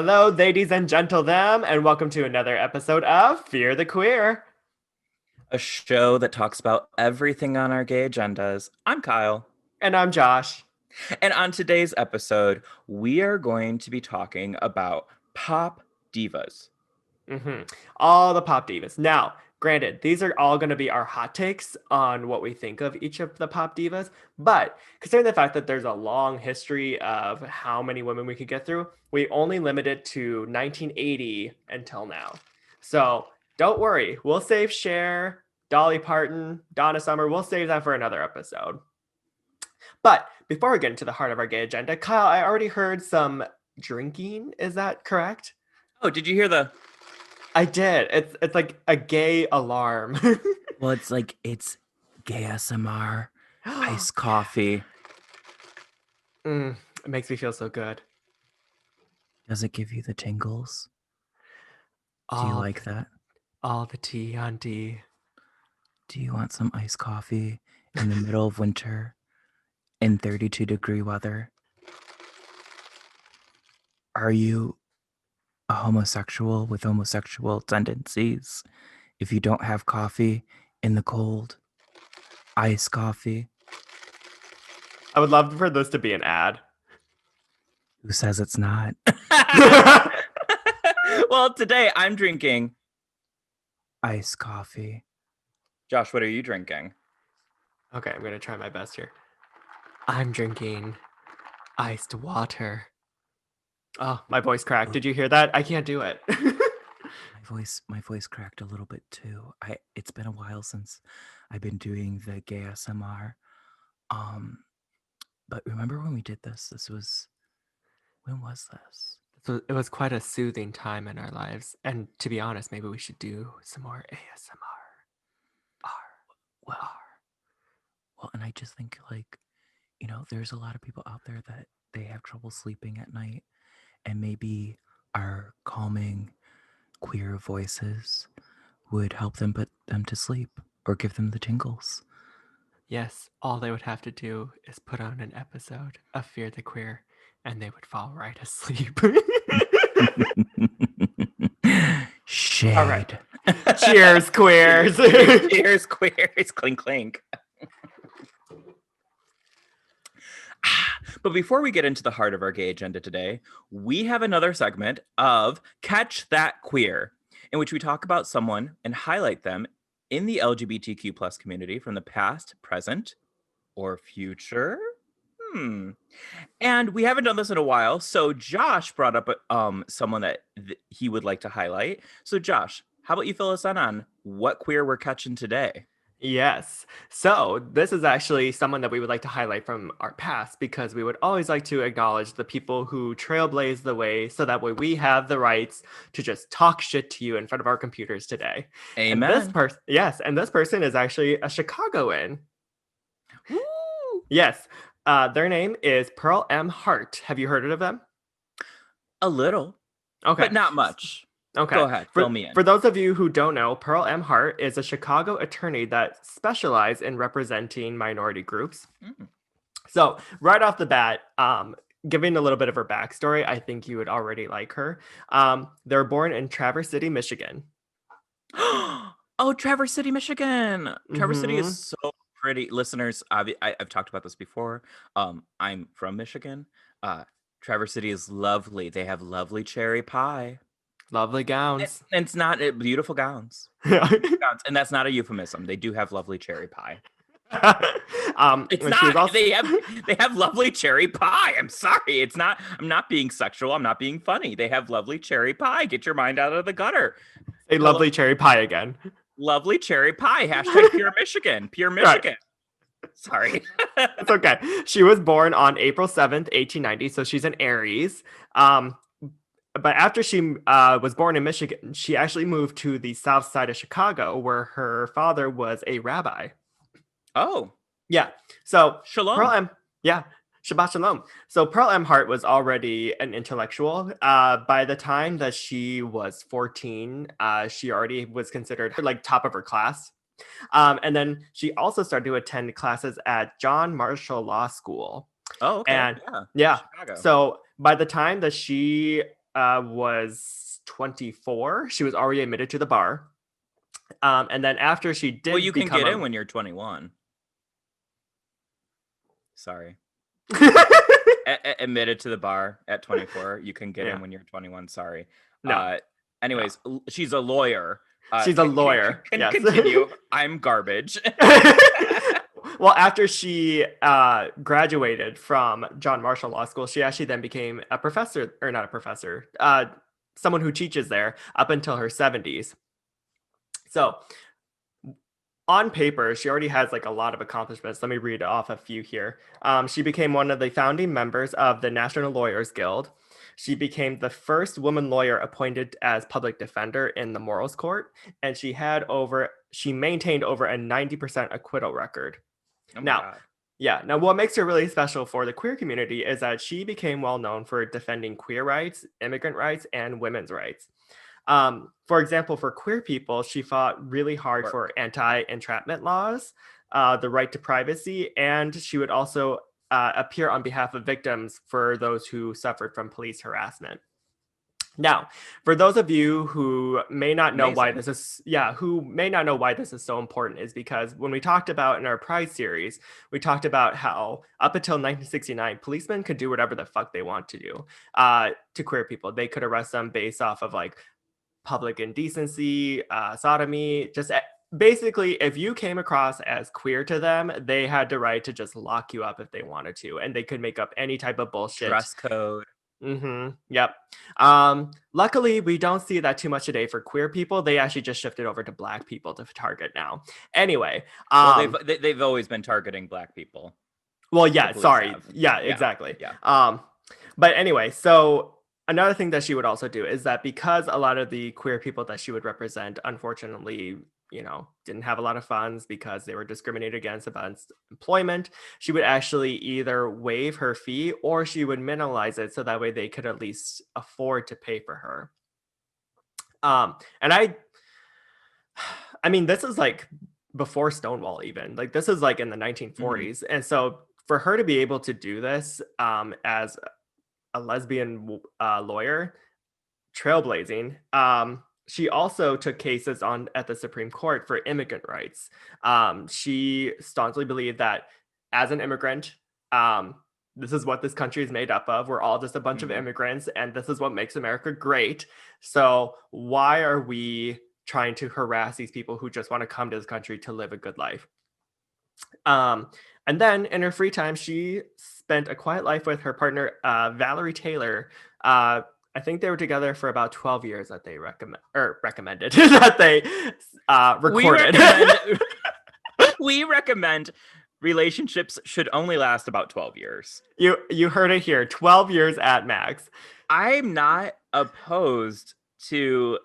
Hello, ladies and gentlemen, and welcome to another episode of Fear the Queer. A show that talks about everything on our gay agendas. I'm Kyle. And I'm Josh. And on today's episode, we are going to be talking about pop divas. All the pop divas. Now, granted, these are all going to be our hot takes on what we think of each of the pop divas, but considering the fact that there's a long history of how many women we could get through, we only limit it to 1980 until now. So don't worry, we'll save Cher, Dolly Parton, Donna Summer. We'll save that for another episode. But before we get into the heart of our gay agenda, Kyle, I already heard some drinking. Is that correct? Oh, did you hear the? I did. It's like a gay alarm. Well, it's gay SMR, iced coffee. It makes me feel so good. Does it give you the tingles? Do you All like that? all the tea on D. Do you want some iced coffee in the middle of winter in 32-degree weather? Are you a homosexual with homosexual tendencies? If you don't have coffee in the cold, iced coffee. I would love for this to be an ad. Who says it's not? Well, today I'm drinking iced coffee. Josh, what are you drinking? Okay, I'm gonna try my best here. I'm drinking iced water. Oh, my voice cracked. Did you hear that? I can't do it. My voice cracked a little bit too. It's been a while since I've been doing the gay SMR. But remember when we did this? When was this? So it was quite a soothing time in our lives. And to be honest, maybe we should do some more ASMR. Well, and I just think there's a lot of people out there that they have trouble sleeping at night, and maybe our calming queer voices would help them put them to sleep or give them the tingles. Yes, all they would have to do is put on an episode of Fear the Queer and they would fall right asleep. Shade. All right. Cheers, queers. Cheers, queers. Clink, clink. But before we get into the heart of our gay agenda today, we have another segment of Catch That Queer, in which we talk about someone and highlight them in the LGBTQ plus community from the past, present, or future. And we haven't done this in a while, so Josh brought up someone that he would like to highlight. So Josh, how about you fill us in on what queer we're catching today? Yes. So this is actually someone that we would like to highlight from our past because we would always like to acknowledge the people who trailblazed the way so that way we have the rights to just talk shit to you in front of our computers today. Amen. And this person is actually a Chicagoan. Woo! Yes. Their name is Pearl M. Hart. Have you heard of them? A little. Okay. But not much. Okay. Go ahead, fill me in. For those of you who don't know, Pearl M. Hart is a Chicago attorney that specializes in representing minority groups. So right off the bat, giving a little bit of her backstory, I think you would already like her. They were born in Traverse City, Michigan. Oh, Traverse City, Michigan. Traverse City is so pretty. Listeners, I've talked about this before. I'm from Michigan. Traverse City is lovely. They have lovely cherry pie. Lovely gowns. And it's not beautiful gowns. Gowns. And that's not a euphemism. They do have lovely cherry pie. It's not. Also... They have lovely cherry pie. I'm sorry. It's not. I'm not being sexual. I'm not being funny. They have lovely cherry pie. Get your mind out of the gutter. A lovely cherry pie again. Lovely cherry pie. Hashtag pure Michigan. Pure Michigan. Right. Sorry. It's okay. She was born on April 7th, 1890. So she's an Aries. But after she was born in Michigan, she actually moved to the south side of Chicago, where her father was a rabbi. Oh. Yeah. So Shalom. Shabbat Shalom. So Pearl M. Hart was already an intellectual. By the time that she was 14, she already was considered like top of her class. And then she also started to attend classes at John Marshall Law School. Oh, okay. And yeah. So by the time that she was 24. She was already admitted to the bar. And then after she Well, did you can become get a in when you're 21. Sorry. Admitted to the bar at 24. You can get yeah, in when you're 21. Sorry. no, Uh, no. anyways, she's a lawyer. She's a lawyer. Can Yes. continue. I'm garbage. Well, after she graduated from John Marshall Law School, she actually then became a professor, or not a professor, someone who teaches there up until her 70s. So on paper, she already has like a lot of accomplishments. Let me read off a few here. She became one of the founding members of the National Lawyers Guild. She became the first woman lawyer appointed as public defender in the Morals Court, and she maintained over a 90% acquittal record. Oh my Now, God. yeah, now what makes her really special for the queer community is that she became well known for defending queer rights, immigrant rights, and women's rights. For example, for queer people, she fought really hard for Work. anti-entrapment laws, the right to privacy, and she would also appear on behalf of victims for those who suffered from police harassment. Now, for those of you who may not know why Amazing. this is, yeah, who may not know why this is so important, is because when we talked about in our Pride series, we talked about how up until 1969, policemen could do whatever the fuck they want to do to queer people. They could arrest them based off of like public indecency, sodomy, basically, if you came across as queer to them, they had the right to just lock you up if they wanted to, and they could make up any type of bullshit. Dress code. Yep. Luckily, we don't see that too much today for queer people. They actually just shifted over to black people to target now. Anyway, Well, they've always been targeting Black people. well, The yeah, police sorry. have. Yeah, Yeah. exactly. Yeah. But anyway, so another thing that she would also do is that because a lot of the queer people that she would represent, unfortunately, didn't have a lot of funds because they were discriminated against employment, she would actually either waive her fee or she would minimize it so that way they could at least afford to pay for her. And I mean, this is like before Stonewall, even like this is like in the Mhm. 1940s. And so for her to be able to do this as a lesbian lawyer, trailblazing. She also took cases on at the Supreme Court for immigrant rights. She staunchly believed that as an immigrant, um, this is what this country is made up of. We're all just a bunch of Mhm. immigrants, and this is what makes America great. So why are we trying to harass these people who just want to come to this country to live a good life? Um, and then in her free time, she spent a quiet life with her partner, Valerie Taylor. I think they were together for about 12 years that they recommended that they We recorded. recommend we recommend relationships should only last about 12 years. You heard it here, 12 years at max. I'm not opposed to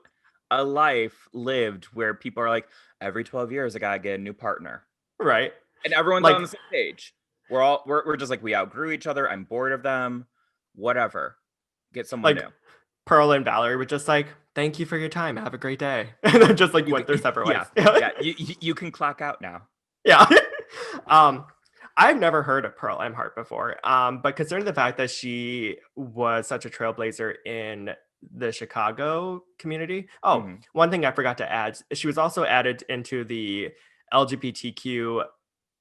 a life lived where people are like, every 12 years, I gotta get a new partner. Right. And everyone's on Like the same page. We're just like, we outgrew each other. I'm bored of them. Whatever. Get someone like new. Pearl and Valerie were just like, thank you for your time. Have a great day. And then just like You went can, their separate yeah, ways. yeah. You can clock out now. Yeah. um, I've never heard of Pearl Emhart before. But considering the fact that she was such a trailblazer in the Chicago community. Oh, Mhm. one thing I forgot to add, she was also added into the LGBTQ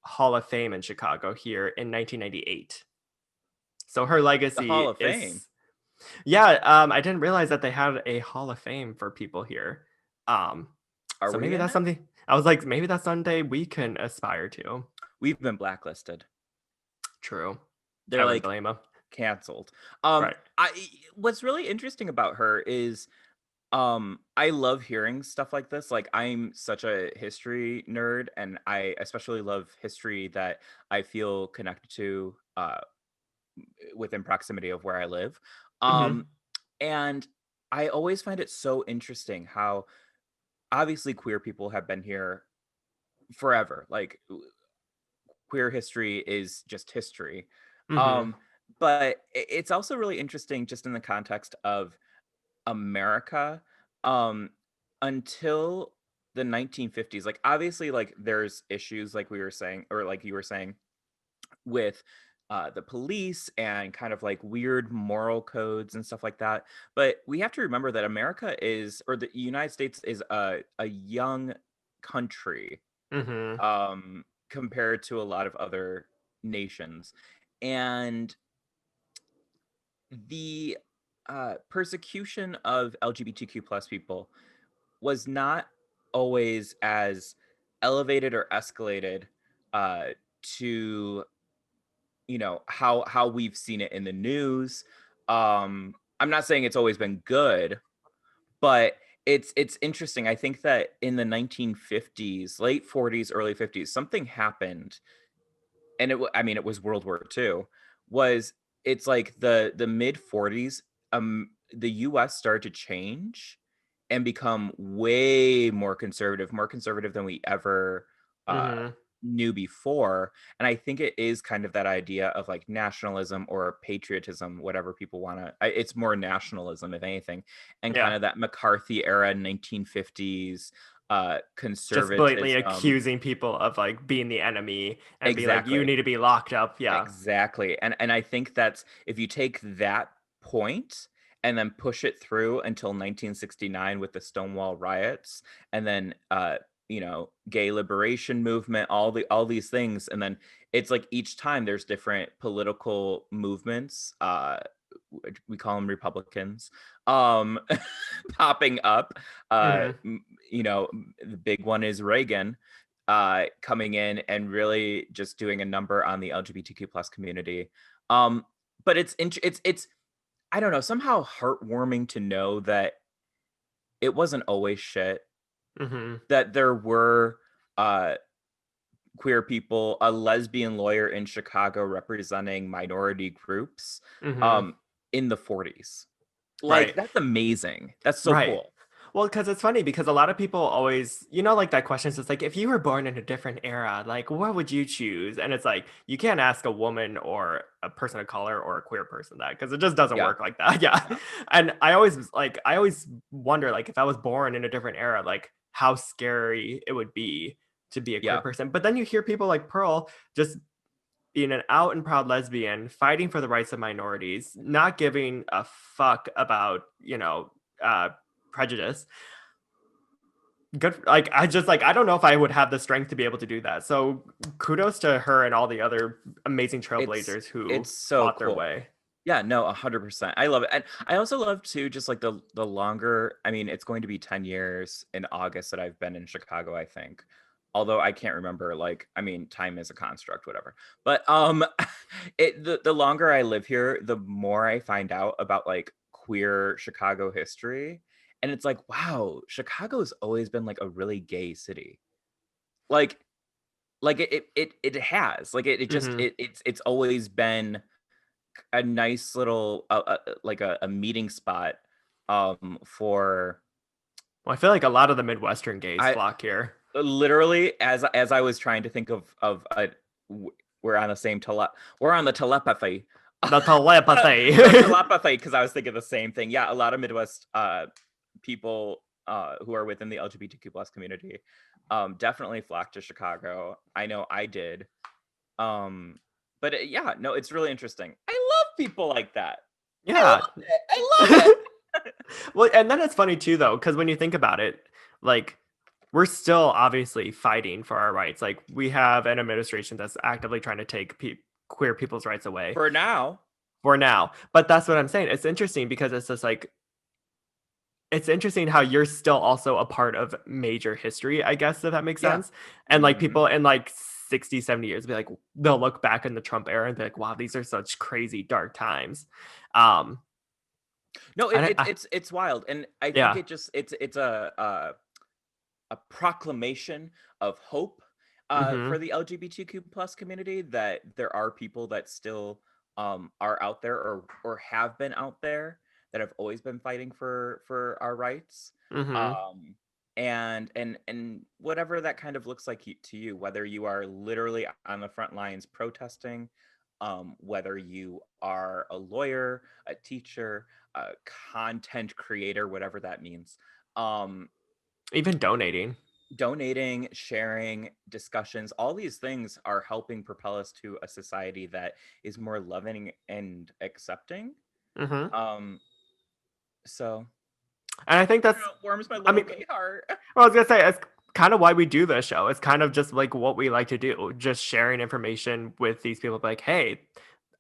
Hall of Fame in Chicago here in 1998. So her The Hall legacy of Fame. is, yeah, I didn't realize that they had a Hall of Fame for people here. Um, Are so we maybe in that's it? something I was like, maybe that's someday we can aspire to. We've been blacklisted. True. I They're wouldn't like blame him. canceled. Right. I what's really interesting about her is I love hearing stuff like this. Like I'm such a history nerd and I especially love history that I feel connected to within proximity of where I live. Hmm. Um and I always find it so interesting how obviously queer people have been here forever. Like queer history is just history. Hmm. Um but it's also really interesting just in the context of America, um, until the 1950s, like, obviously, like, there's issues like we were saying or like you were saying with, the police and kind of like weird moral codes and stuff like that. But we have to remember that America is, or the United States is a young country Mm-hmm. compared to a lot of other nations. And the persecution of LGBTQ plus people was not always as elevated or escalated uh, to how we've seen it in the news. I'm not saying it's always been good, but it's interesting. I think that in the 1950s, late 40s, early 50s, something happened, and I mean, it was World War II. Was It's like the mid 40s, the US started to change and become way more conservative than we ever uh Mm-hmm. knew before. And I think it is kind of that idea of like nationalism or patriotism, whatever people want to, it's more nationalism if anything, and kind Yeah. of that McCarthy era 1950s Just blatantly conservatism. accusing people of like being the enemy and be like, you Exactly. need to be locked up. Yeah. Exactly. And I think that's, if you take that point and then push it through until 1969 with the Stonewall riots, and then gay liberation movement, all these things, and then it's like each time there's different political movements, we call them Republicans, um popping up. Mm-hmm. The big one is Reagan coming in and really just doing a number on the LGBTQ plus community. Um, but it's I don't know, somehow heartwarming to know that it wasn't always shit. Mm-hmm. That there were uh, queer people, a lesbian lawyer in Chicago representing minority groups Mm-hmm. um, in the 40s. Like Right. that's amazing. That's so Right. cool. Well, because it's funny because a lot of people always, like that question is it's like, if you were born in a different era, like, what would you choose? And it's like, you can't ask a woman or a person of color or a queer person that because it just doesn't Yeah, work like that. Yeah. yeah, And I always wonder, like, if I was born in a different era, like, how scary it would be to be a queer yeah. person. But then you hear people like Pearl just being an out and proud lesbian, fighting for the rights of minorities, not giving a fuck about, uh, prejudice. Good. Like, I don't know if I would have the strength to be able to do that. So kudos to her and all the other amazing It's trailblazers who it's so fought their cool. way. Yeah, no, 100%. I love it. And I also love too, just like the longer, I mean, it's going to be 10 years in August that I've been in Chicago, I think. Although I can't remember, like, I mean, time is a construct, whatever. But the longer I live here, the more I find out about like queer Chicago history. And it's like, wow, Chicago's always been like a really gay city. Like it has. Like it just Hmm. it's always been a nice little like a meeting spot for Well, I feel like a lot of the Midwestern gays I flock here. literally, as I was trying to think of we're on the we're on the telepathy. The telepathy. The telepathy, because I was thinking the same thing. Yeah, a lot of Midwest people who are within the LGBTQ plus community definitely flocked to Chicago. I know I did. um but yeah, no, it's really interesting. I love people like that. I Yeah. love it. I love it. Well, and then it's funny too, though, because when you think about it, like, we're still obviously fighting for our rights. Like, we have an administration that's actively trying to take queer people's rights away For now. for now. But that's what I'm saying. It's interesting because it's just like, it's interesting how you're still also a part of major history, I guess, if that makes Yeah. sense. And like Hmm. people in like 60, 70 years be like, they'll look back in the Trump era and be like, wow, these are such crazy dark times. Um, No, and it's wild, and I think yeah. it just it's a proclamation of hope for Hmm. the LGBTQ plus community, that there are people that still are out there, or have been out there, that have always been fighting for our rights. Hmm. um and whatever that kind of looks like to you, whether you are literally on the front lines protesting, whether you are a lawyer, a teacher, a content creator, whatever that means. um Even donating. donating, sharing, discussions, all these things are helping propel us to a society that is more loving and accepting. Hmm. Um, so And I think that's, warms my I little mean, gay heart. well, I was gonna say it's kind of why we do this show. It's kind of just like what we like to do, just sharing information with these people. Like, hey,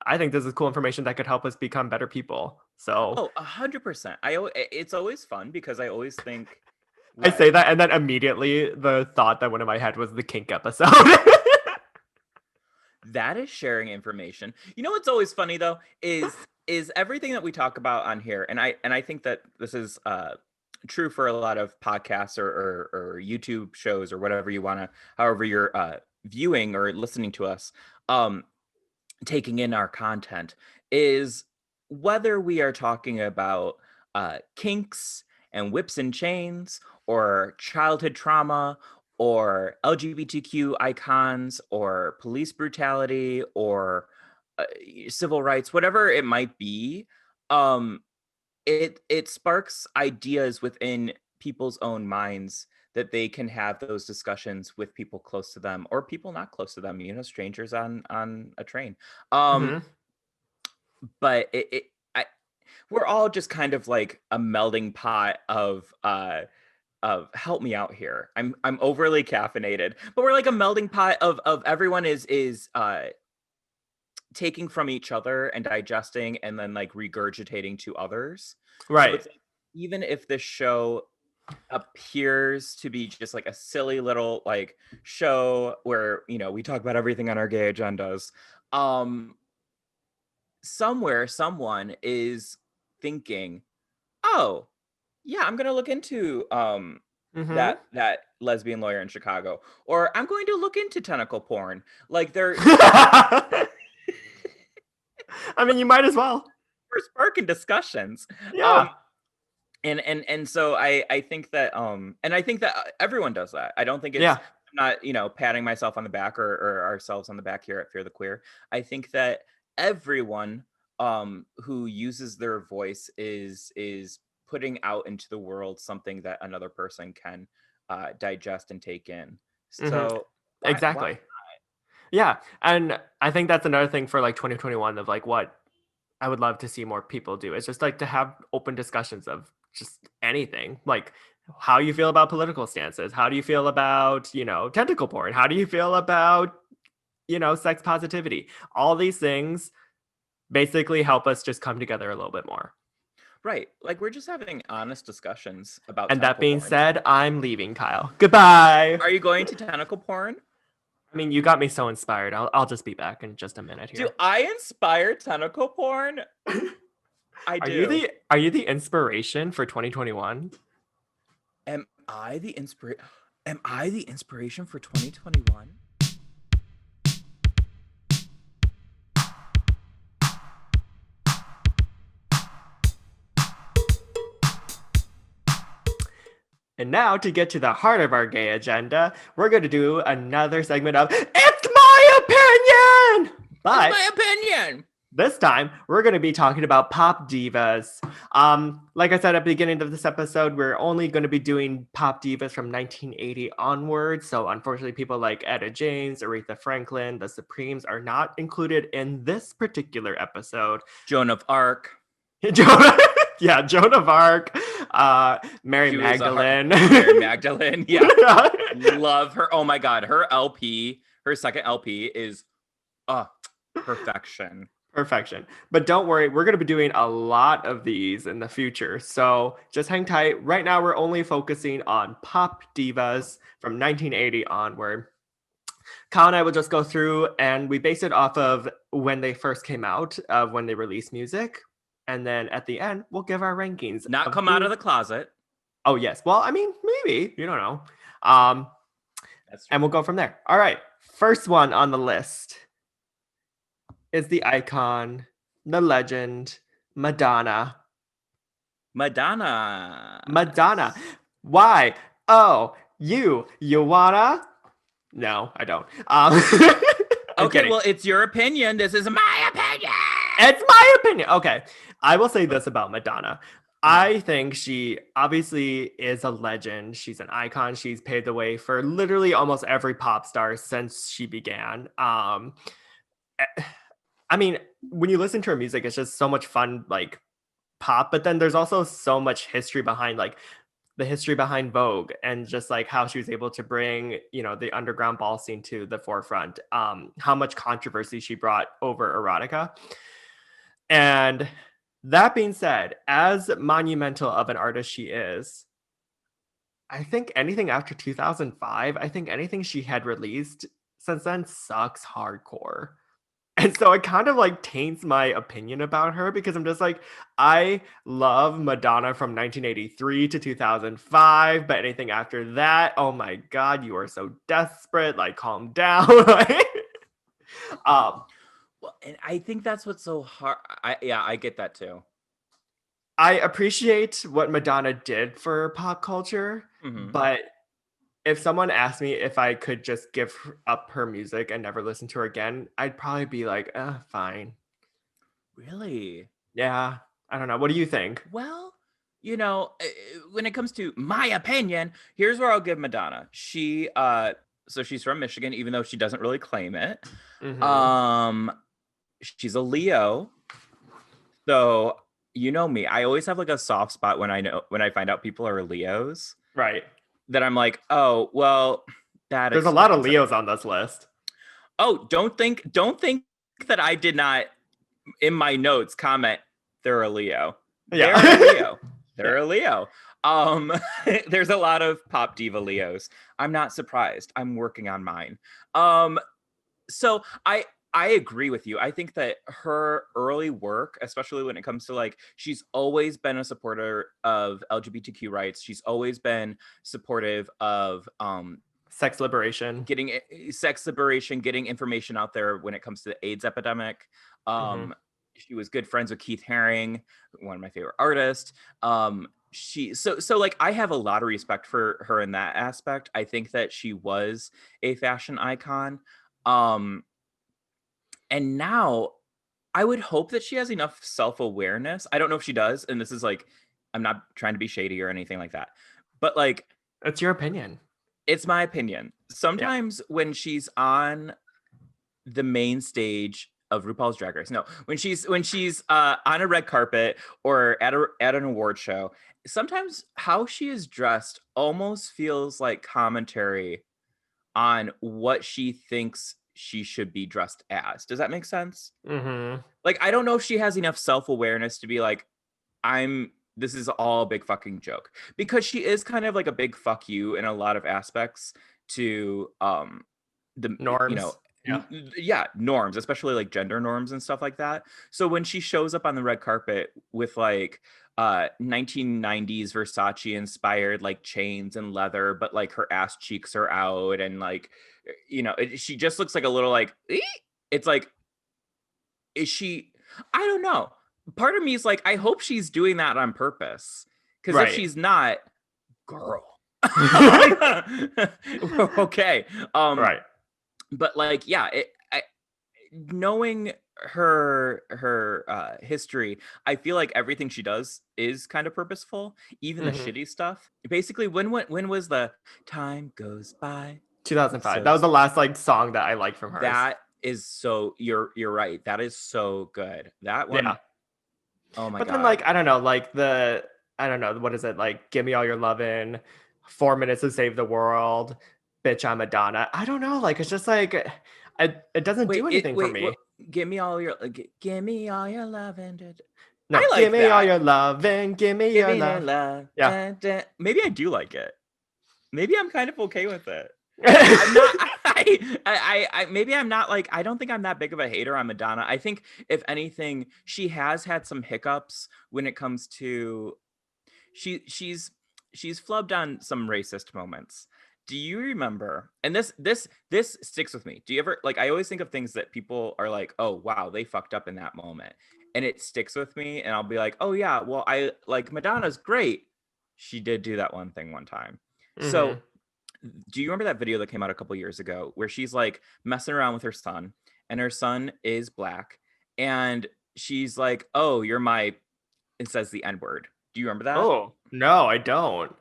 I think this is cool information that could help us become better people. So Oh, 100%. It's always fun because I always think I what say that, and then immediately the thought that went in my head was the kink episode. that is sharing information. You know what's always funny though is everything that we talk about on here, and I think that this is true for a lot of podcasts or YouTube shows or whatever you want to, however you're viewing or listening to us, um, taking in our content, is whether we are talking about kinks and whips and chains or childhood trauma or LGBTQ icons or police brutality or civil rights, whatever it might be. um, it sparks ideas within people's own minds that they can have those discussions with people close to them or people not close to them, strangers on a train. um Hmm. but we're all just kind of like a melding pot of help me out here. I'm overly caffeinated, but we're like a melding pot of everyone is taking from each other and digesting and then like regurgitating to others. So Right. it's like, even if this show appears to be just like a silly little like show where we talk about everything on our gay agendas, um somewhere someone is thinking, oh yeah, I'm gonna look into Hmm. that lesbian lawyer in Chicago, or I'm going to look into tentacle porn. Like I mean, you might as well. we're sparking discussions. um Yeah. and so I think that and I think that everyone does that. I don't think it's, Yeah. I'm not patting myself on the back or ourselves on the back here at Fear the Queer. I think that everyone who uses their voice is putting out into the world something that another person can digest and take in. Hmm. So why Exactly. Yeah. And I think that's another thing for like 2021 of like what I would love to see more people do. It's just like to have open discussions of just anything. Like how you feel about political stances. How do you feel about, tentacle porn? How do you feel about, sex positivity? All these things basically help us just come together a little bit more. right, like we're just having honest discussions about And that tentacle being porn. said, I'm leaving, Kyle. Goodbye. Are you going to tentacle porn? I mean, you got me so inspired. I'll just be back in just a minute Do here. I inspire tentacle porn? I Are you do. the inspiration for 2021? Am I the inspiration? Am I the inspiration for 2021? And now, to get to the heart of our gay agenda, we're going to do another segment of It's My Opinion! That's But my opinion. this time, we're going to be talking about pop divas. Like I said at the beginning of this episode, we're only going to be doing pop divas from 1980 onwards. So, unfortunately, people like Etta James, Aretha Franklin, the Supremes are not included in this particular episode. Joan of Arc. Joan, yeah, Joan of Arc, Mary She was Magdalene. Mary Magdalene. Yeah. Yeah. Love her. Oh my God. Her LP, her second LP is perfection. Perfection. But don't worry, we're going to be doing a lot of these in the future. So just hang tight. Right now, we're only focusing on pop divas from 1980 onward. Kyle and I will just go through and we base it off of when they first came out, of when they released music. And then at the end, we'll give our rankings. Not come out of the closet. Oh, yes. Well, I mean, maybe. You don't know. Um, That's true. and we'll go from there. All right. First one on the list is the icon, the legend, Madonna. Madonna. Madonna. Why? Oh, you wanna? No, I don't. I'm Okay, kidding. well, it's your opinion. This is my opinion. It's my opinion. Okay, I will say this about Madonna. I think she obviously is a legend. She's an icon. She's paved the way for literally almost every pop star since she began. Eh, I mean, when you listen to her music, it's just so much fun, like pop. But then there's also so much history behind, like the history behind Vogue, and just like how she was able to bring, the underground ball scene to the forefront. How much controversy she brought over erotica. And that being said, as monumental of an artist she is, I think anything after 2005, I think anything she had released since then sucks hardcore. And so it kind of like taints my opinion about her, because I'm just like, I love Madonna from 1983 to 2005, but anything after that, oh my God, you are so desperate. Like, calm down. um, Well, and I think that's what's so hard. I get that too. I appreciate what Madonna did for pop culture, Mm-hmm. but if someone asked me if I could just give up her music and never listen to her again, I'd probably be like, fine. Really? Yeah. I don't know. What do you think? Well, when it comes to my opinion, here's where I'll give Madonna. So she's from Michigan, even though she doesn't really claim it. Hmm. Um, she's a Leo. So you know me, I always have like a soft spot when I find out people are Leos. Right. That I'm like, oh well, that There's a lot of explains it. Leos on this list. Oh, don't think that I did not in my notes comment they're a Leo. Yeah. They're a Leo. Yeah. They're a Leo. Um, there's a lot of pop diva Leos. I'm not surprised. I'm working on mine. So I agree with you. I think that her early work, especially when it comes to like, she's always been a supporter of LGBTQ rights. She's always been supportive of Sex liberation. getting sex liberation, getting information out there when it comes to the AIDS epidemic. Hmm. Um, she was good friends with Keith Haring, one of my favorite artists. So like I have a lot of respect for her in that aspect. I think that she was a fashion icon. Um, and now I would hope that she has enough self-awareness. I don't know if she does, and this is like I'm not trying to be shady or anything like that. But like It's your opinion. it's my opinion. Yeah. Sometimes when she's on the main stage of RuPaul's Drag Race. No, when she's on a red carpet or at an award show, sometimes how she is dressed almost feels like commentary on what she thinks she should be dressed as. Does that make sense? Hmm. Like I don't know if she has enough self-awareness to be like this is all a big fucking joke, because she is kind of like a big fuck you in a lot of aspects to the Norms. Yeah. yeah, norms, especially like gender norms and stuff like that. So when she shows up on the red carpet with like 1990s Versace inspired like chains and leather, but like her ass cheeks are out, and like she just looks like a little like it's like, is she, I don't know. Part of me is like, I hope she's doing that on purpose, because if Right. she's not, girl. Okay. Right. But like yeah, knowing her history, I feel like everything she does is kind of purposeful, even the Hmm. shitty stuff. Basically, when was the time goes by 2005. so That was the last like song that I liked from hers. that is so, you're right, that is so good, that one. Yeah. Oh my But then god. like I don't know, like I don't know, what is it? Like Give Me All Your Lovin', 4 minutes to Save the World, Bitch I'm Madonna. I don't know, like it's just like it doesn't do anything for Wait, me. what? Give me all your give me all your love and No, I give like me all that. your lovin', give me Give your me the love. love. Yeah. Maybe I do like it. Maybe I'm kind of okay with it. I'm not. Maybe I'm not like. I don't think I'm that big of a hater on Madonna. I think if anything, she has had some hiccups when it comes to she's flubbed on some racist moments. Do you remember? And this sticks with me. Do you ever like? I always think of things that people are like, "Oh wow, they fucked up in that moment," and it sticks with me. And I'll be like, "Oh yeah, well I like Madonna's great. She did do that one thing one time." So Hmm. do you remember that video that came out a couple years ago where she's like messing around with her son, and her son is black, and she's like, "Oh, you're my," and says the N word. Do you remember that? Oh, no, I don't.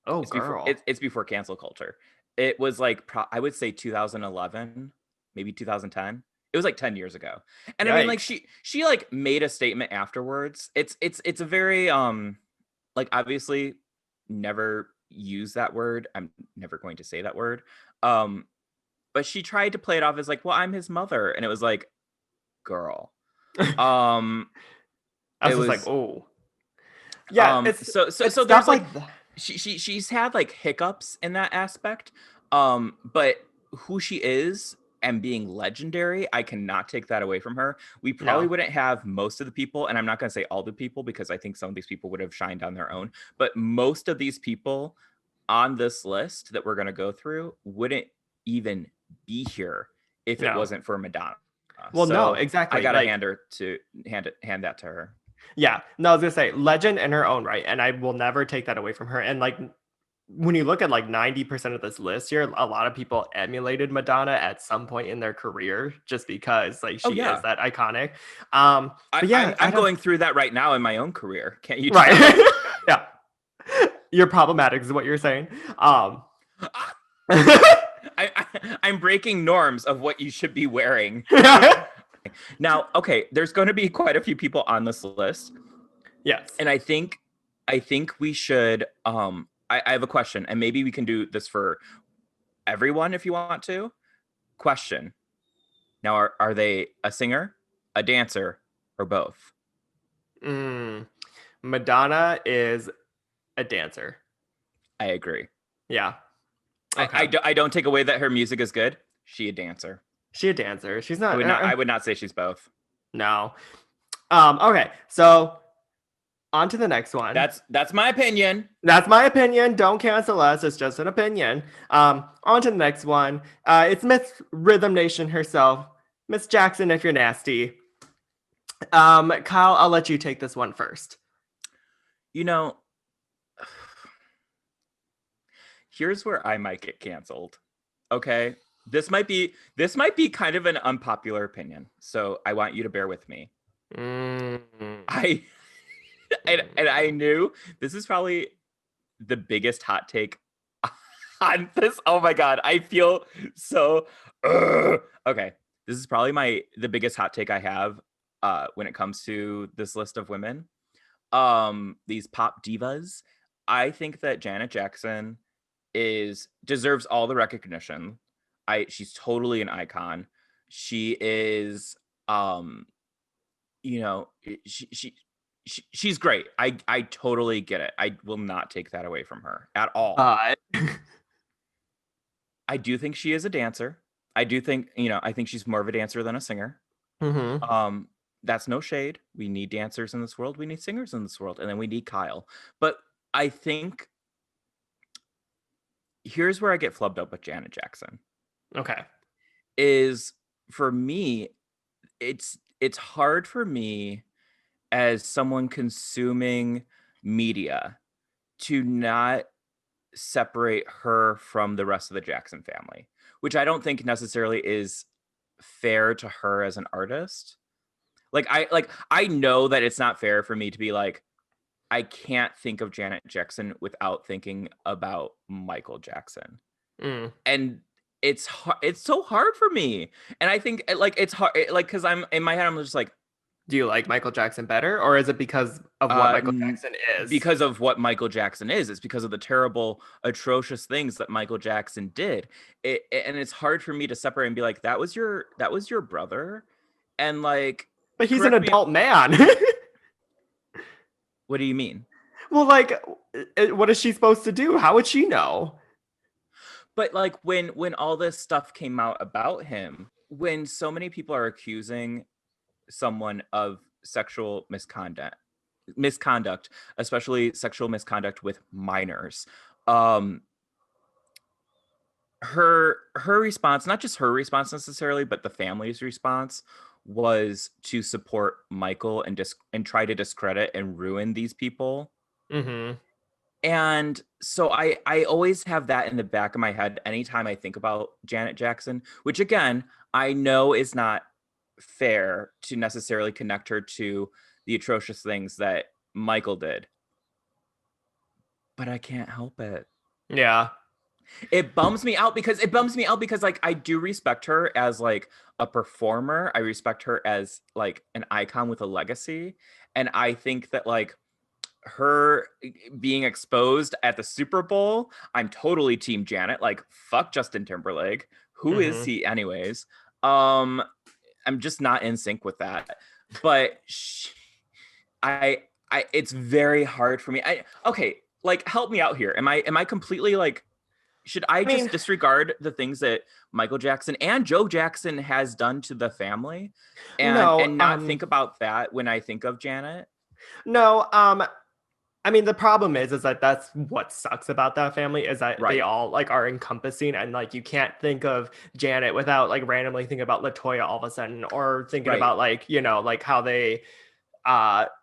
Oh, It's before girl. it's before cancel culture. It was like I would say 2011, maybe 2010. It was like 10 years ago. And I mean, like Yikes. she like made a statement afterwards. It's a very like obviously never use that word. I'm never going to say that word. Um but she tried to play it off as like, well, I'm his mother, and it was like, girl. Um I was it just like, was oh. Yeah, it's so there's stuff like like that. she's had like hiccups in that aspect. But who she is and being legendary, I cannot take that away from her. We probably No. wouldn't have most of the people, and I'm not going to say all the people because I think some of these people would have shined on their own, but most of these people on this list that we're going to go through wouldn't even be here if it No. wasn't for Madonna. Well, no, So I exactly. got to Like, hand that to her. yeah. No, I was gonna say legend in her own right, and I will never take that away from her. And like when you look at like 90% of this list here, a lot of people emulated Madonna at some point in their career just because like Oh she is yeah. that iconic. I, But yeah, I'm I I'm don't going through that right now in my own career. Can't you tell? right. Yeah. You're problematic is what you're saying. I'm breaking norms of what you should be wearing. Now, okay, there's going to be quite a few people on this list, Yes. and I think we should. I have a question, and maybe we can do this for everyone if you want to. Question. Now, are they a singer, a dancer, or both? Mm, Madonna is a dancer. I agree. Yeah. Okay. I don't take away that her music is good. She a dancer. She a dancer. She's I not would not. I would not say she's both. no. Okay. So on to the next one. That's my opinion. That's my opinion. Don't cancel us. It's just an opinion. On to the next one. It's Miss Rhythm Nation herself, Miss Jackson. If you're nasty, Kyle, I'll let you take this one first. You know, here's where I might get canceled. Okay, this might be kind of an unpopular opinion, so I want you to bear with me. Mm. I and I knew this is probably the biggest hot take on this. Oh my god, I feel so. Okay, this is probably the biggest hot take I have when it comes to this list of women. These pop divas. I think that Janet Jackson is deserves all the recognition. She's totally an icon. She is you know, she's great. I totally get it. I will not take that away from her at all. Uh, I do think she is a dancer. I do think, I think she's more of a dancer than a singer. mhm. Um that's no shade. We need dancers in this world. We need singers in this world, and then we need Kyle. But I think here's where I get flubbed up with Janet Jackson. Okay. Is for me, it's hard for me as someone consuming media to not separate her from the rest of the Jackson family, which I don't think necessarily is fair to her as an artist. I know that it's not fair for me to be like, I can't think of Janet Jackson without thinking about Michael Jackson. Mm. And it's so hard for me. And I think like it's hard like cuz I'm in my head I'm just like Do you like Michael Jackson better, or is it because of what uh Michael Jackson is? because of what Michael Jackson is. It's because of the terrible, atrocious things that Michael Jackson did. And it's hard for me to separate and be like, that was your brother, and like, But he's an correct me. adult man. What do you mean? Well, like, what is she supposed to do? How would she know? But like when all this stuff came out about him, when so many people are accusing someone of sexual misconduct, especially sexual misconduct with minors. Um, her response, not just her response necessarily, but the family's response was to support Michael and try to discredit and ruin these people. Mm-hmm. And so I always have that in the back of my head anytime I think about Janet Jackson, which again, I know is not fair to necessarily connect her to the atrocious things that Michael did, but I can't help it. Yeah. It bums me out because like I do respect her as like a performer. I respect her as like an icon with a legacy. And I think that like her being exposed at the Super Bowl, I'm totally team Janet. Like fuck Justin Timberlake. Who is Hmm. he anyways? Um I'm just not in sync with that. But I it's very hard for me. I okay, like help me out here. Am I completely like should I I mean, just disregard the things that Michael Jackson and Joe Jackson has done to the family no, and not think about that when I think of Janet? no. I mean, the problem is that that's what sucks about that family is that they Right. all like are encompassing, and like you can't think of Janet without like randomly thinking about Latoya all of a sudden, or thinking Right. about like like how they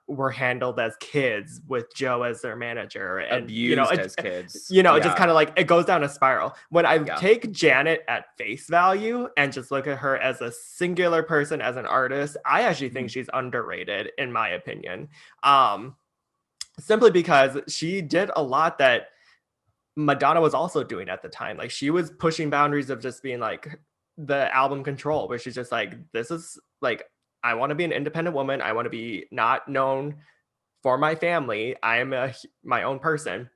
were handled as kids with Joe as their manager, and Abused as kids. it just Yeah. kind of like it goes down a spiral. When I Yeah. take Janet at face value and just look at her as a singular person, as an artist, I actually think Mhm. she's underrated in my opinion. Um, Simply because she did a lot that Madonna was also doing at the time. Like she was pushing boundaries of just being like the album Control, where she's just like, this is like, I want to be an independent woman. I want to be not known for my family. I am my own person.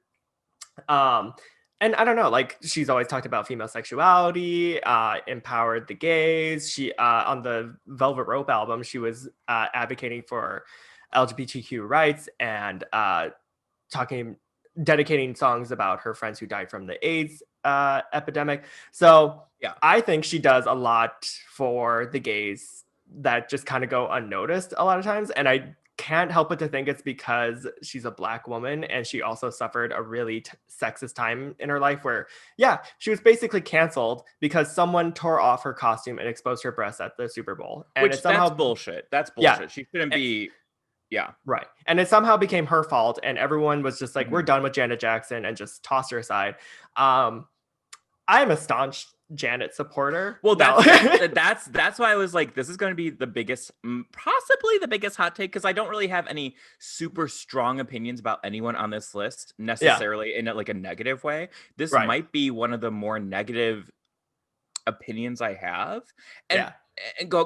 Um, and I don't know, like she's always talked about female sexuality, empowered the gays. She on the Velvet Rope album, she was advocating for LGBTQ rights and talking dedicating songs about her friends who died from the AIDS epidemic. So Yeah. I think she does a lot for the gays that just kind of go unnoticed a lot of times. And I can't help but to think it's because she's a black woman and she also suffered a really sexist time in her life where, yeah, she was basically canceled because someone tore off her costume and exposed her breasts at the Super Bowl. And it Which that's somehow, bullshit. That's yeah, bullshit. She shouldn't eh, be. Yeah. right. And it somehow became her fault. And everyone was just like, we're Mhm. done with Janet Jackson and just tossed her aside. Um, I'm a staunch Janet supporter. Well, No. that's why I was like, this is going to be the biggest, possibly the biggest hot take because I don't really have any super strong opinions about anyone on this list Yeah. necessarily in like a negative way. This Right. might be one of the more negative opinions I have, and Yeah. go.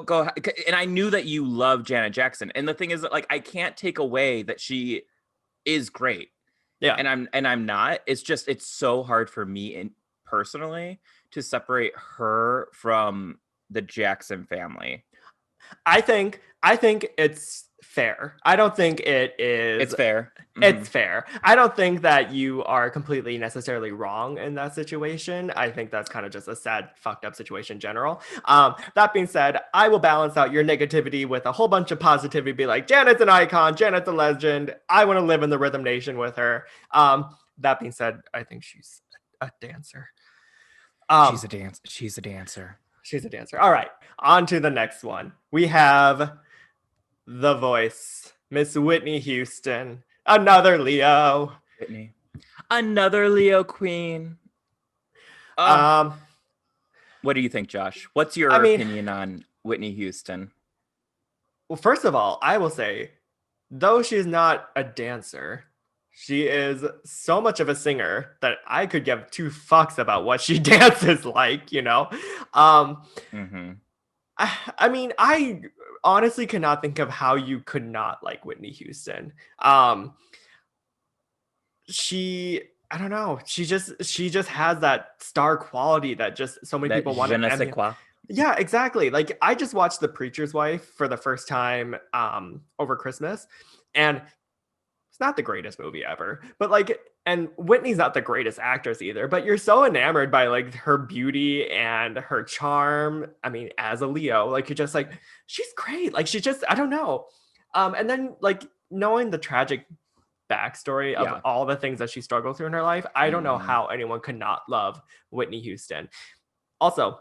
And I knew that you love Janet Jackson, and the thing is that like I can't take away that she is great, Yeah. and I'm not. It's just it's so hard for me in personally to separate her from the Jackson family. I think it's fair. I don't think it is It's fair. it's fair. I don't think that you are completely necessarily wrong in that situation. I think that's kind of just a sad, fucked up situation in general. That being said, I will balance out your negativity with a whole bunch of positivity. Be like, Janet's an icon, Janet's a legend. I want to live in the Rhythm Nation with her. That being said, I think she's a dancer. Um, She's a dancer. she's a dancer. All right, on to the next one. We have The Voice, Miss Whitney Houston, another Leo. Whitney. Another Leo queen. Oh, Um, what do you think, Josh? What's I your mean, opinion on Whitney Houston? well, first of all, I will say, though she's not a dancer, she is so much of a singer that I could give two fucks about what she dances like. Um, Mm-hmm. I mean, I honestly cannot think of how you could not like Whitney Houston. Um, she I don't know. She just has that star quality that just so many That people want je to ne sais emulate. quoi. Yeah, exactly. Like I just watched The Preacher's Wife for the first time over Christmas, and it's not the greatest movie ever. But like, and Whitney's not the greatest actress either, but you're so enamored by like her beauty and her charm. I mean, as a Leo, like you're just like, she's great. Like she just, I don't know. And then like knowing the tragic backstory of Yeah. all the things that she struggled through in her life, I don't know Mm-hmm. how anyone could not love Whitney Houston. Also,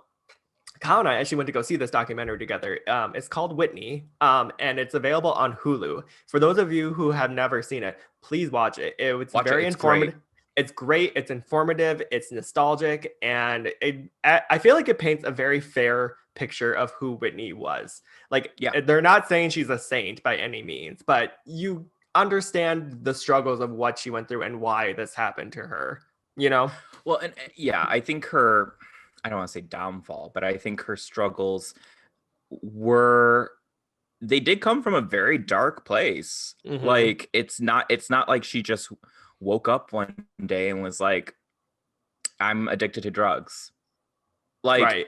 Kyle and I actually went to go see this documentary together. It's called Whitney, and it's available on Hulu. For those of you who have never seen it, please watch it. It's Watch it. very It's great. informative. It's great. It's informative. It's nostalgic, and I feel like it paints a very fair picture of who Whitney was. Like Yeah. they're not saying she's a saint by any means, but you understand the struggles of what she went through and why this happened to her, you know? Well, and yeah, I think her, I don't want to say downfall, but I think her struggles were, they did come from a very dark place. Mm-hmm. Like it's not like she just woke up one day and was like, I'm addicted to drugs. Like Right.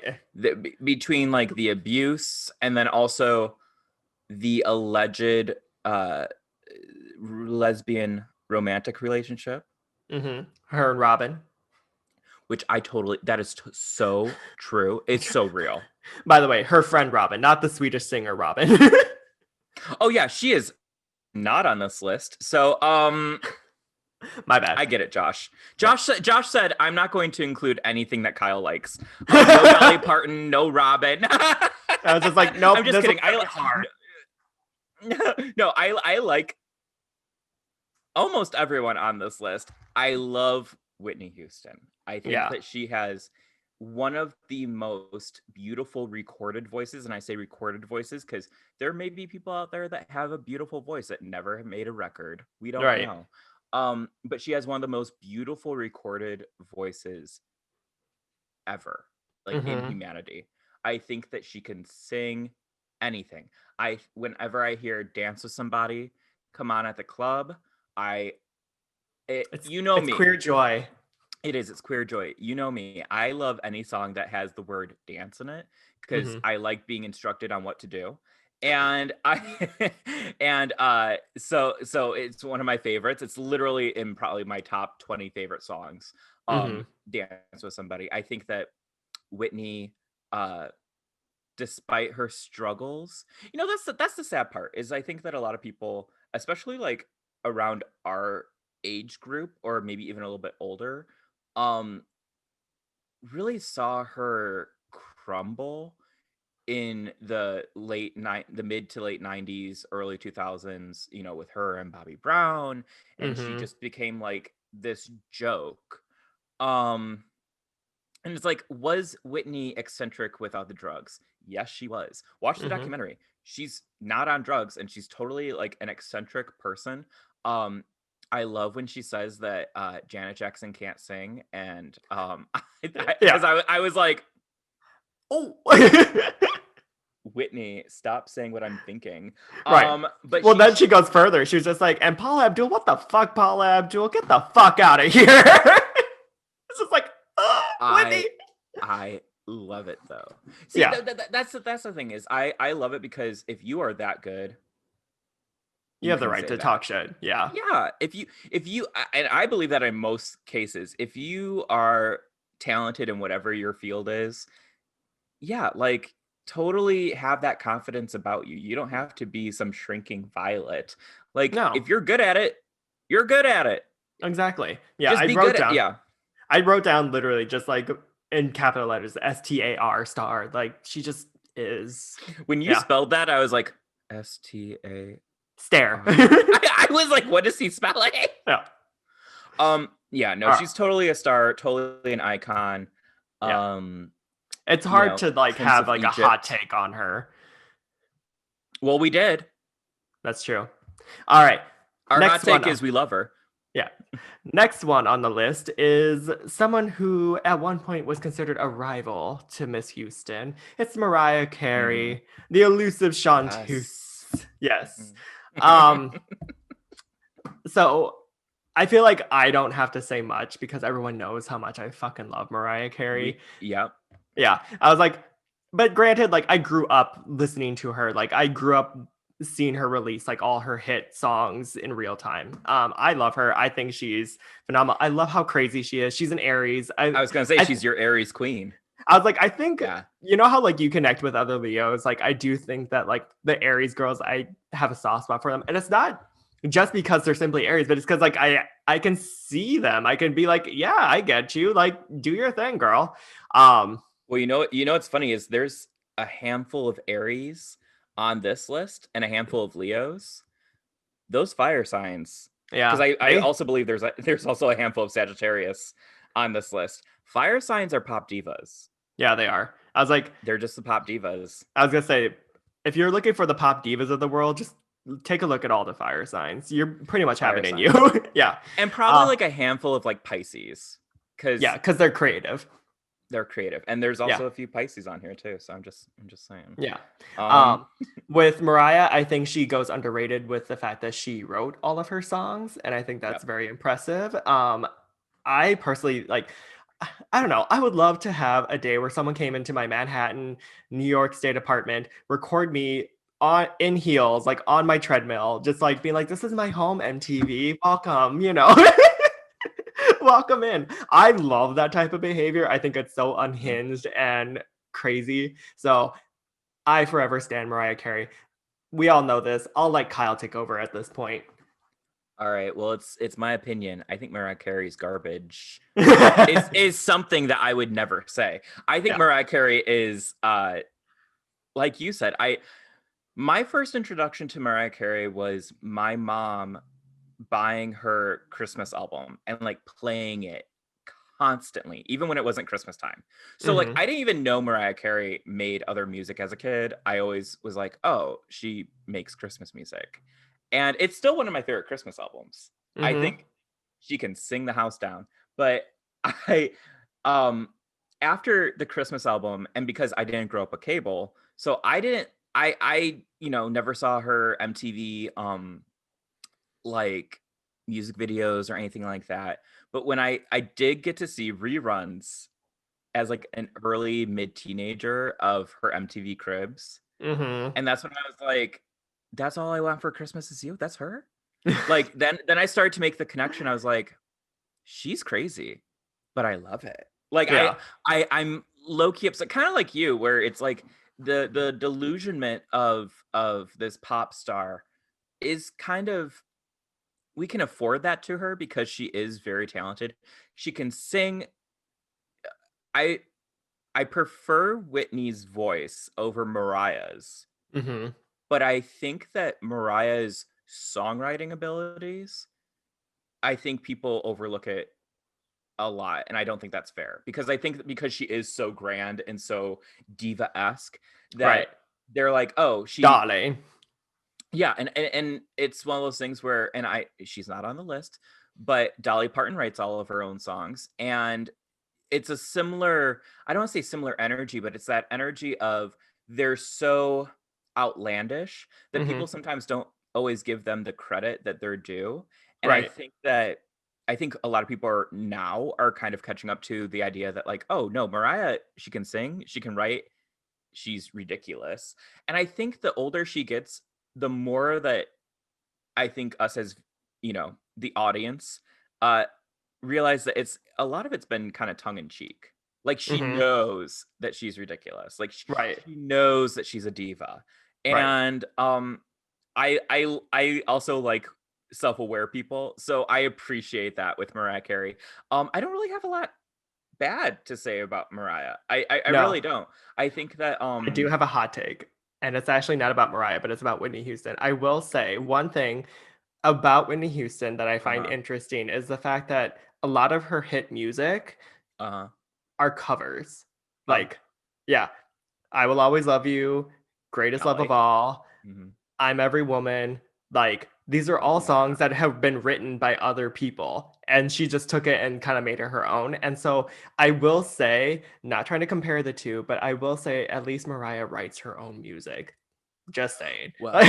between like the abuse and then also the alleged uh lesbian romantic relationship, Mm-hmm. Her and Robin. which I totally, that is so true. It's so real. By the way, her friend Robin, not the Swedish singer Robin. Oh yeah, she is not on this list. So My bad. I get it, Josh. Yeah. Josh said I'm not going to include anything that Kyle likes. No Dolly Parton, no Robin. I was just like, nope, I'm just this kidding. one's hard. No, I like almost everyone on this list. I love Whitney Houston. I think Yeah. that she has one of the most beautiful recorded voices. And I say recorded voices because there may be people out there that have a beautiful voice that never made a record. We don't Right. know. But she has one of the most beautiful recorded voices ever, like in Mm-hmm. humanity. I think that she can sing anything. Whenever I hear Dance with Somebody come on at the club, I It's you know it's me. queer joy. It's queer joy. You know me. I love any song that has the word dance in it because Mm-hmm. I like being instructed on what to do. And I and so it's one of my favorites. It's literally in probably my top 20 favorite songs. Mm-hmm. Dance with Somebody. I think that Whitney, uh despite her struggles, that's the sad part, is I think that a lot of people, especially like around our age group or maybe even a little bit older, um really saw her crumble in the mid to late 90s, early 2000s, with her and Bobby Brown, and she Mm-hmm. just became like this joke. um and it's like, was Whitney eccentric without the drugs? Yes, she was. Watch the Mm-hmm. documentary. She's not on drugs and she's totally like an eccentric person. Um, I love when she says that Janet Jackson can't sing, and Yeah. because I was like, Oh. Whitney, stop saying what I'm thinking. Right. But Well, then she goes further. She was just like, and Paula Abdul, what the fuck, Paula Abdul? Get the fuck out of here. It's just like, Whitney. I I love it though. See, Yeah. that's the thing, is I love it because if you are that good, You you have the can right say to that. talk shit. Yeah. Yeah, if you and I believe that in most cases, if you are talented in whatever your field is, yeah, like totally have that confidence about you. You don't have to be some shrinking violet. Like No, if you're good at it, you're good at it. exactly. Yeah. Just be good at, yeah. I wrote down literally just like in capital letters, STAR star. Like she just is. When you Yeah. spelled that, I was like, STAR. Stare. I was like, what is he spelling? Yeah. Yeah, no, All right. she's totally a star, totally an icon. Yeah. Um, It's hard to like Prince have of like a hot Egypt. take on her. Well, we did. That's true. All right. Our hot Next one. take is we love her. Yeah. Next one on the list is someone who at one point was considered a rival to Miss Houston. It's Mariah Carey, the elusive Yes. chanteuse. Yes. Um, so I feel like I don't have to say much because everyone knows how much I fucking love Mariah Carey. Yep. Yeah. I was like, but granted, like I grew up listening to her. Like I grew up seeing her release like all her hit songs in real time. I love her. I think she's phenomenal. I love how crazy she is. She's an Aries. I was gonna say she's your Aries queen. I was like, I think Yeah. you know how like you connect with other Leos. Like I do think that like the Aries girls, I have a soft spot for them, and it's not just because they're simply Aries, but it's because like I can see them. I can be like, yeah, I get you. Like, do your thing, girl. Well, what's funny is there's a handful of Aries on this list and a handful of Leos. Those fire signs. Because Yeah, I also believe there's also a handful of Sagittarius on this list. Fire signs are pop divas. yeah, they are. I was like, They're just the pop divas. I was gonna say, if you're looking for the pop divas of the world, just take a look at all the fire signs. You pretty much have Fire it in you. signs. Yeah. And probably Uh, like a handful of like Pisces yeah, because because they're creative. they're creative. And there's Yeah. also a few Pisces on here too. So I'm just saying. Yeah. Um, Um, with Mariah, I think she goes underrated with the fact that she wrote all of her songs, and I think that's yep. very impressive. I personally like, I don't know, I would love to have a day where someone came into my Manhattan, New York State apartment, record me on in heels, like on my treadmill, just like being like, "This is my home, MTV. Welcome," you know. Welcome in. I love that type of behavior. I think it's so Mhm. unhinged and crazy. So I forever stand Mariah Carey. We all know this. I'll let Kyle take over at this point. All right. Well, it's my opinion. I think Mariah Carey's garbage. Is Yeah. is something that I would never say. I think Mariah Carey is like you said, I my first introduction to Mariah Carey was my mom buying her Christmas album and like playing it constantly, even when it wasn't Christmas time. So like Hmm. I didn't even know Mariah Carey made other music as a kid. I always was like, "Oh, she makes Christmas music." And it's still one of my favorite Christmas albums. I Hmm. think she can sing the house down. But I um after the Christmas album and because I didn't grow up with cable, so I never saw her MTV like music videos or anything like that. But when I did get to see reruns as like an early mid teenager of her MTV Cribs, Hmm. and that's when I was like, "That's all I want for Christmas is you." That's her. Like then I started to make the connection. I was like, "She's crazy, but I love it." Like Yeah. I'm low key upset, kind of like you, where it's like the delusionment of this pop star is kind of we can afford that to her because she is very talented. She can sing. I I prefer Whitney's voice over Mariah's, Hmm. but I think that Mariah's songwriting abilities, I think people overlook it a lot, and I don't think that's fair because I think that because she is so grand and so diva-esque that Right. they're like, "Oh, she Darling. yeah," and it's one of those things where and she's not on the list, but Dolly Parton writes all of her own songs, and it's a similar I don't want to say similar energy, but it's that energy of they're so outlandish that people Hmm. sometimes don't always give them the credit that they're due. And Right. I think a lot of people are kind of catching up to the idea that like, oh no, Mariah, she can sing, she can write, she's ridiculous. And I think the older she gets, the more that I think us as, the audience, uh, realize that it's a lot of it's been kind of tongue in cheek. Like she Hmm. knows that she's ridiculous. Like Right. she knows that she's a diva. Right. And I also like self-aware people. So I appreciate that with Mariah Carey. I don't really have a lot bad to say about Mariah. I No, really don't. I think that I do have a hot take, and it's actually not about Mariah, but it's about Whitney Houston. I will say one thing about Whitney Houston that I find uh-huh. interesting is the fact that a lot of her hit music Uh-huh. are covers. Oh, Like, yeah, I Will Always Love You, Greatest Love of Kelly. All, Mhm. I'm Every Woman. Like, these are Oh all yeah. songs that have been written by other people. And she just took it and kind of made it her own. And so I will say, not trying to compare the two, but I will say at least Mariah writes her own music. Just saying. Well,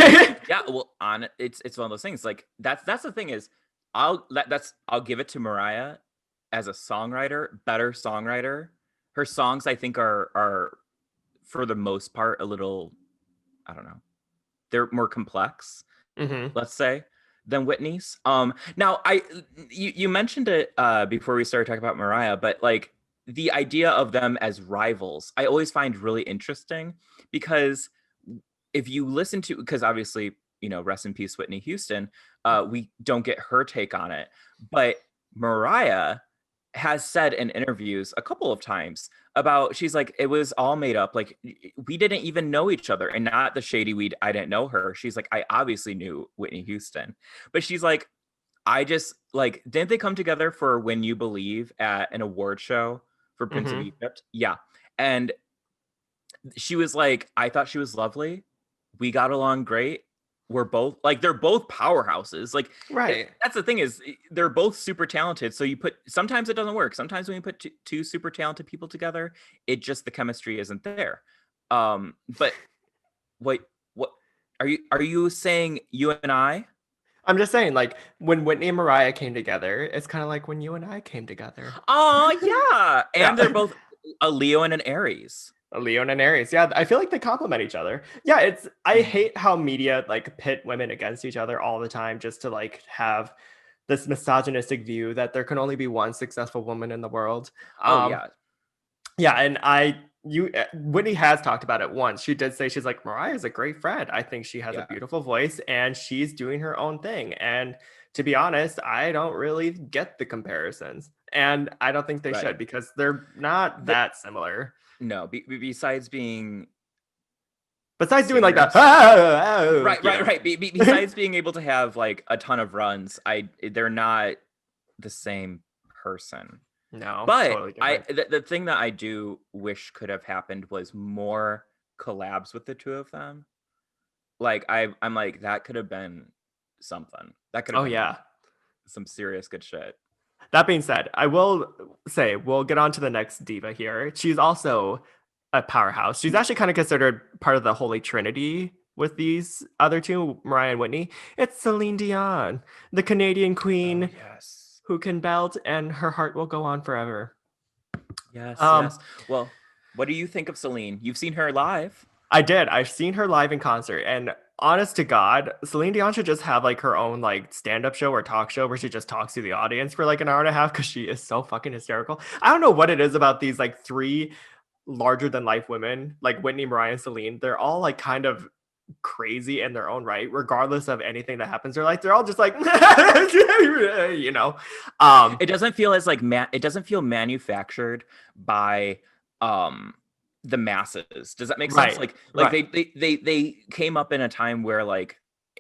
yeah, well, on it's one of those things. Like that's the thing is, I'll give it to Mariah as a songwriter, better songwriter. Her songs, I think, are for the most part a little, I don't know, they're more complex, Hmm. let's say, than Whitney's. Now you mentioned it before we started talking about Mariah, but like the idea of them as rivals, I always find really interesting because if you listen to because obviously rest in peace Whitney Houston, we don't get her take on it, but Mariah has said in interviews a couple of times about she's like it was all made up, like we didn't even know each other, and not the shady weed I didn't know her. She's like I obviously knew Whitney Houston, but she's like I just like didn't they come together for When You Believe at an award show for Prince of Hmm. Egypt? Yeah. And she was like, I thought she was lovely. We got along great. were both like they're both powerhouses. Like Right. that's the thing is they're both super talented. So you put sometimes it doesn't work. Sometimes when you put two super talented people together, it just the chemistry isn't there. But wait, what are you saying you and I? I'm just saying, like, when Whitney and Mariah came together, it's kind of like when you and I came together. Oh yeah. Yeah. And they're both a Leo and an Aries. A Leo and an Aries. Yeah, I feel like they complement each other. Yeah, I hate how media like pit women against each other all the time just to like have this misogynistic view that there can only be one successful woman in the world. Oh Um, yeah. yeah, and Whitney has talked about it once. She did say she's like Mariah's a great friend. I think she has a Yeah. beautiful voice and she's doing her own thing. And to be honest, I don't really get the comparisons. And I don't think they Right. should because they're not The, that similar. no, besides being Besides doing like that, singers. Right, you right, know. right. Besides being able to have like a ton of runs, they're not the same person. No, But totally different. the thing that I do wish could have happened was more collabs with the two of them. Like I'm like that could have been something. That could have Oh been yeah. some serious good shit. That being said, I will say we'll get on to the next diva here. She's also a powerhouse. She's actually kind of considered part of the Holy Trinity with these other two, Mariah and Whitney. It's Celine Dion, the Canadian Oh queen yes. who can belt and her heart will go on forever. Yes, Um, yes. Well, what do you think of Celine? You've seen her live. I did. I've seen her live in concert, and honest to God, Celine Dion should just have like her own like stand-up show or talk show where she just talks to the audience for like an hour and a half because she is so fucking hysterical. I don't know what it is about these like three larger than life women, like Whitney, Mariah, and Celine. They're all like kind of crazy in their own right, regardless of anything that happens. They're all just like, you know. Um, It doesn't feel as like it doesn't feel manufactured by um the masses. Does that make sense? right, Like right. they came up in a time where like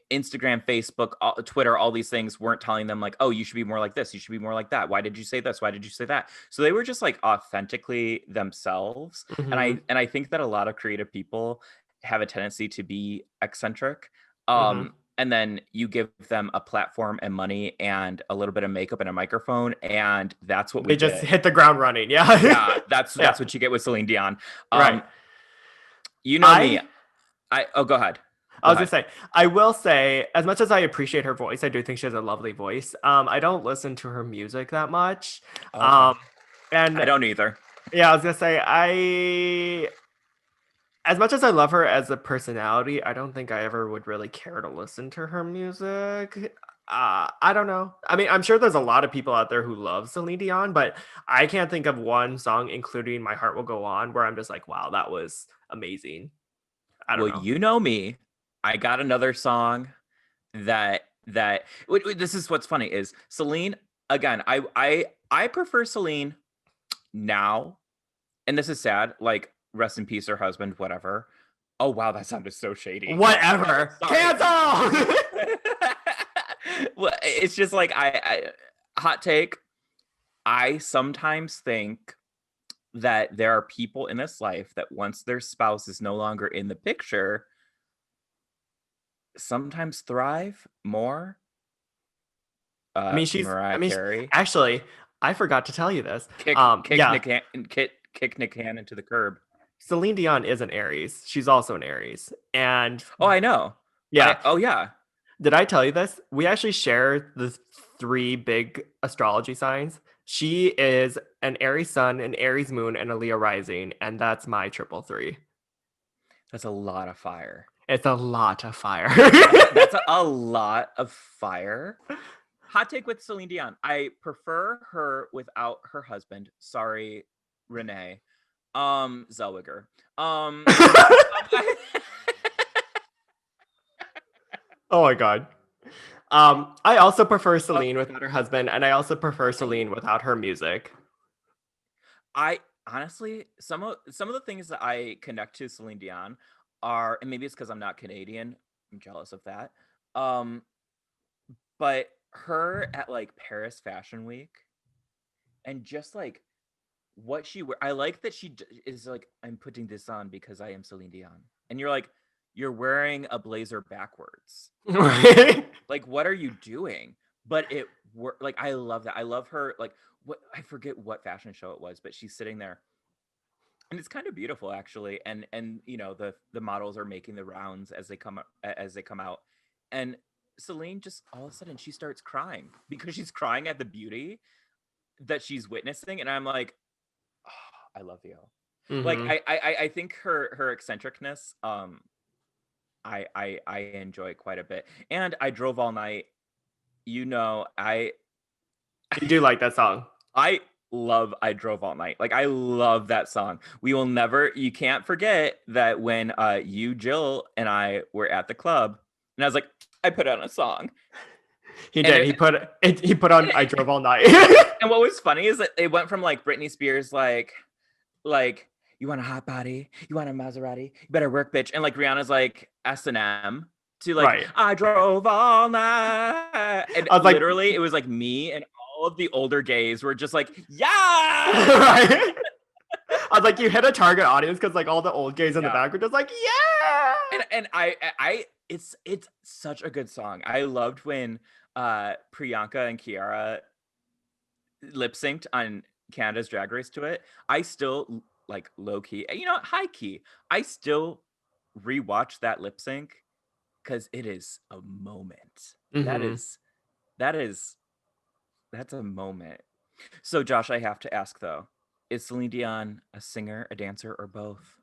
Instagram, Facebook, Twitter, all these things weren't telling them like, oh, you should be more like this, you should be more like that. Why did you say this? Why did you say that? So they were just like authentically themselves. And Mm-hmm, I think that a lot of creative people have a tendency to be eccentric. mm-hmm. And then you give them a platform and money and a little bit of makeup and a microphone, and that's what we They just get. hit the ground running. Yeah, Yeah, yeah, that's what you get with Celine Dion. right. Um, you know me. I I oh, go ahead. I Go was gonna ahead. say, I will say, as much as I appreciate her voice, I do think she has a lovely voice. I don't listen to her music that much. Okay. Um, I and don't either. yeah, I was gonna say, as much as I love her as a personality, I don't think I ever would really care to listen to her music. I don't know. I mean, I'm sure there's a lot of people out there who love Celine Dion, but I can't think of one song, including "My Heart Will Go On," where I'm just like, "Wow, that was amazing." I don't Well, know. you know me. I got another song that this is what's funny is Celine again. I prefer Celine now, and this is sad. Like rest in peace, her husband, whatever. Oh wow, that sounded so shady. Whatever. Sorry. Cancel. Well, it's just like hot take. I sometimes think that there are people in this life that once their spouse is no longer in the picture, sometimes thrive more. I mean, Mariah Carey, actually, I forgot to tell you this. kick Yeah, Nick Cannon to the curb. Celine Dion is an Aries. She's also an Aries. And Oh, I know. yeah, Oh yeah. did I tell you this? We actually share the three big astrology signs. She is an Aries sun, an Aries moon, and a Leo rising. And that's my triple three. That's a lot of fire. It's a lot of fire. That's a lot of fire. Hot take with Celine Dion. I prefer her without her husband. Sorry, Renee. Zellweger. Um, Oh my God. I also prefer Celine without her husband, and I also prefer Celine without her music. I honestly some of the things that I connect to Celine Dion are, and maybe it's because I'm not Canadian. I'm jealous of that. Um, but her at like Paris Fashion Week and just like what she wear. I like that she is like, I'm putting this on because I am Celine Dion, and you're like, you're wearing a blazer backwards. Right? Like, what are you doing? But it worked. Like, I love that. I love her. Like, what, I forget what fashion show it was, but she's sitting there, and it's kind of beautiful actually. And the models are making the rounds as they come out, and Celine just all of a sudden she starts crying because she's crying at the beauty that she's witnessing, and I'm like, oh, I love you. Like, Mm-hmm. I think her eccentricness, I enjoy quite a bit. And I drove all night. I You do like that song. I love I drove all night. Like, I love that song. You can't forget that when you, Jill, and I were at the club, and I was like, I put on a song. He And did. it, He put on I Drove All Night. and what was funny is that it went from like Britney Spears, like you want a hot body, you want a Maserati, you better work, bitch, and like Rihanna's like S&M, to like Right. I drove all night, and I was like, literally it was like me and all of the older gays were just like, yeah, right. I was like, you hit a target audience because like all the old gays in the yeah. back were just like, yeah. And it's such a good song. I loved when Priyanka and Kiara lip synced on Canada's Drag Race to it. I still, like, low key, high key, I still rewatch that lip sync because it is a moment. That Mm-hmm. is that is that's a moment. So, Josh, I have to ask though, is Celine Dion a singer, a dancer, or both?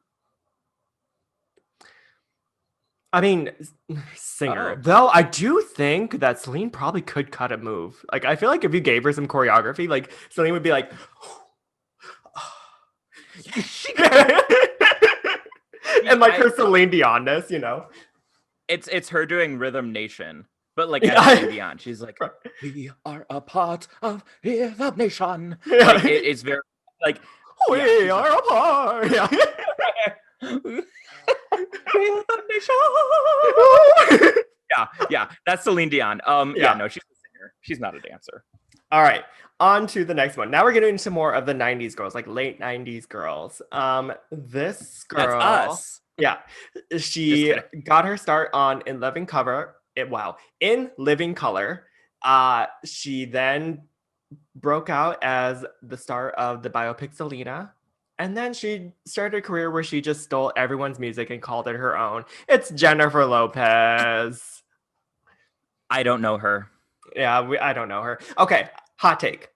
I mean, singer. Uh-oh. Though I do think that Celine probably could cut a move. Like, I feel like if you gave her some choreography, like Celine would be like, She could. and like I her Celine Dionness, you know. It's her doing Rhythm Nation, but like as Celine Yeah. Dion. She's like, we are a part of Rhythm Nation. Like, Yeah. it's very like, yeah, We she's are apart. Yeah. Rhythm Nation. Yeah, that's Celine Dion. Yeah, Yeah. no, she's a singer. She's not a dancer. All right. On to the next one. Now we're getting into more of the 90s girls, like late 90s girls. This That's girl, us. yeah, Just she kidding. got her start on In Living Cover. In Living Color. She then broke out as the star of the biopic Selena. And then she started a career where she just stole everyone's music and called it her own. It's Jennifer Lopez. I don't know her. Yeah, I don't know her. Okay, hot take.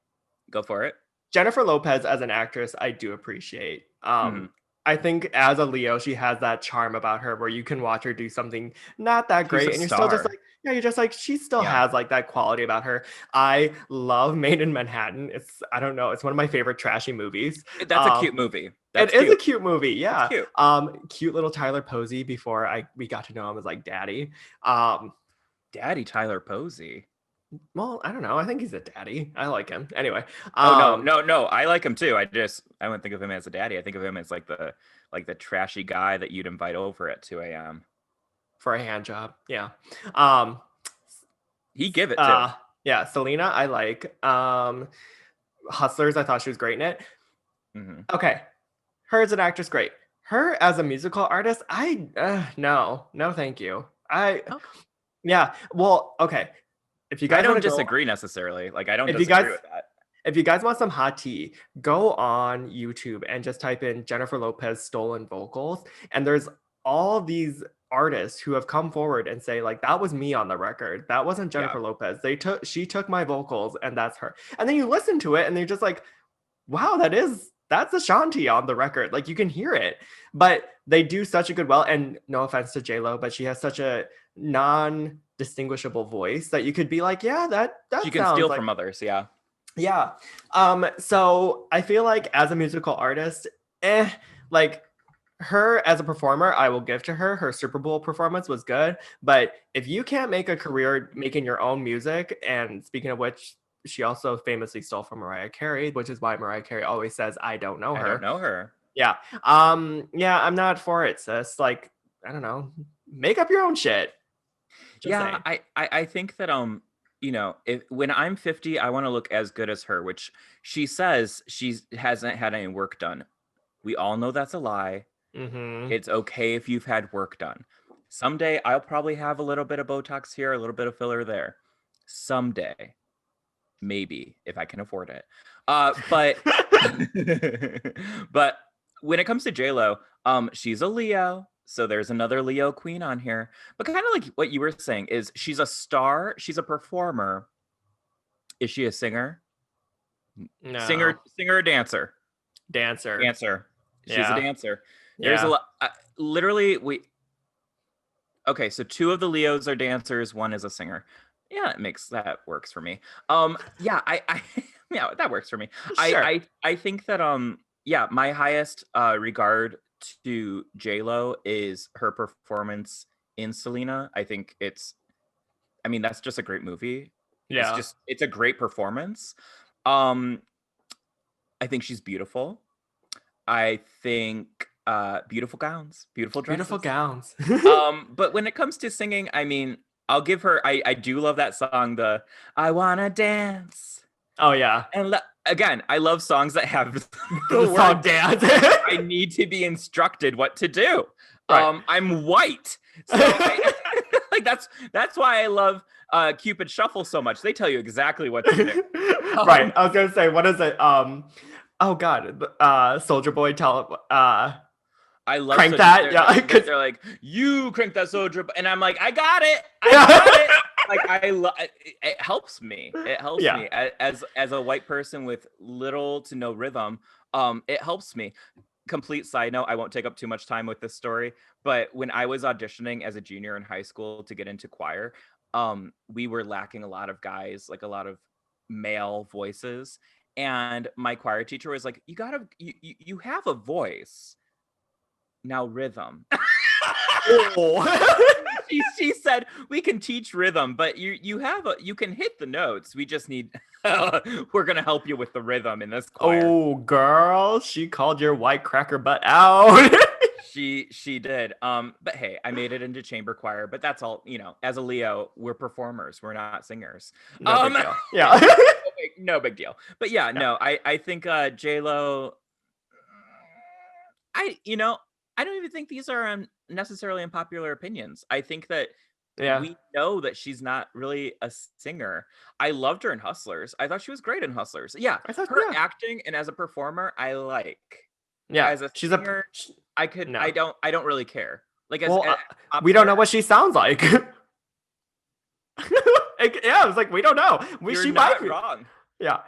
Go for it. Jennifer Lopez as an actress, I do appreciate. Mhm. I think as a Leo, she has that charm about her where you can watch her do something not that She's a great, and you're still just star. like, yeah, you're just like, she still Yeah, has like that quality about her. I love Made in Manhattan. I don't know, it's one of my favorite trashy movies. that's a cute movie. It That's is a cute. cute movie, It's yeah. cute. Cute little Tyler Posey before we got to know him as like daddy. Um, Daddy Tyler Posey. well, I don't know. I think he's a daddy. I like him. Anyway, Oh, no, no, no. I like him too. I wouldn't think of him as a daddy. I think of him as like the trashy guy that you'd invite over at 2 a.m. for a hand job, yeah. Um, He give it too. uh, yeah, Selena, I like. Hustlers, I thought she was great in it. Hmm. Okay, her as an actress, great. Her as a musical artist, no, thank you. Oh, Yeah, well, okay. If you I guys want don't to go, disagree necessarily. Like, I don't if you guys disagree with that. if you guys want some hot tea, go on YouTube and just type in Jennifer Lopez stolen vocals. And there's all these artists who have come forward and say, like, that was me on the record. That wasn't Yeah. Jennifer Lopez. She took my vocals and that's her. And then you listen to it and they're just like, wow, that's Ashanti on the record. Like you can hear it. But they do such a good well. And no offense to J Lo, but she has such a non-distinguishable voice that you could be like, yeah, She that can sounds steal like from others. Yeah. yeah. So I feel like as a musical artist, like her as a performer, I will give to her. Her Super Bowl performance was good. But if you can't make a career making your own music, and speaking of which, she also famously stole from Mariah Carey, which is why Mariah Carey always says, I don't know I don't her. know her. Yeah. Yeah, I'm not for it, sis. Like, I don't know. Make up your own shit. Just Yeah, saying. I think that if when I'm 50, I want to look as good as her, which she says she hasn't had any work done. We all know that's a lie. Mm-hmm. It's okay if you've had work done. Someday I'll probably have a little bit of Botox here, a little bit of filler there. Someday, maybe if I can afford it. But but when it comes to J Lo, she's a Leo, so there's another Leo queen on here. But kind of like what you were saying is she's a star, she's a performer. Is she a singer? No. Singer or dancer? Dancer. Dancer. She's a Yeah. dancer. There's a Yeah. lot. Literally, we okay. So two of the Leos are dancers. One is a singer. Yeah, that works for me. Yeah, I yeah, that works for me. Sure. I think that yeah, my highest regard to J Lo is her performance in Selena. I think I mean, that's just a great movie. Yeah. It's a great performance. Um, I think she's beautiful. I think beautiful gowns, beautiful Beautiful dresses. gowns. But when it comes to singing, I mean, I'll give her. I do love that song. The I wanna dance, Oh yeah. and again, I love songs that have The the song words. dance. I need to be instructed what to do. Right. I'm white, so like that's why I love Cupid Shuffle so much. They tell you exactly what to do. Right. I was gonna say, what is it? Oh God. Soldier Boy tell I love crank Soulja. that. Yeah. Cause They're like, you crank that Soulja, and I'm like, I got it. Like it helps me. It helps yeah. me as a white person with little to no rhythm. It helps me. Complete side note, I won't take up too much time with this story, but when I was auditioning as a junior in high school to get into choir, we were lacking a lot of guys, like a lot of male voices. And my choir teacher was like, you have a voice. Now rhythm. Oh. She said we can teach rhythm, but you can hit the notes. We just need we're gonna help you with the rhythm in this choir. Oh, girl, she called your white cracker butt out. She did. But hey, I made it into chamber choir, but that's all, as a Leo, we're performers, we're not singers. No big deal. Yeah. No big deal. But yeah, Yeah. no, I think J Lo. I don't even think these are necessarily unpopular opinions. I think that Yeah. we know that she's not really a singer. I loved her in Hustlers. I thought she was great in Hustlers. Yeah, I thought, her yeah. acting and as a performer, I like. Yeah. As a She's a. singer, No. I don't really care. Like Well, as pop we don't know singer, what she sounds like. Yeah, I was like, we don't know. you're She might not be. wrong. Yeah.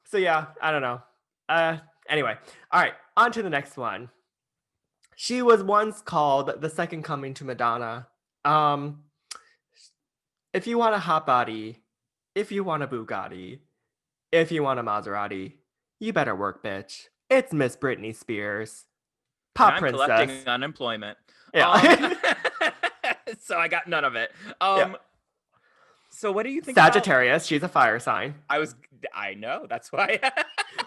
So yeah, I don't know. Anyway. All right, on to the next one. She was once called the second coming to Madonna. Um, if you want a hot body, if you want a Bugatti, if you want a Maserati, you better work, bitch. It's Miss Britney Spears, And pop I'm collecting princess. unemployment. Yeah. So I got none of it. Yeah. So what do you think about Sagittarius, she's a fire sign. I know, that's why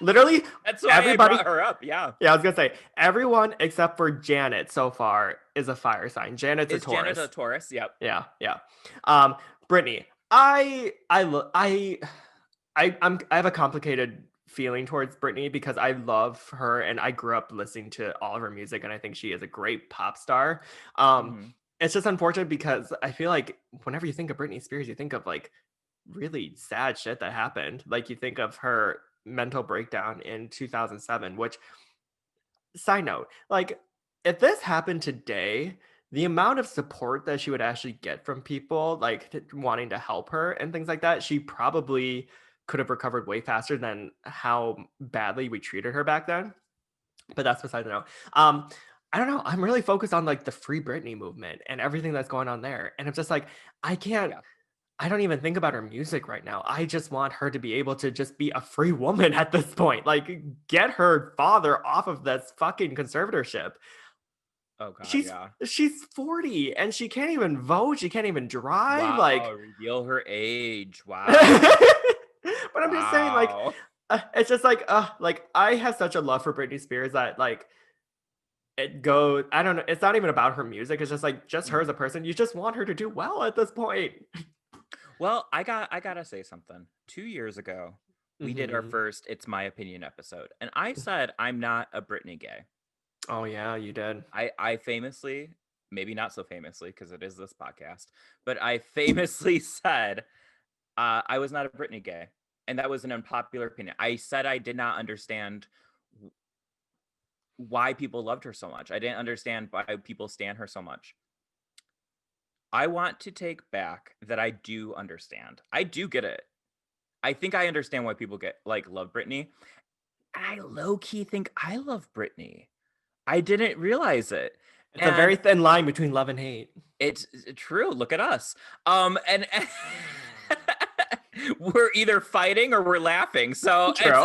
Literally, that's why everybody. I brought her up. Yeah. Yeah, I was gonna say everyone except for Janet so far is a fire sign. Janet's a Is Janet a Taurus. Taurus? Yep. Yeah, yeah. Brittany, I have a complicated feeling towards Britney because I love her and I grew up listening to all of her music and I think she is a great pop star. Um, Mhm. it's just unfortunate because I feel like whenever you think of Britney Spears, you think of like really sad shit that happened. Like you think of her mental breakdown in 2007, which side note, like if this happened today, the amount of support that she would actually get from people like wanting to help her and things like that, she probably could have recovered way faster than how badly we treated her back then. But that's beside the note. I don't know. I'm really focused on like the Free Britney movement and everything that's going on there. And I'm just like, I can't Yeah. I don't even think about her music right now. I just want her to be able to just be a free woman at this point. Like, get her father off of this fucking conservatorship. Oh God, She's yeah. she's 40 and she can't even vote. She can't even drive. Wow, Like, reveal her age. Wow. but I'm just saying, like, Wow. it's just like I have such a love for Britney Spears that like it goes. I don't know. It's not even about her music. It's just like just her as Mhm. a person. You just want her to do well at this point. Well, I gotta say something. 2 years ago, we did our Mhm. first It's My Opinion episode, and I said I'm not a Britney gay. Oh yeah, you did. I famously maybe not so famously because it is this podcast, but I famously said I was not a Britney gay, and that was an unpopular opinion. I said I did not understand why people loved her so much. I didn't understand why people stan her so much. I want to take back that I do understand. I do get it. I think I understand why people love Britney. I low key think I love Britney. I didn't realize it. It's a very And thin line between love and hate. it's true. Look at us. And we're either fighting or we're laughing. So True.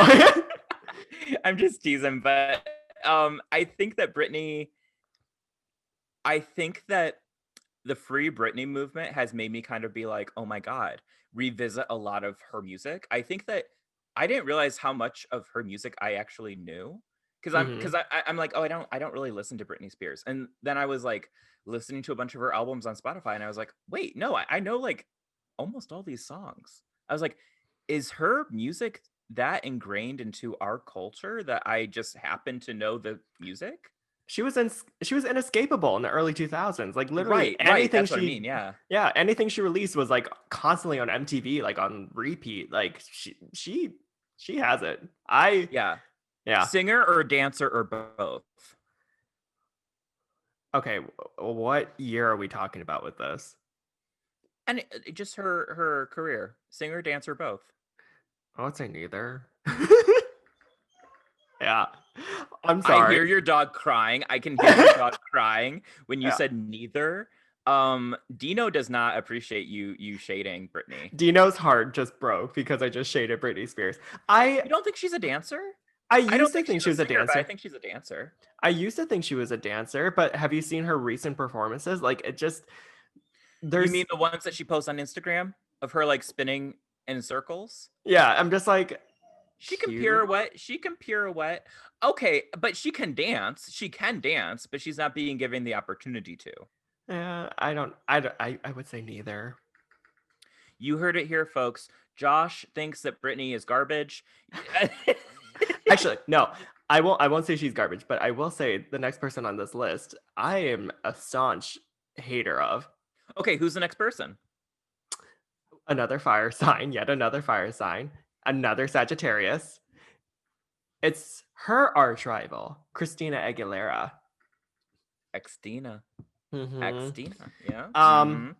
I'm just teasing, but I think that the Free Britney movement has made me kind of be like, oh my God, revisit a lot of her music. I think that I didn't realize how much of her music I actually knew. Because I'm like, oh, I don't really listen to Britney Spears. And then I was like listening to a bunch of her albums on Spotify, and I was like, wait, no, I know like almost all these songs. I was like, is her music that ingrained into our culture that I just happen to know the music? She was inescapable in the early 2000s. Like literally Right. That's what I mean. yeah, anything she released was like constantly on MTV, like on repeat. Like she has it. Yeah. Yeah. Singer or dancer or both? Okay, what year are we talking about with this? And just her career. Singer, dancer, both. I would say neither. Yeah. I'm I hear sorry. your dog crying. I can hear your dog crying when you Yeah. said neither. Dino does not appreciate you shading Britney. Dino's heart just broke because I just shaded Britney Spears. You don't think she's a dancer? I I don't used to think think she's she a was a singer, but I dancer. think she's a dancer. I used to think she was a dancer, but have you seen her recent performances? Like it just You there's mean the ones that she posts on Instagram of her like spinning in circles? yeah, I'm just like She can cute. pirouette. She can pirouette. Okay, but she can dance. She can dance, but she's not being given the opportunity to. Yeah, I would say neither. You heard it here, folks. Josh thinks that Britney is garbage. Actually, no. I won't say she's garbage, but I will say the next person on this list, I am a staunch hater of. Okay, who's the next person? Another fire sign, yet another fire sign, another Sagittarius. It's her arch rival, Christina Aguilera. Xtina. Hmm. Xtina. Yeah. Um,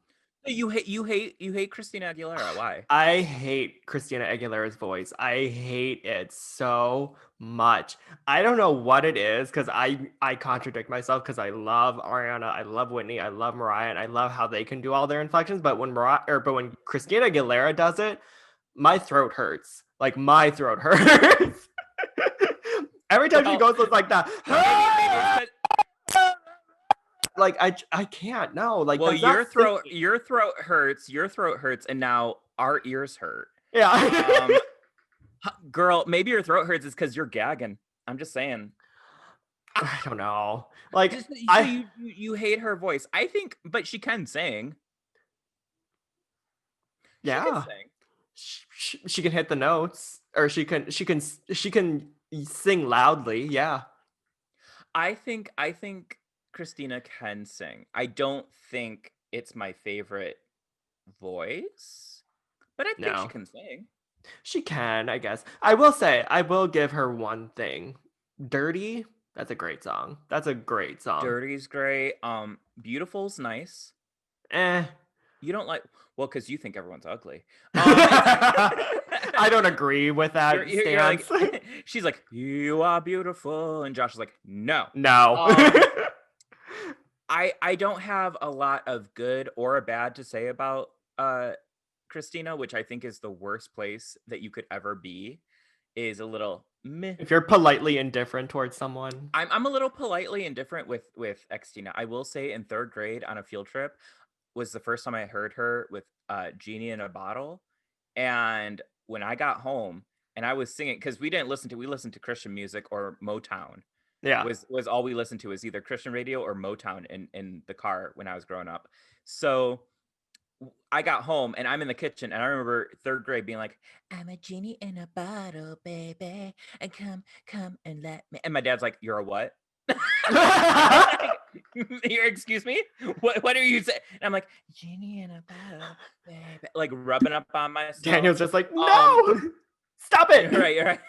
You hate Christina Aguilera. Why? I hate Christina Aguilera's voice. I hate it so much. I don't know what it is because I contradict myself because I love Ariana, I love Whitney, I love Mariah, and I love how they can do all their inflections. But when Christina Aguilera does it, my throat hurts. Like my throat hurts. Every time she Well, goes, it's like that. maybe it's Like I can't. No, like well, that's not singing. your throat hurts, and now our ears hurt. Yeah. Girl, maybe your throat hurts is because you're gagging. I'm just saying. I don't know. Like Just so I you hate her voice. I think, but she can sing. She can yeah. sing. She can hit the notes or she can sing loudly. Yeah. I think Christina can sing. I don't think it's my favorite voice, but I think she No. can sing. She can, I guess. I will say, I will give her one thing. Dirty, that's a great song. That's a great song. Dirty's great. Beautiful's nice. Eh. You don't like because you think everyone's ugly. I don't agree with that You're stance. like she's like you are beautiful, and Josh is like no. No. I don't have a lot of good or a bad to say about Christina, which I think is the worst place that you could ever be. Is a little meh. If you're politely indifferent towards someone. I'm a little politely indifferent with Xtina. I will say in third grade on a field trip was the first time I heard her with Genie in a Bottle. And when I got home and I was singing, because we listened to Christian music or Motown. Yeah. Was all we listened to was either Christian radio or Motown in the car when I was growing up. So I got home and I'm in the kitchen and I remember third grade being like, I'm a genie in a bottle, baby. And come and let me. And my dad's like, you're a what? Excuse me? What are you saying? And I'm like, genie in a bottle, baby. Like rubbing up on myself. Daniel's just like, Um, no, stop it. you're right.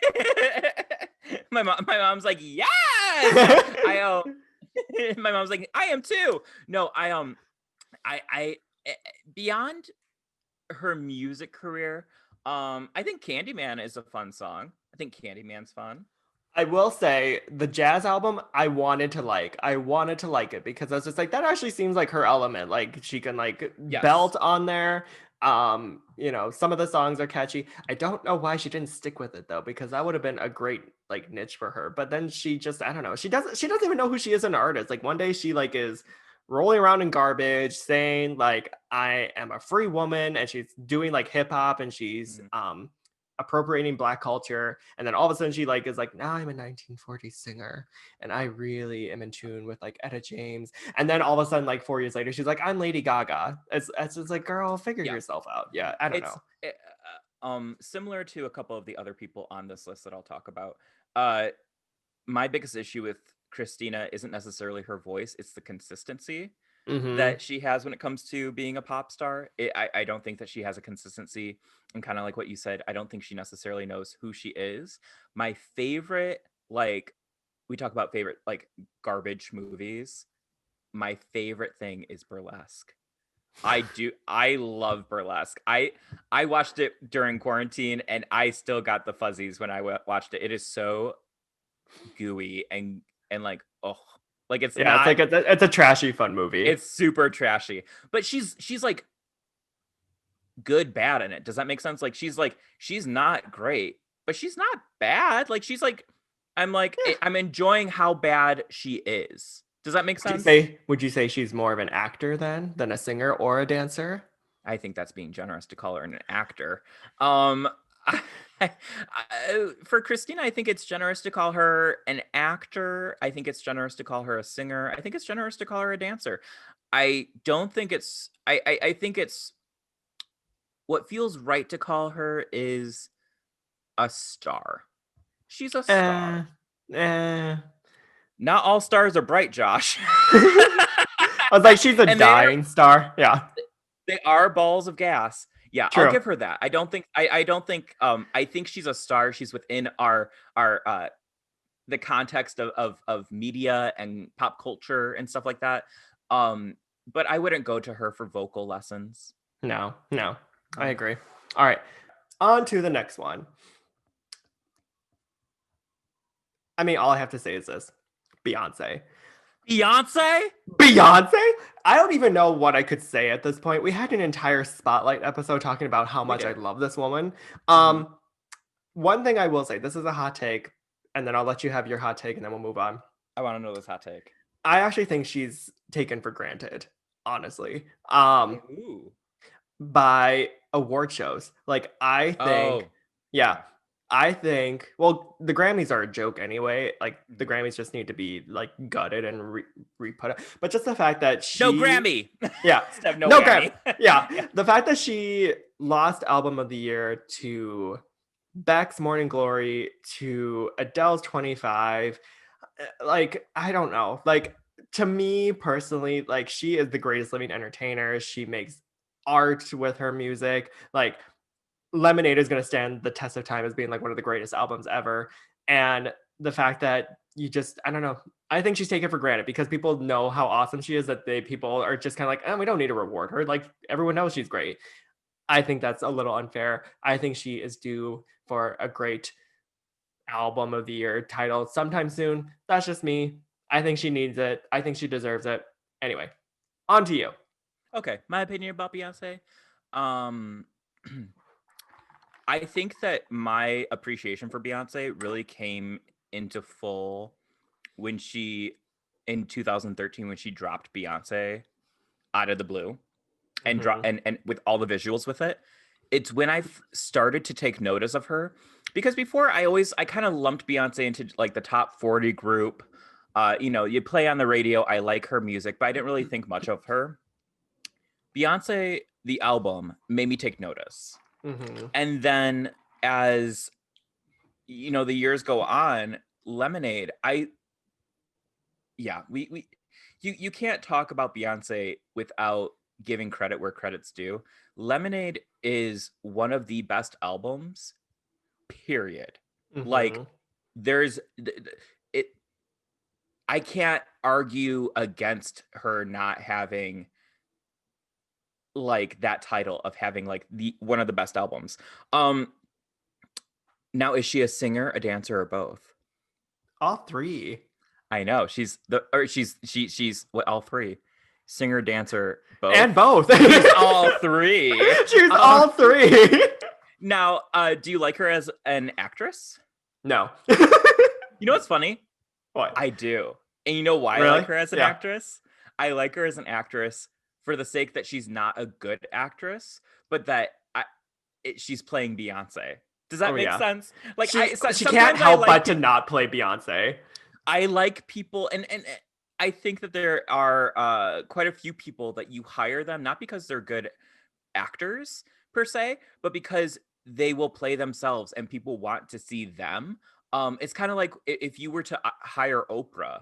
My mom's like, yes. I my mom's like, I am too. No, I beyond her music career, I think Candyman is a fun song. I think Candyman's fun. I will say the jazz album I wanted to like. I wanted to like it because I was just like, that actually seems like her element. Like she can like Yes. belt on there. Some of the songs are catchy. I don't know why she didn't stick with it though, because that would have been a great like niche for her. But then she just, I don't know, she doesn't even know who she is as an artist. Like one day she like is rolling around in garbage saying like I am a free woman, and she's doing like hip hop, and she's Mhm. appropriating black culture, and then all of a sudden she like is like, now I'm a 1940s singer and I really am in tune with like Etta James, and then all of a sudden like 4 years later she's like, I'm Lady Gaga. It's just like, girl, figure Yeah. yourself out. Yeah, I don't It's know. similar to a couple of the other people on this list that I'll talk about. Uh my biggest issue with Christina isn't necessarily her voice, it's the consistency Mm-hmm. that she has when it comes to being a pop star. I don't think that she has a consistency, and kind of like what you said, I don't think she necessarily knows who she is. My favorite, like, we talk about favorite like garbage movies. My favorite thing is Burlesque. I love Burlesque. I watched it during quarantine and I still got the fuzzies when I watched it. It is so gooey and like, oh, like it's Yeah, it's not, like it's a trashy fun movie. it's super trashy. But she's like good bad in it. Does that make sense? Like she's not great, but she's not bad. Like she's like, I'm like, Yeah. I'm enjoying how bad she is. Does that make Would you sense? say would you say she's more of an actor then than a singer or a dancer? I think that's being generous to call her an actor. Um, for Christina, I think it's generous to call her an actor. I think it's generous to call her a singer. I think it's generous to call her a dancer. I don't think it's. I think it's what feels right to call her is a star. She's a Eh, star. eh. Not all stars are bright, Josh. I was like, she's a And they are dying star. Yeah, they are balls of gas. Yeah, I'll true. give her that. I don't think I think she's a star. She's within our the context of media and pop culture and stuff like that. Um but I wouldn't go to her for vocal lessons. No, no, I No. agree. All right, on to the next one. I mean, all I have to say is this: Beyonce. Beyonce? Beyonce? I don't even know what I could say at this point. We had an entire spotlight episode talking about how We much I did. love this woman. Hmm. Um, One thing I will say, this is a hot take, and then I'll let you have your hot take, and then we'll move on. I want to know this hot take. I actually think she's taken for granted, honestly. By who? By award shows. Like I think, Oh, yeah, okay. I think. Well, the Grammys are a joke anyway. Like the Mhm. Grammys just need to be like gutted and re-put up. But just the fact that No she, Grammy. yeah, Instead of no no Grammy, whammy. yeah, Yeah. the fact that she lost Album of the Year to Beck's Morning Glory, to Adele's 25, like I don't know, like to me personally, like she is the greatest living entertainer. She makes art with her music. Like Lemonade is going to stand the test of time as being like one of the greatest albums ever. And the fact that you just, I don't know, I think she's taken for granted because people know how awesome she is, that people are just kind of like, oh, we don't need to reward her. Like everyone knows she's great. I think that's a little unfair. I think she is due for a great album of the year title sometime soon. That's just me. I think she needs it. I think she deserves it. Anyway, on to you. Okay, my opinion about Beyonce. Um I think that my appreciation for Beyonce really came into full when she in 2013 when she dropped Beyonce out of the blue and Mhm. and with all the visuals with it. It's when I started to take notice of her, because before I kind of lumped Beyonce into like the top 40 group. You play on the radio, I like her music, but I didn't really think much of her. Beyonce the album made me take notice. Mhm. And then as the years go on, Lemonade, I yeah, we you can't talk about Beyonce without giving credit where credit's due. Lemonade is one of the best albums, period. Like Mm-hmm. there's it I can't argue against her not having like that title of having like the one of the best albums. Um Now is she a singer, a dancer, or both? All three. I know she's what all three, singer, dancer, And both. both. She's all three. She's all three. Now, do you like her as an actress? No. You know what's funny? What? I do, and you know why I like Really? her as an Yeah. actress? I like her as an actress for the sake that she's not a good actress, but that she's playing Beyonce. Does that Oh make yeah. sense? Like She can't sometimes I help like but to people. not play Beyonce. I like people, and I think that there are quite a few people that you hire them not because they're good actors per se, but because they will play themselves and people want to see them. It's kind of like if you were to hire Oprah.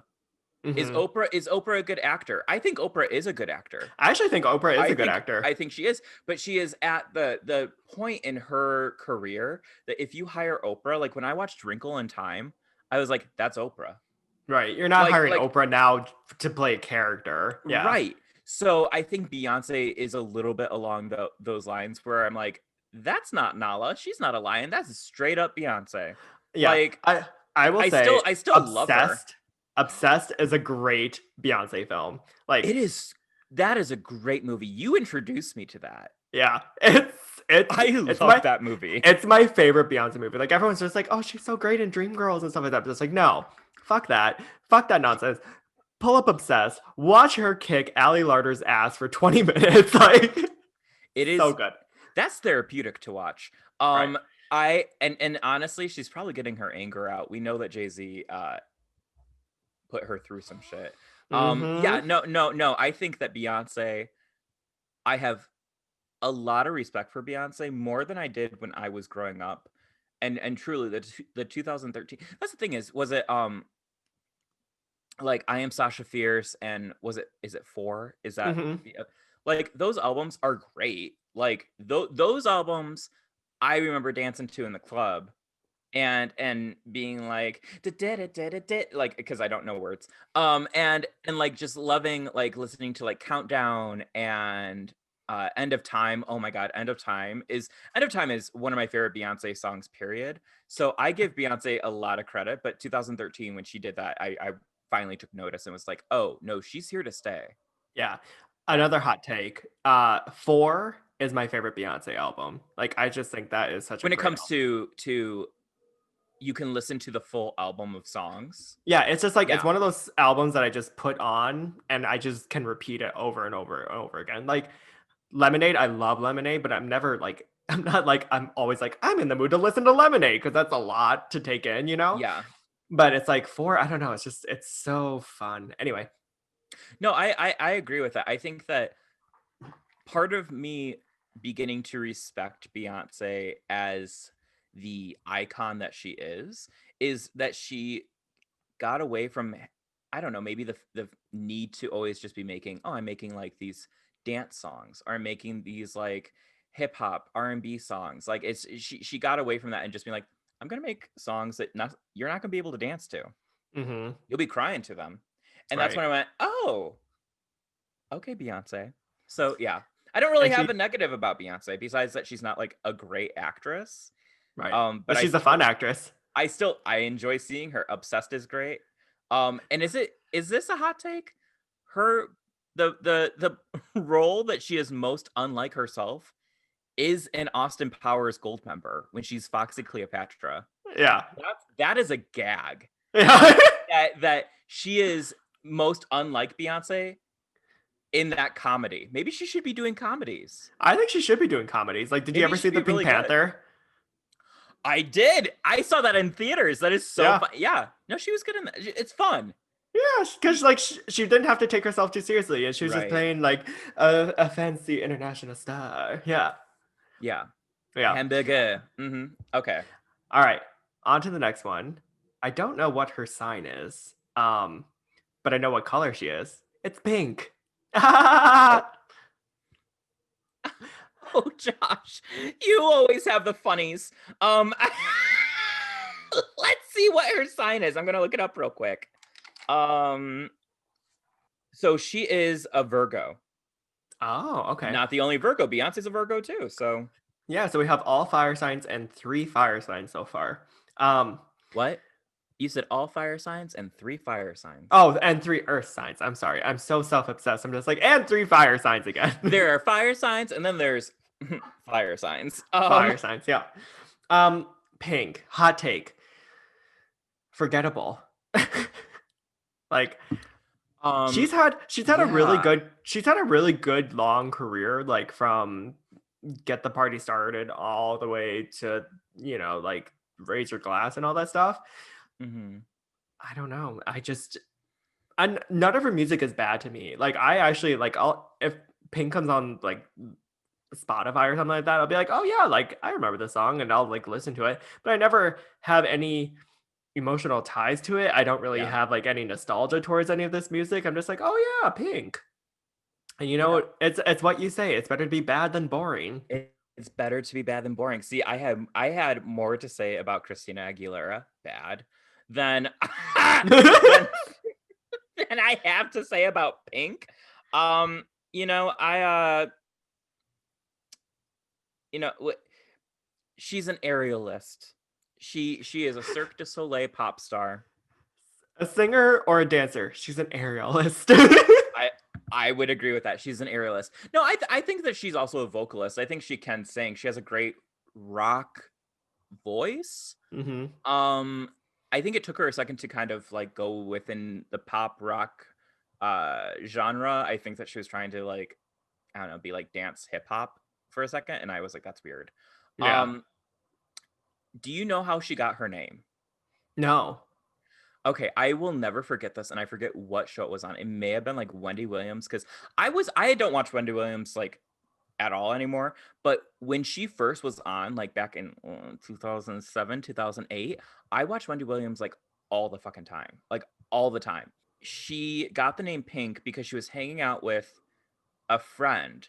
Hmm. Is Oprah a good actor? I think Oprah is a good actor. I actually think Oprah is a good actor. I think she is, but she is at the point in her career that if you hire Oprah, like when I watched Wrinkle in Time, I was like, that's Oprah. Right. You're not hiring Like Oprah now to play a character. Yeah. right. So I think Beyonce is a little bit along those lines where I'm like, that's not Nala. She's not a lion. That's straight up Beyonce. Yeah. Like I will say I still love her. Obsessed. Obsessed is a great Beyonce film. Like, It is that is a great movie. You introduced me to that. yeah. It's I it's love my that movie. it's my favorite Beyonce movie. Like everyone's just like, oh, she's so great in Dreamgirls and stuff like that. But it's like, no, fuck that. Fuck that nonsense. Pull up Obsessed. Watch her kick Ali Larter's ass for 20 minutes. Like, It so is good. that's therapeutic to watch. Right. I and honestly, she's probably getting her anger out. We know that Jay-Z put her through some shit. Yeah, Mm-hmm. no. I think that Beyonce, I have a lot of respect for Beyonce more than I did when I was growing up. And truly the 2013. That's the thing was it like I Am Sasha Fierce and was it is it 4? Is that Mm-hmm. like those albums are great. Like those albums I remember dancing to in the club and being like like because I don't know words. And like just loving like listening to like Countdown and End of Time. Oh my god, End of Time is one of my favorite Beyonce songs, period. So I give Beyonce a lot of credit, but 2013 when she did that, I finally took notice and was like, oh no, she's here to stay. Yeah. Yeah. Another hot take. Four is my favorite Beyonce album. Like, I just think that is such a When it great comes album. to you can listen to the full album of songs. Yeah, it's just like it's Yeah. one of those albums that I just put on and I just can repeat it over and over and over again. Like Lemonade, I love Lemonade, but I'm never like I'm not like I'm always like I'm in the mood to listen to Lemonade because that's a lot to take in, you know? Yeah. But it's like four, I don't know, it's just it's so fun. Anyway. No, I agree with that. I think that part of me beginning to respect Beyonce as the icon that she is that she got away from I don't know, maybe the need to always just be making, oh, I'm making like these dance songs or I'm making these like hip hop R&B songs. Like it's she got away from that and just being like, I'm going to make songs that you're not going to be able to dance to. Mm-hmm. You'll be crying to them. And that's Right. when I went, "Oh, okay, Beyonce." So, yeah. I don't really And have a she negative about Beyonce besides that she's not like a great actress. right. But But she's a fun actress. I enjoy seeing her. Obsessed is great. And is this a hot take? Her the role that she is most unlike herself is an Austin Powers Gold member when she's Foxy Cleopatra. Yeah. That is a gag. Yeah. That she is most unlike Beyonce in that comedy. Maybe she should be doing comedies. I think she should be doing comedies. Like, did you Maybe ever see she'd the be Pink really good. Panther? I did. I saw that in theaters. That is so Yeah. fun. Yeah. No, she was good in that. It's fun. Yeah, because like she didn't have to take herself too seriously, and she was just Right. playing like a fancy international star. Yeah, Yeah. yeah. Hamburger. Okay. All right, on to the next one. I don't know what her sign is, but I know what color she is. It's Pink. Oh, Josh, you always have the funnies. Let's see what her sign is. I'm gonna look it up real quick. Um, so she is a Virgo. Oh, okay. Not the only Virgo. Beyonce's a Virgo too. So Yeah, so we have all fire signs and 3 fire signs so far. Um, what? You said all fire signs and 3 fire signs. oh, and 3 earth signs. I'm sorry. I'm so self-obsessed. I'm just like, and 3 fire signs again. There are fire signs, and then there's fire signs. Fire signs, yeah. Um, Pink, hot take. Forgettable. Like um, she's had a really yeah. good long career, like from Get the Party Started all the way to, like Raise Your Glass and all that stuff. Hmm. I don't know. And none of her music is bad to me. Like I actually like I'll if Pink comes on like Spotify or something like that, I'll be like, oh yeah, like I remember the song and I'll like listen to it. But I never have any emotional ties to it. I don't really Yeah. have like any nostalgia towards any of this music. I'm just like, oh yeah, Pink. And Yeah. it's what you say. It's better to be bad than boring. It's better to be bad than boring. See, I had more to say about Christina Aguilera, bad, than than than I have to say about Pink. Um, you know, I you know, she's an aerialist. She is a Cirque du Soleil pop star. A singer or a dancer? She's an aerialist. I I would agree with that. She's an aerialist. No, I think that she's also a vocalist. I think she can sing. She has a great rock voice. Hmm. Um, I think it took her a second to kind of like go within the pop rock genre. I think that she was trying to like, I don't know, be like dance hip hop for a second, and I was like, that's weird. Yeah. Um, do you know how she got her name? No. Okay, I will never forget this, and I forget what show it was on. It may have been like Wendy Williams, because I don't watch Wendy Williams like at all anymore. But when she first was on, like back in 2007, 2008, I watched Wendy Williams like all the fucking time, like all the time. She got the name Pink because she was hanging out with a friend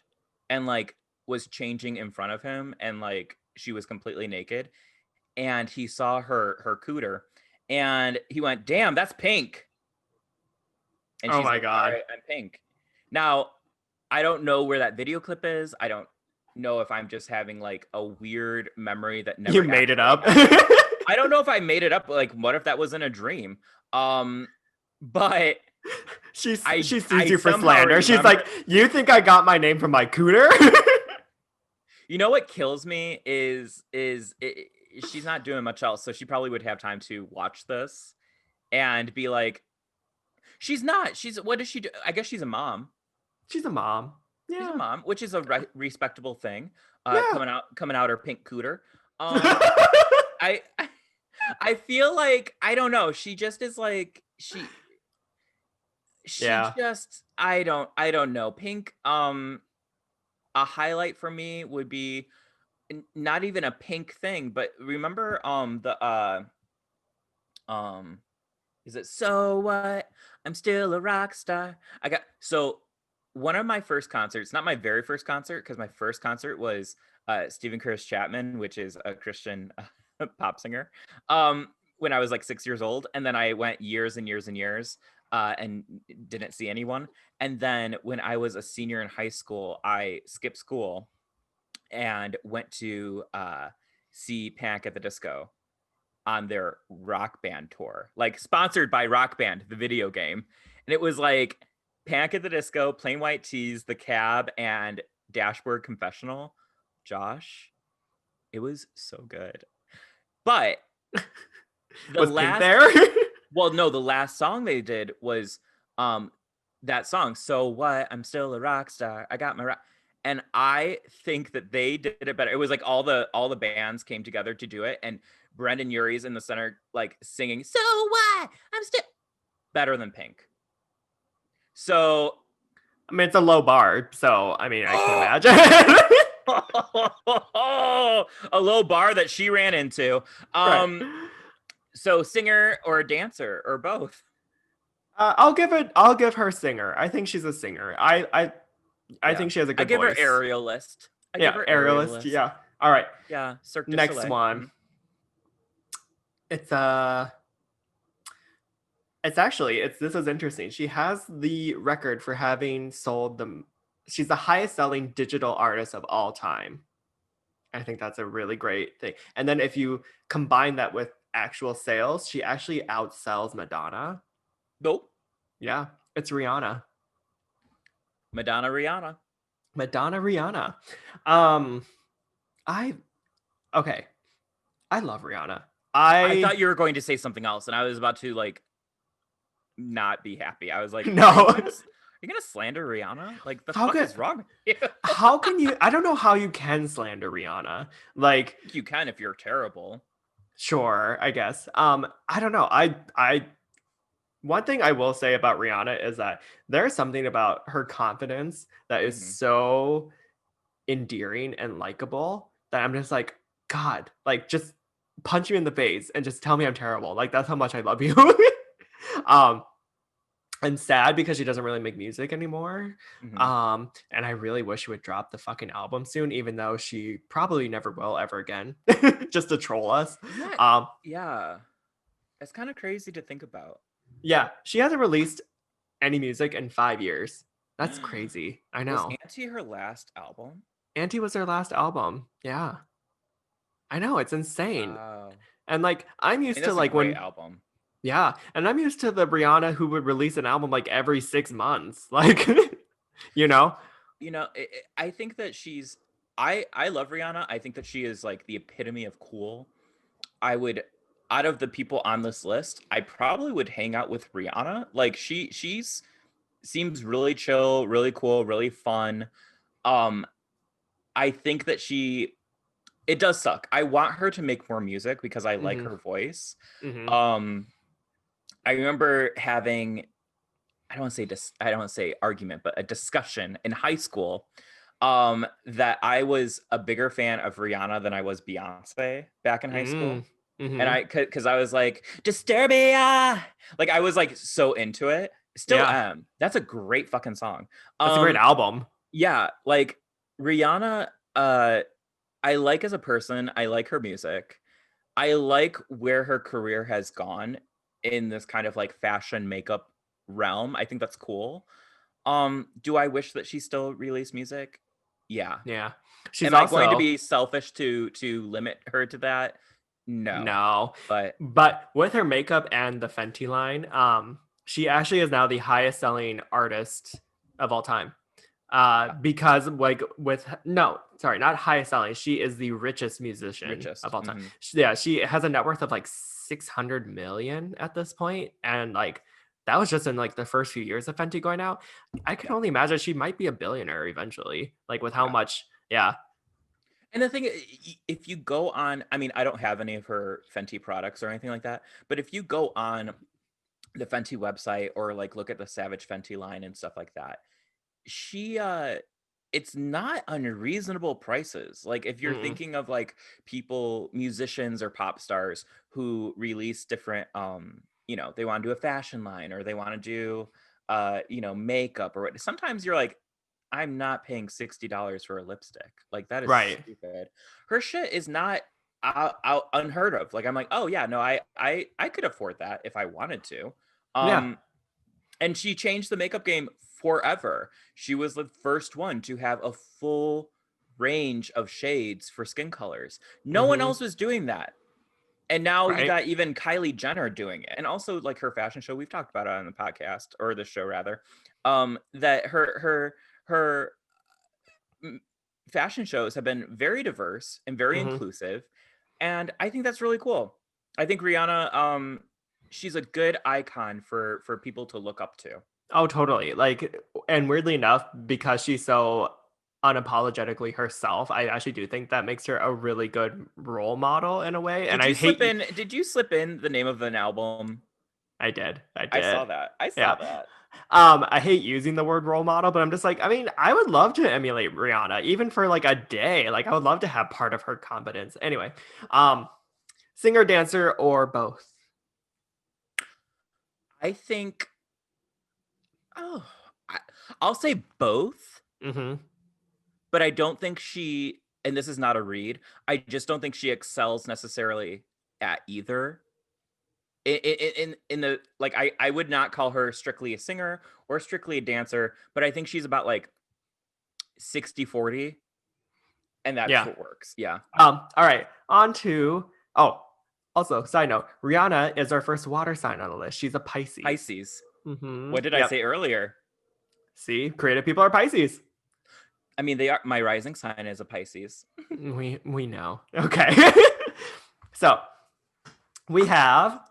and like was changing in front of him, and like she was completely naked, and he saw her cooter, and he went, "Damn, that's Pink." And Oh she's my like, "All god. right, I'm Pink." Now, I don't know where that video clip is. I don't know if I'm just having like a weird memory that You never made it actually up. happened. I don't know if I made it up. Like, what if that was in a dream? But She sues I you for somehow slander. She's remember. like, you think I got my name from my cooter? You know what kills me is she's not doing much else, so she probably would have time to watch this and be like, she's not. She's what does she do? I guess she's a mom. She's a mom. She's a Yeah. mom, which is a respectable thing. Yeah. Coming out her pink cooter. Um, I I feel like I don't know. She just is like she Yeah. just I don't know. Pink. A highlight for me would be not even a Pink thing, but remember the um is it so what? I'm still a rock star. I got so one of my first concerts, not my very first concert, because my first concert was Stephen Curtis Chapman, which is a Christian pop singer. When I was like 6 years old, and then I went years and years and years and didn't see anyone. And then when I was a senior in high school, I skipped school and went to see Panic at the Disco on their Rock Band tour, like sponsored by Rock Band, the video game. And it was like Panic at the Disco, Plain White Tees, The Cab, and Dashboard Confessional. Josh, it was so good. But the Was Pink last, there? well, no, the last song they did was um that song. So what? I'm still a rock star. I got my rock. And I think that they did it better. It was like all the bands came together to do it, and Brendan Urie's in the center, like singing. So what? I'm still better than Pink. So, I mean, it's a low bar, so I mean, I can oh, imagine. a low bar that she ran into. Right. So singer or dancer or both. I'll give her singer. I think she's a singer. I Yeah. think she has a I good give her voice. aerialist. I give Yeah, her aerialist. aerialist. Yeah. All right. Yeah, Cirque du Next Soleil. one. It's it's actually it's this is interesting. She has the record for having sold the she's the highest selling digital artist of all time. I think that's a really great thing. And then if you combine that with actual sales, she actually outsells Madonna. Nope. Yeah, it's Rihanna. Madonna Rihanna. Madonna Rihanna. Um I okay. I love Rihanna. I I thought you were going to say something else, and I was about to like not be happy. I was like, no. are you gonna slander Rihanna? Like the How fuck could is wrong with you? how can you I don't know how you can slander Rihanna. Like You can if you're terrible. sure, I guess. I don't know. I one thing I will say about Rihanna is that there's something about her confidence that is Hmm. so endearing and likable that I'm just like, God, like just punch me in the face and just tell me I'm terrible. Like that's how much I love you. um, I'm sad because she doesn't really make music anymore. Hmm. And I really wish she would drop the fucking album soon, even though she probably never will ever again, just to troll us. Isn't that? Um, Yeah, it's kind of crazy to think about. yeah, she hasn't released any music in 5 years. That's crazy. I Was know. Auntie her last album? Auntie was their last album. Yeah. I know. It's insane. Wow. And like, I'm I mean, used to that's a like great when, album. yeah. And I'm used to the Brianna who would release an album like every 6 months. Like, you know? I think that I love Rihanna. I think that she is like the epitome of cool. I would out of the people on this list, I probably would hang out with Rihanna. Like she's seems really chill, really cool, really fun. Um I think that it does suck. I want her to make more music because I like Mm-hmm. her voice. Mm-hmm. Um I remember having I don't want to say argument, but a discussion in high school that I was a bigger fan of Rihanna than I was Beyonce back in high Mm-hmm. school. And Mm-hmm. because I was like, Disturbia. Like I was like so into it. Still Yeah. am. That's a great fucking song. That's a great Um, album. yeah, like Rihanna, I like as a person, I like her music. I like where her career has gone in this kind of like fashion makeup realm. I think that's cool. Do I wish that she still released music? Yeah. Yeah. She's Am I going to also be selfish to limit her to that? No. no. But But with her makeup and the Fenty line, she actually is now the highest selling artist of all time. Because like with no, sorry, not highest selling. She is the richest musician of richest. all time. Hmm. Yeah, she has a net worth of like 600 million at this point, and like that was just in like the first few years of Fenty going out. I can Yeah. only imagine she might be a billionaire eventually, like with how Yeah. much. Yeah. And the thing, if you go on, I mean, I don't have any of her Fenty products or anything like that, but if you go on the Fenty website or like look at the Savage Fenty line and stuff like that, she it's not unreasonable prices. Like if you're Mm-mm. thinking of like people, musicians or pop stars who release different they want to do a fashion line or they want to do makeup or what. Sometimes you're like, I'm not paying $60 for a lipstick. Like that is Right. stupid. Her shit is not out unheard of. Like I'm like, oh yeah, no, I could afford that if I wanted to. Yeah. Um and she changed the makeup game forever. She was the first one to have a full range of shades for skin colors. No one Mm-hmm. else was doing that. And now you Right. got even Kylie Jenner doing it. And also like her fashion show, we've talked about it on the podcast or the show rather. That her mm, fashion shows have been very diverse and very Mm-hmm. inclusive. And I think that's really cool. I think Rihanna she's a good icon for people to look up to. Oh, totally. Like, and weirdly enough, because she's so unapologetically herself, I actually do think that makes her a really good role model in a way. And Did I you slip hate, in? Did you slip in the name of an album? I did, I I saw did. that. I saw Yeah. that. I hate using the word role model, but I'm just like, I mean, I would love to emulate Rihanna, even for like a day. Like, I would love to have part of her confidence. Anyway, um, singer, dancer, or both. I think. Oh, I, I'll say both, Mm-hmm. but I don't think she, and this is not a read, I just don't think she excels necessarily at either. In the like, I would not call her strictly a singer or strictly a dancer, but I think she's about like 60-40, and that's Yeah. what works. Yeah. All right. On to also, side note, Rihanna is our first water sign on the list. She's a Pisces. Pisces. Mm-hmm. What did I Yep. say earlier? See, creative people are Pisces. I mean, they are, my rising sign is a Pisces. We know. Okay. So we have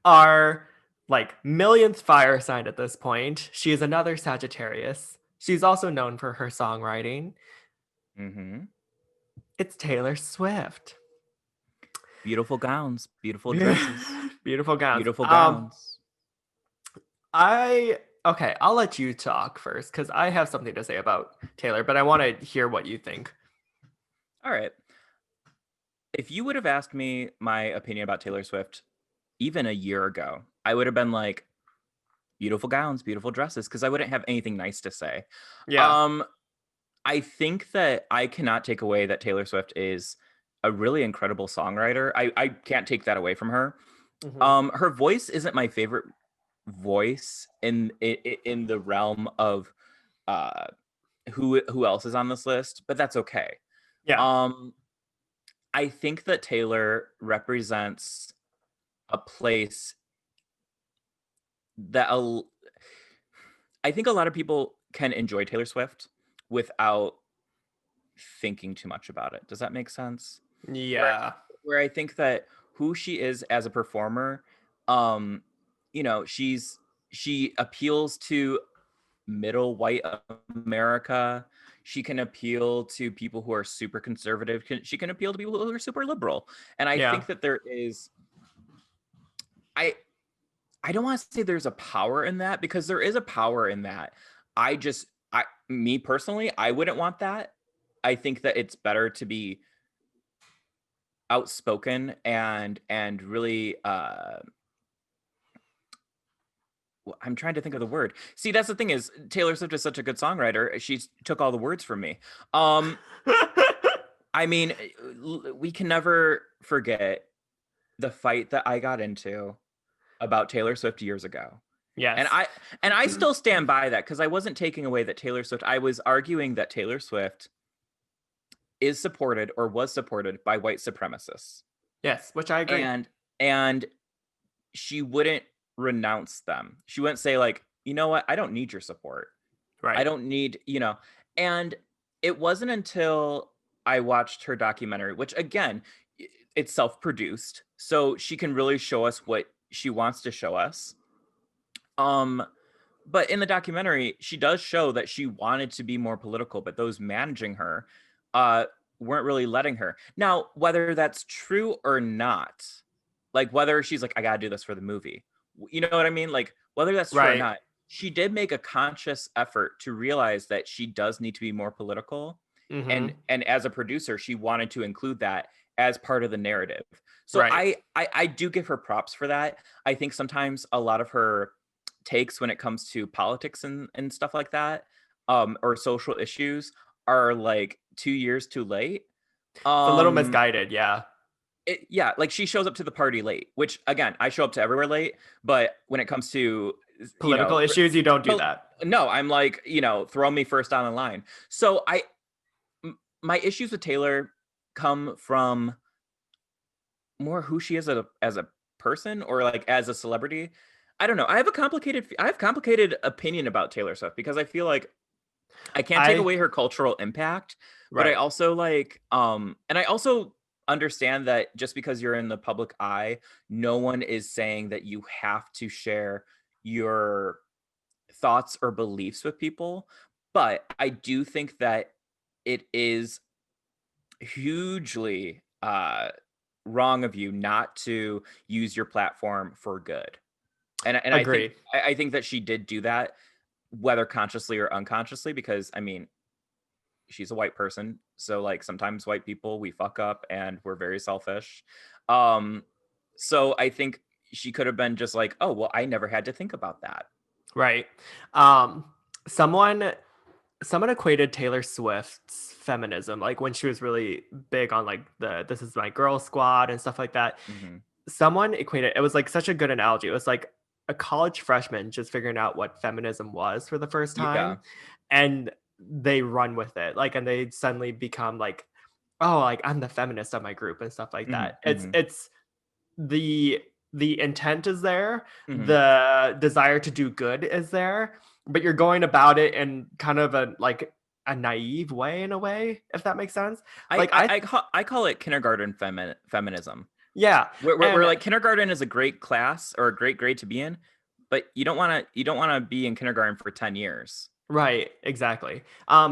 our like millionth fire sign at this point. She is another Sagittarius. She's also known for her songwriting. Mm-hmm. It's Taylor Swift. Beautiful gowns, beautiful dresses, Beautiful gowns. beautiful gowns. I okay, I'll let you talk first because I have something to say about Taylor, but I want to hear what you think. All right. If you would have asked me my opinion about Taylor Swift even a year ago, I would have been like, beautiful gowns, beautiful dresses, because I wouldn't have anything nice to say. Yeah. Um, I think that I cannot take away that Taylor Swift is a really incredible songwriter. I can't take that away from her. Hmm. Her voice isn't my favorite voice in the realm of uh who else is on this list, but that's okay. Yeah. Um, I think that Taylor represents a place that I think a lot of people can enjoy Taylor Swift without thinking too much about it. Does that make sense? Where Yeah. where I think that who she is as a performer, um, she appeals to middle white America. She can appeal to people who are super conservative. She can appeal to people who are super liberal. And I Yeah. think that there is I I don't want to say there's a power in that because there is a power in that. I me personally, I wouldn't want that. I think that it's better to be outspoken and really I'm trying to think of the word. See, that's the thing is Taylor Swift is such a good songwriter. She took all the words from me. Um I mean, we can never forget the fight that I got into about Taylor Swift years ago. And Yes. I still stand by that because I wasn't taking away that Taylor Swift. I was arguing that Taylor Swift is supported or was supported by white supremacists. Yes, which I agree. And she wouldn't renounce them. She wouldn't say like, "You know what? I don't need your support. I Right. don't need, you know." And it wasn't until I watched her documentary, which again, it's self-produced, so she can really show us what she wants to show us. Um but in the documentary, she does show that she wanted to be more political, but those managing her uh weren't really letting her. Now, whether that's true or not, like whether she's like, I gotta do this for the movie. You know what I mean? Like whether that's true or Right. not, she did make a conscious effort to realize that she does need to be more political. Mm-hmm. And as a producer, she wanted to include that as part of the narrative. So Right. I do give her props for that. I think sometimes a lot of her takes when it comes to politics and stuff like that, or social issues are like 2 years too late. It's a little Um, misguided. Yeah. yeah, like she shows up to the party late, which again, I show up to everywhere late, but when it comes to, you Political know, issues, you don't do well, that. no, I'm like, throw me first on the line. So my issues with Taylor come from more who she is as a person or like as a celebrity. I don't know. I have complicated opinion about Taylor Swift because I feel like I can't take I away her cultural impact, but I right. also like and I also understand that just because you're in the public eye, no one is saying that you have to share your thoughts or beliefs with people, but I do think that it is hugely wrong of you not to use your platform for good. And Agreed. I think that she did do that, whether consciously or unconsciously, because I mean, she's a white person, so like sometimes white people we fuck up and we're very selfish. Um, so I think she could have been just like, oh well, I never had to think about that. Right. Um, someone someone equated Taylor Swift's feminism, like when she was really big on like the "This Is My Girl" squad and stuff like that. Hmm. Someone equated it was like such a good analogy. It was like a college freshman just figuring out what feminism was for the first Yeah. time, and they run with it. Like, and they suddenly become like, oh, like I'm the feminist of my group and stuff like Hmm. that. It's Hmm. it's the the intent is there, Hmm. the desire to do good is there, but you're going about it in kind of a like a naive way in a way, if that makes sense. I Like I I I call it kindergarten feminism. yeah, Where and like kindergarten is a great class or a great grade to be in, but you don't want to be in kindergarten for 10 years. right, exactly.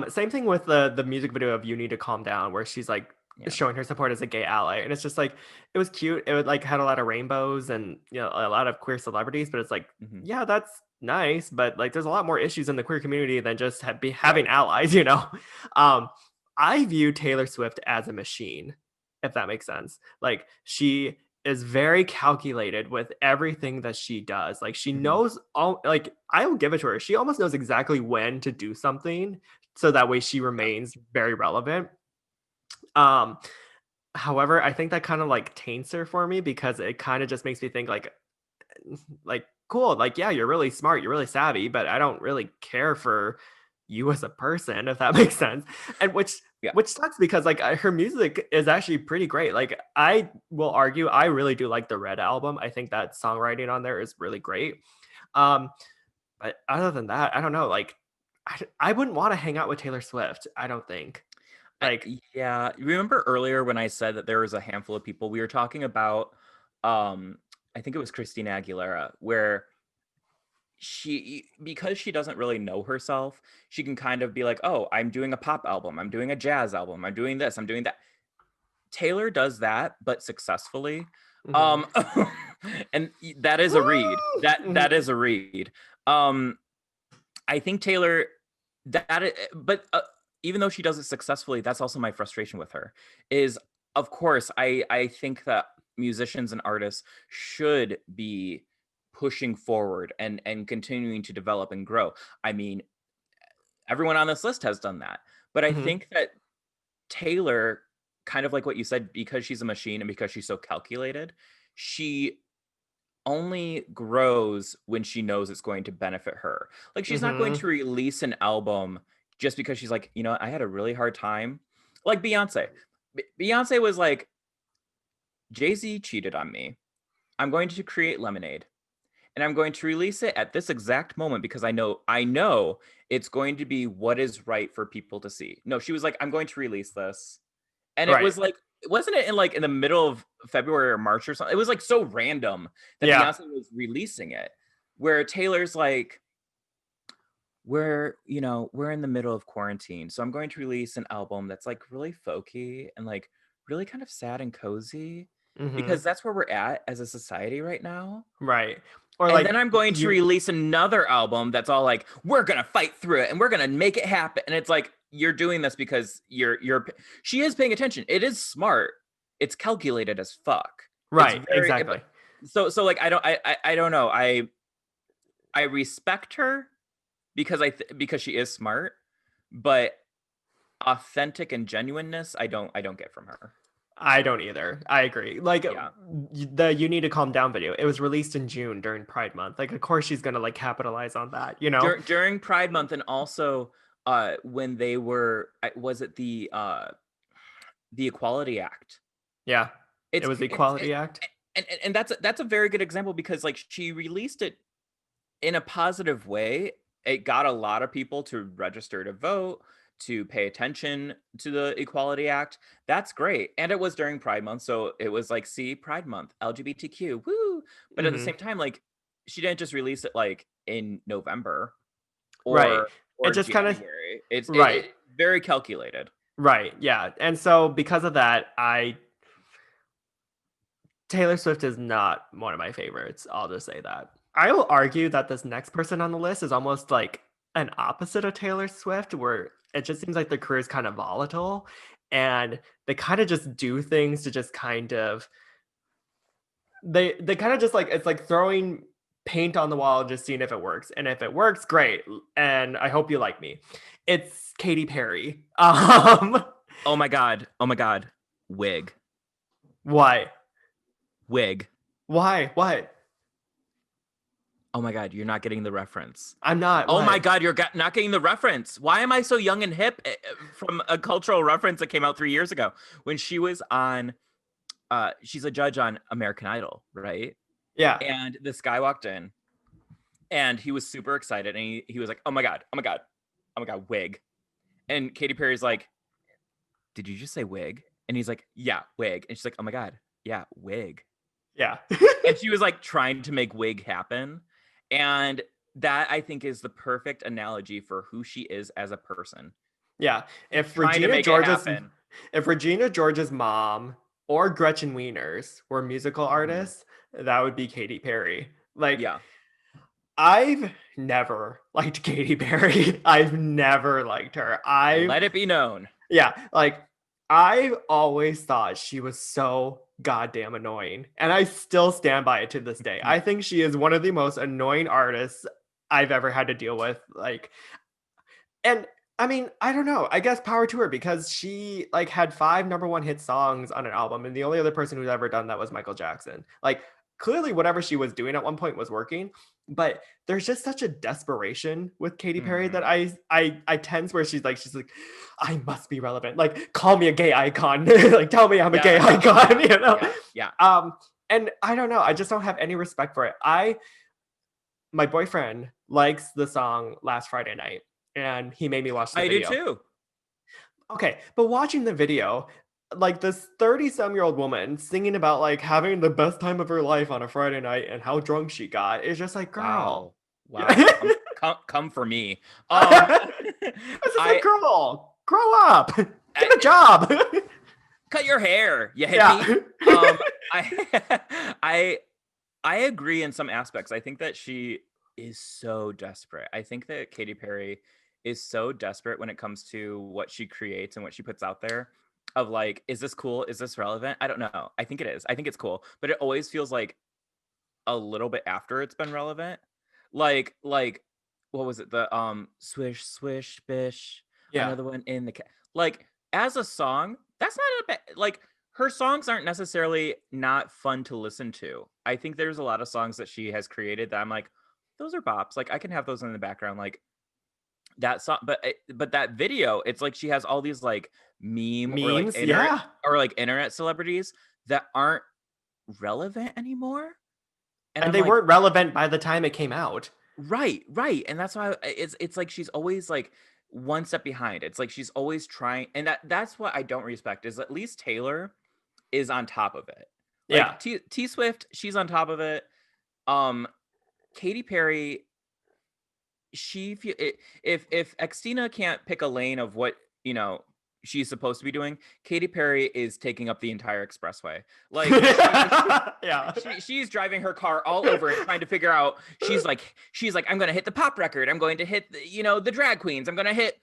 Same thing with the music video of "You Need to Calm Down," where she's like Yeah. showing her support as a gay ally, and it's just like it was cute. It would like had a lot of rainbows and a lot of queer celebrities, but it's like Hmm. yeah, that's nice, but like there's a lot more issues in the queer community than just having Right. allies. Um, I view Taylor Swift as a machine, if that makes sense. Like she is very calculated with everything that she does. Like she Hmm. knows all like I will give it to her. She almost knows exactly when to do something so that way she Yeah. remains very relevant. Um however, I think that kind of like taints her for me because it kind of just makes me think like cool, like yeah, you're really smart, you're really savvy, but I don't really care for you as a person, if that makes sense. And Yeah. which sucks because like her music is actually pretty great. Like I will argue I really do like the Red album. I think that songwriting on there is really great. Um but other than that, I don't know, like I wouldn't want to hang out with Taylor Swift, I don't think. Like Yeah. Remember earlier when I said that there was a handful of people we were talking about? Um, I think it was Christina Aguilera, where because she doesn't really know herself, she can kind of be like, "Oh, I'm doing a pop album. I'm doing a jazz album. I'm doing this. I'm doing that." Taylor does that, but successfully. mhm. Um, and that is a read. That Mhm. is a read. Um, I think Taylor but even though she does it successfully, that's also my frustration with her. Is of course I think that musicians and artists should be pushing forward and continuing to develop and grow. I mean, everyone on this list has done that, but I Mhm. think that Taylor, kind of like what you said, because she's a machine and because she's so calculated, she only grows when she knows it's going to benefit her. Like she's not going Mhm. to release an album just because she's like, I had a really hard time. Like Beyonce. Beyonce was like, Jay-Z cheated on me. I'm going to create Lemonade and I'm going to release it at this exact moment because I know it's going to be what is right for people to see. No, she was like, I'm going to release this. And it Right. was like, wasn't it in the middle of February or March or something? It was like so random that Yeah. Beyonce was releasing it, where Taylor's like, we're in the middle of quarantine, so I'm going to release an album that's like really folky and like really kind of sad and cozy Mhm. because that's where we're at as a society right now. Right. Or And then like I'm going to you release another album that's all like, we're gonna fight through it and we're gonna make it happen. And it's like you're doing this because she is paying attention. It is smart. It's calculated as fuck. It's right, very exactly. so like I don't know. I respect her because because she is smart, but authentic and genuineness I don't get from her. I don't either. I agree. Like Yeah. the "You Need to Calm Down" video, it was released in June during Pride Month. Like, of course she's gonna like capitalize on that. During Pride Month and also when they were was it the Equality Act. Yeah. It It's was the it's Equality Act. and that's a very good example because like she released it in a positive way. It got a lot of people to register to vote, to pay attention to the Equality Act. That's great. And it was during Pride Month, so it was like, see, Pride Month, LGBTQ, woo. But at the Mhm. same time, like she didn't just release it like in November Right. or It or just kind of January. It's right. very calculated. Right. Yeah. And so because of that, I Taylor Swift is not one of my favorites. I'll just say that. I will argue that this next person on the list is almost like an opposite of Taylor Swift, where it just seems like their career is kind of volatile and they kind of just do things to just kind of they kind of just like it's like throwing. paint on the wall, just seeing if it works. And if it works, great. And I hope you like me. It's Katy Perry. Oh my god. Oh my god. Wig. Why? Wig. Why? What? Oh my god, you're not getting the reference. I'm not. Oh my What? god, you're not getting the reference. Why am I so young and hip from a cultural reference that came out 3 years ago when she was on she's a judge on American Idol, right? Yeah. And this guy walked in and he was super excited and he was like, "Oh my god. Oh my god. Oh my god, wig." And Katy Perry's like, "Did you just say wig?" And he's like, "Yeah, wig." And she's like, "Oh my god. Yeah, wig." Yeah. And she was like trying to make wig happen. And that I think is the perfect analogy for who she is as a person. Yeah. She's If trying to Regina make it George's happen. if Regina George's mom or Gretchen Wieners were musical Mhm. artists, that would be Katy Perry. Like Yeah. I've never liked Katy Perry. I've never liked her. Let it be known. Yeah, like I always thought she was so goddamn annoying, and I still stand by it to this day. I think she is one of the most annoying artists I've ever had to deal with. Like, and I mean, I don't know. I guess power to her because she like had 5 number 1 hit songs on an album, and the only other person who's ever done that was Michael Jackson. Like, clearly whatever she was doing at one point was working, but there's just such a desperation with Katy Perry that Mhm. I tense where she's like, I must be relevant. Like, call me a gay icon. Like, tell me I'm a gay Yeah. icon, you know? Yeah. Yeah. Um, and I don't know. I just don't have any respect for it. My boyfriend likes the song Last Friday Night, and he made me watch the I do video. too. Okay, but watching the video, like this 30-some-year-old woman singing about like having the best time of her life on a Friday night and how drunk she got is just like, girl. Wow. Yeah. Wow. Come for me. It's just like, I, girl, grow up. I Get a job. cut your hair, you hippie. Yeah. I I I agree in some aspects. I think that she is so desperate. I think that Katy Perry is so desperate when it comes to what she creates and what she puts out there. Of like, is this cool? Is this relevant? I don't know. I think it is. I think it's cool, but it always feels like a little bit after it's been relevant. Like what was it? The swish swish bish. Yeah. Another one in the like as a song. That's not a bad like her songs aren't necessarily not fun to listen to. I think there's a lot of songs that she has created that I'm like, those are bops. Like I can have those in the background. Like that song, but that video, it's like she has all these like meme Memes, yeah. or like internet celebrities that aren't relevant anymore. And And I'm they like, weren't relevant by the time it came out. right, right. And that's why it's like she's always like one step behind. It's like she's always trying, and that's what I don't respect is at least Taylor is on top of it. Yeah. Like T Swift, she's on top of it. Um Katy Perry, if Xtina can't pick a lane of what, you know, she's supposed to be doing, Katy Perry is taking up the entire expressway. Like Yeah. she's driving her car all over it trying to figure out. She's like I'm going to hit the pop record, I'm going to hit the drag queens, I'm going to hit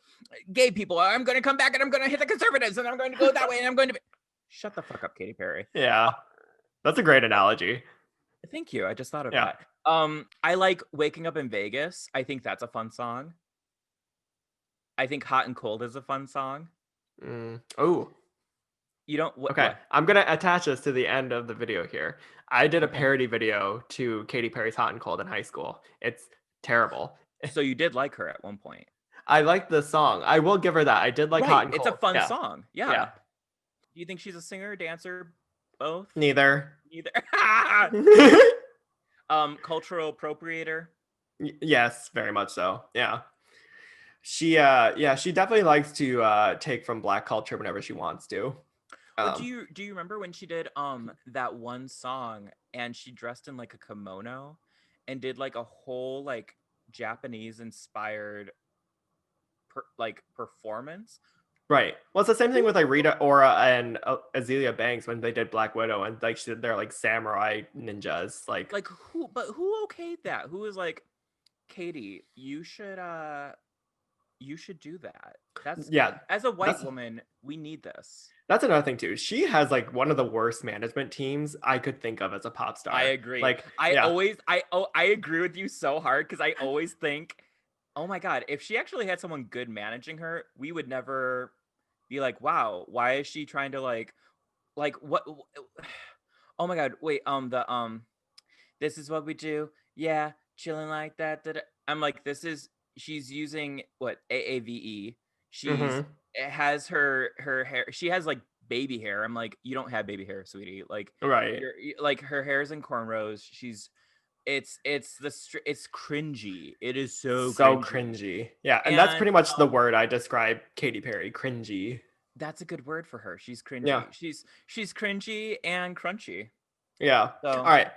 gay people, I'm going to come back and I'm going to hit the conservatives and I'm going to go that way and I'm going to shut the fuck up, Katy Perry. Yeah. That's a great analogy. Thank you. I just thought of Yeah. that. I like Waking Up in Vegas. I think that's a fun song. I think Hot and Cold is a fun song. Oh, You don't okay. what? I'm gonna attach this to the end of the video here. I did a Okay. parody video to Katy Perry's Hot and Cold in high school. It's terrible. So you did like her at one point. I like the song. I will give her that. I did like Hot Right. and It's a Cold. fun Yeah. song. Yeah. Yeah. Do you think she's a singer, dancer, both? Neither. Neither. Cultural appropriator. Yes, very much so. Yeah. She definitely likes to take from black culture whenever she wants to. Or Um do you remember when she did that one song and she dressed in like a kimono and did like a whole like Japanese inspired like performance? Right. Well, it's the same thing Who, with like who Rita Ora and Azealia Banks when they did Black Widow, and like they're like samurai ninjas. Like, like who okayed that? Who was like, Katie, you should do that. That's Yeah, as a white that's woman, we need this. that's another thing too. She has like one of the worst management teams I could think of as a pop I star. agree. Like, yeah. I agree with you so hard because I always think, oh my God, if she actually had someone good managing her, we would never be like, wow, why is she trying to like what oh my God, wait, this is what we do. Yeah, chilling like that. I'm like, she's using what AAVE. She's Hmm. it has her hair. She has like baby hair. I'm like, you don't have baby hair, sweetie. Like Right. like her hair's in cornrows. It's cringy. It is so So cringy. cringy. Yeah, and that's And pretty much the word I describe Katy Perry, cringy. that's a good word for her. She's Yeah. cringy. She's cringy and crunchy. Yeah. All So right.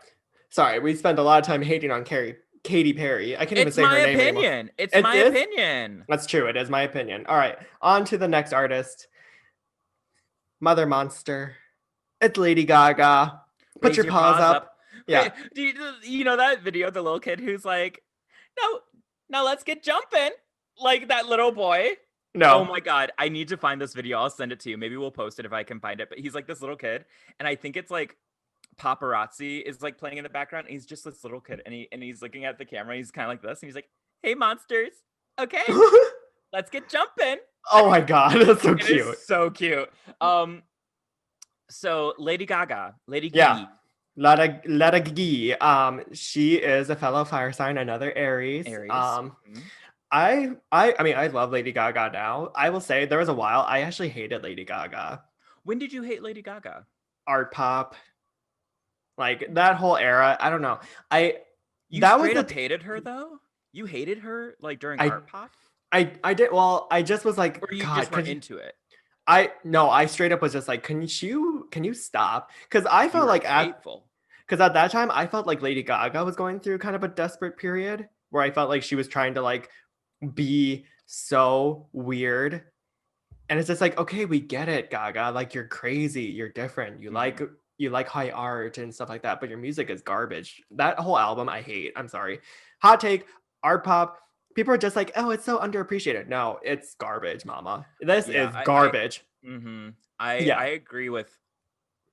Sorry, we spent a lot of time hating on Katy Perry. I can't even it's say my her name anymore. opinion. It's It my is? opinion. That's true. It is my opinion. All right. On to the next artist, Mother Monster. It's Lady Gaga. Put Raise your your paws paws up. up. Yeah. Do you know that video of the little kid who's like, no, now let's get jumping, like that little boy. Oh No. my God, I need to find this video. I'll send it to you. Maybe we'll post it if I can find it. But he's like this little kid, and I think it's like paparazzi is like playing in the background. And he's just this little kid, and he's looking at the camera. He's kind of like this, and he's like, "Hey, monsters, okay, let's get jumping." Oh my god, that's so It is cute. so cute. So Lady Gaga, Lady Yeah. Gee, Lada Gigi. She is a fellow fire sign, another Aries. Aries. Mhm. I mean, I love Lady Gaga now. I will say there was a while I actually hated Lady Gaga. When did you hate Lady Gaga? Art pop, like that whole era. I don't know. I You that was straight the up hated her though? You hated her like during I Art Pop? I did well. I just was like, Or you God, just weren't could you, into it? I no, I straight up was just like, can you stop? Because I You felt were like hateful. at that time I felt like Lady Gaga was going through kind of a desperate period where I felt like she was trying to like be so weird. And it's just like, okay, we get it, Gaga. Like you're crazy, you're different. Mhm. You like high art and stuff like that, but your music is garbage. That whole album I hate. I'm sorry. Hot take, art pop. People are just like, oh, it's so underappreciated. No, it's garbage, mama. This Yeah, is garbage. mhm. I Yeah. agree with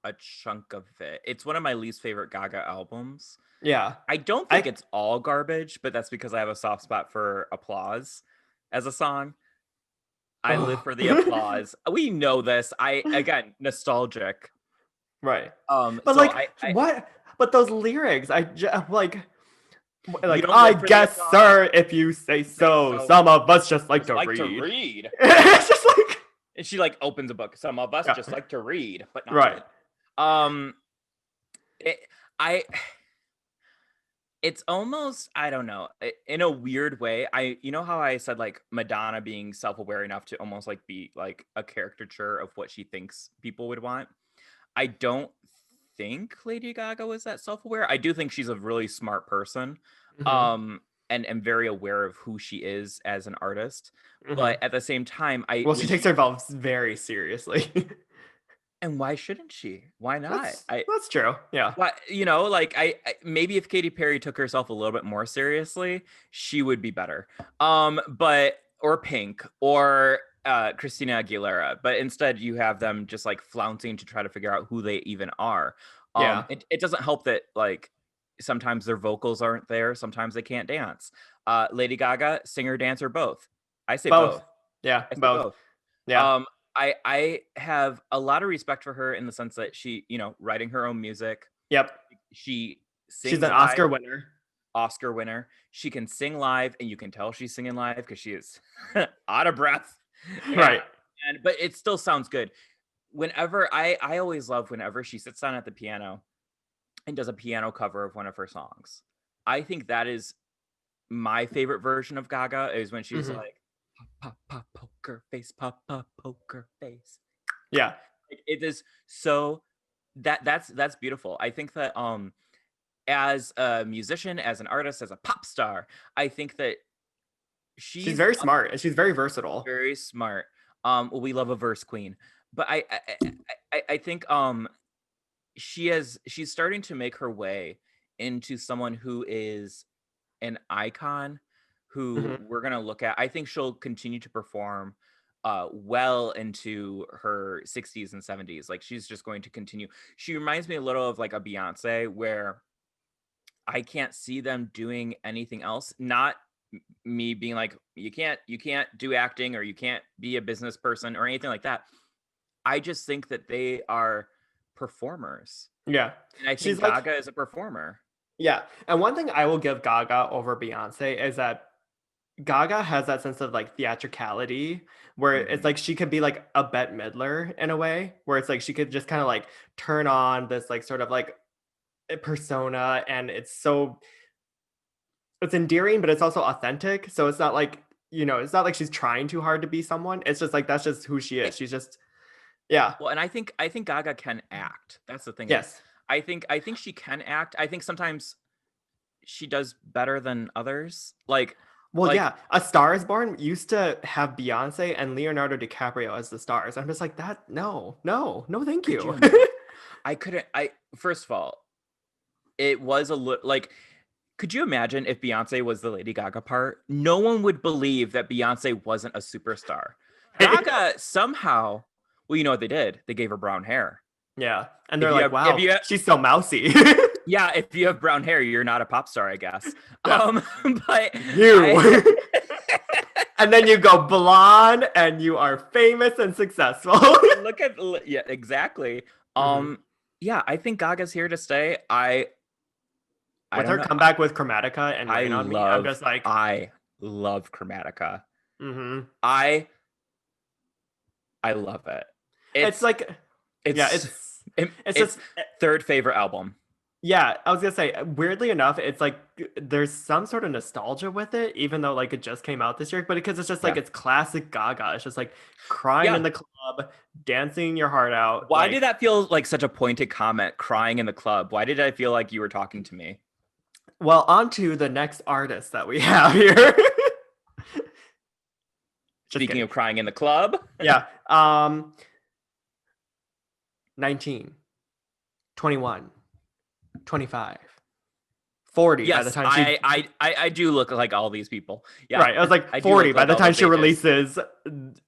a chunk of it. It's one of my least favorite Gaga albums. Yeah. I don't think I it's all garbage, but that's because I have a soft spot for Applause as a song. I live oh. for the applause. We know this. I again, nostalgic. Right. But So like I what but those lyrics, you like don't I live for the guess applause? sir if you say Say so. so. Some of us just like Just to like to read. read. It's just like And she like opens a book. Some of us yeah. just like to read, but not Right. really. Um, it, I it's almost I don't know in a weird way. You know how I said like Madonna being self-aware enough to almost like be like a caricature of what she thinks people would want. I don't think Lady Gaga was that self-aware. I do think she's a really smart person, Hmm. um, and very aware of who she is as an artist. Hmm. But at the same time, I Well, she when takes she herself very seriously. and why shouldn't she? Why not? That's true. Yeah. What like maybe if Katy Perry took herself a little bit more seriously, she would be better. But or Pink or Christina Aguilera, but instead you have them just like flouncing to try to figure out who they even are. Yeah. It doesn't help that like sometimes their vocals aren't there, sometimes they can't dance. Lady Gaga, singer, dancer, both. I say Both. both. Yeah. I say Both. both. Yeah. Um, I have a lot of respect for her in the sense that she, writing her own music, Yep. she She's sings an live, Oscar winner. Oscar winner. She can sing live, and you can tell she's singing live because she is out of breath. Yeah, Right. but it still sounds good. Whenever I always love whenever she sits down at the piano and does a piano cover of one of her songs. I think that is my favorite version of Gaga is when she's Hmm. like pop pop poker face, pop pop poker face. Yeah. Like, it is so that's beautiful. I think that as a musician, as an artist, as a pop star, I think that She's she's very smart and she's very versatile. very smart. Well, we love a verse queen, but I think she's starting to make her way into someone who is an icon, who Mhm. we're gonna look at. I think she'll continue to perform well into her 60s and 70s. Like she's just going to continue. She reminds me a little of like a Beyonce, where I can't see them doing anything else. Not me being like, you can't do acting, or you can't be a business person or anything like that. I just think that they are performers. Yeah. And I She's think like Gaga is a performer. yeah. And one thing I will give Gaga over Beyonce is that Gaga has that sense of like theatricality where it's Mhm. like she could be like a Bette Midler in a way, where it's like she could just kind of like turn on this like sort of like persona, and it's endearing, but it's also authentic. So it's not like, it's not like she's trying too hard to be someone. It's just like that's just who she Yeah. is. She's just yeah. Well, and I think Gaga can act. That's the thing is, Yes. I think she can act. I think sometimes she does better than others. Well, Like yeah. A Star is Born used to have Beyonce and Leonardo DiCaprio as the stars. I'm just like that. No, no, no, thank could you you. imagine? I couldn't. I First of all, it was a like. Could you imagine if Beyonce was the Lady Gaga part? No one would believe that Beyonce wasn't a superstar. Gaga somehow. Well, you know what they did? They gave her brown hair. Yeah. And If they're you like, have, if wow, you she's so mousy. Yeah, if you have brown hair, you're not a pop star, I guess. Yeah. But I You. And then you go blonde and you are famous and successful. look at yeah, exactly. Mhm. Yeah, I think Gaga's here to stay. I With don't her know. comeback with Chromatica and Rain on Me, I'm just like, I love Chromatica. hmm I I love it. it's It's like, yeah, it's it's it's just, third favorite album. yeah, I was gonna say, weirdly enough, it's like there's some sort of nostalgia with it, even though like it just came out this year, but because it's just like Yeah. it's classic Gaga. It's just like crying in Yeah. the club, dancing your heart out. Why did Like, that feel like such a pointed comment, crying in the club? Why did I feel like you were talking to me? well, on to the next artist that we have here. Just Speaking kidding. of crying in the club, Yeah. 19, 21, 25, 40 by the yes, time she I do look like all these people. Yeah, right, I was like I do 40 look by like the all time those she ages. releases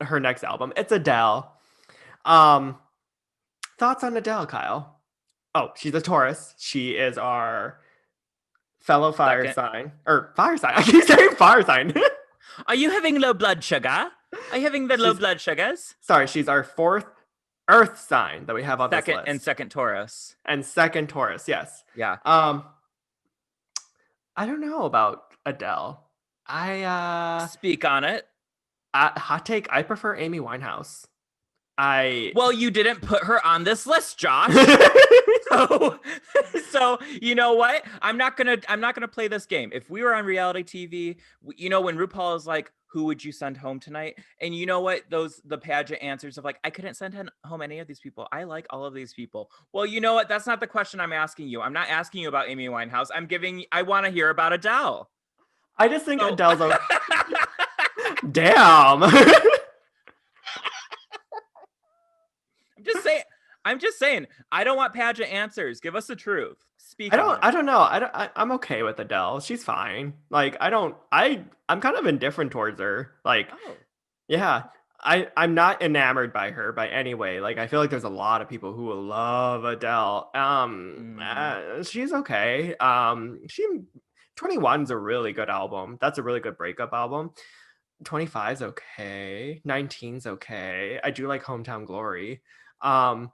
her next album. It's Adele. Um Thoughts on Adele, Kyle? Oh, she's a Taurus. She is our fellow fire Second, sign. Or fire sign. I keep saying fire sign. are you having low blood sugar? Are you having the low She's blood sugars? sorry, she's our fourth earth sign that we have on this Second and list. second Taurus. And second Taurus, yes. Yeah. Um I don't know about Adele. Speak on it. Hot take, I prefer Amy Winehouse. I Well, you didn't put her on this list, Josh. So, so you know what? I'm not gonna play this game. If we were on reality TV, when RuPaul is like, "Who would you send home tonight?" And you know what? The pageant answers of like, "I couldn't send home any of these people. I like all of these people." Well, you know what? That's not the question I'm asking you. I'm not asking you about Amy Winehouse. I want to hear about Adele. I just think So Adele's a damn. I'm just saying. I'm just saying. I don't want pageant answers. Give us the truth. I Speak on don't it. I don't know. I'm okay with Adele. She's fine. Like I'm kind of indifferent towards her. Like, Oh. yeah. I'm not enamored by her by any way. Like I feel like there's a lot of people who will love Adele. Mm. She's okay. She 21's a really good album. That's a really good breakup album. 25's okay. 19's okay. I do like Hometown Glory. Um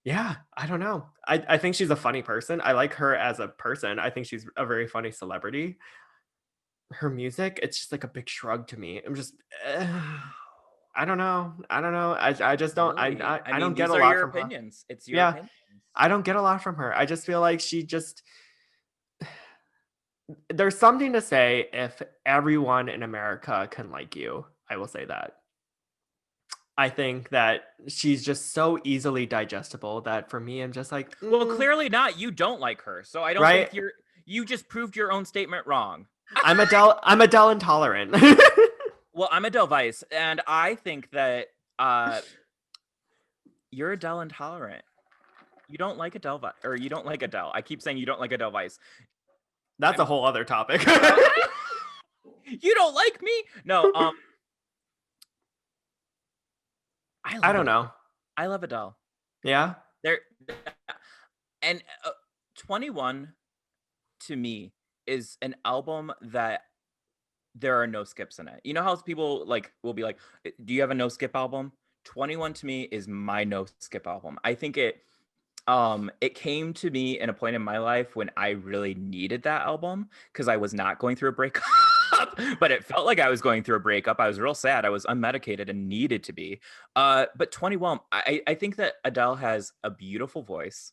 yeah, I don't know. I think she's a funny person. I like her as a person. I think she's a very funny celebrity. Her music, it's just like a big shrug to me. I'm just I don't know. I don't know. I just don't Really? I I mean, don't get these a are lot your from her. opinions. It's your Yeah, opinions. I don't get a lot from her. I just feel like there's something to say if everyone in America can like you. I will say that. I think that she's just so easily digestible that for me, I'm just like, Well, clearly not. You don't like her. So I don't right? think you just proved your own statement wrong. I'm Adele intolerant. Well, I'm Adele Weiss, and I think that uh you're Adele intolerant. You don't like Adele or you don't like Adele. I keep saying you don't like Adele Weiss. That's a I'm whole other topic. You don't like me? No, I I love don't Adele. know. I love Adele. Yeah. There and 21 to me is an album that there are no skips in it. You know how people like will be like, "Do you have a no skip album?" 21 to me is my no skip album. I think it came to me in a point in my life when I really needed that album because I was not going through a breakup, but it felt like I was going through a breakup. I was real sad. I was unmedicated and needed to be. But 21, I think that Adele has a beautiful voice.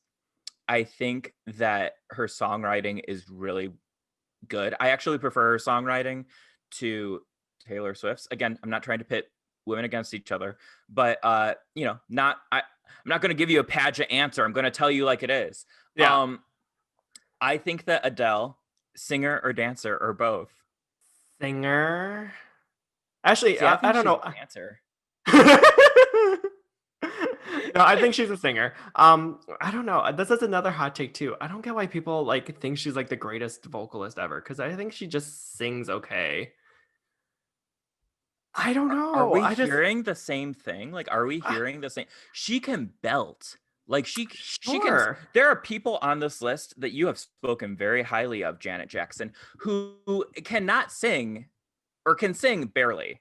I think that her songwriting is really good. I actually prefer her songwriting to Taylor Swift's. Again, I'm not trying to pit women against each other, but I'm not going to give you a pageant answer. I'm going to tell you like it is. Yeah. Um, I think that Adele, singer or dancer or both. Singer. Actually, See, I I think don't she's know. a dancer. No, I think she's a singer. I don't know. This is another hot take too. I don't get why people like think she's like the greatest vocalist ever because I think she just sings okay. I don't Are know. we I just hearing the same thing? Like, are we uh, hearing the same? She can belt. Like she can. sure. There are people on this list that you have spoken very highly of, Janet Jackson, who cannot sing or can sing barely.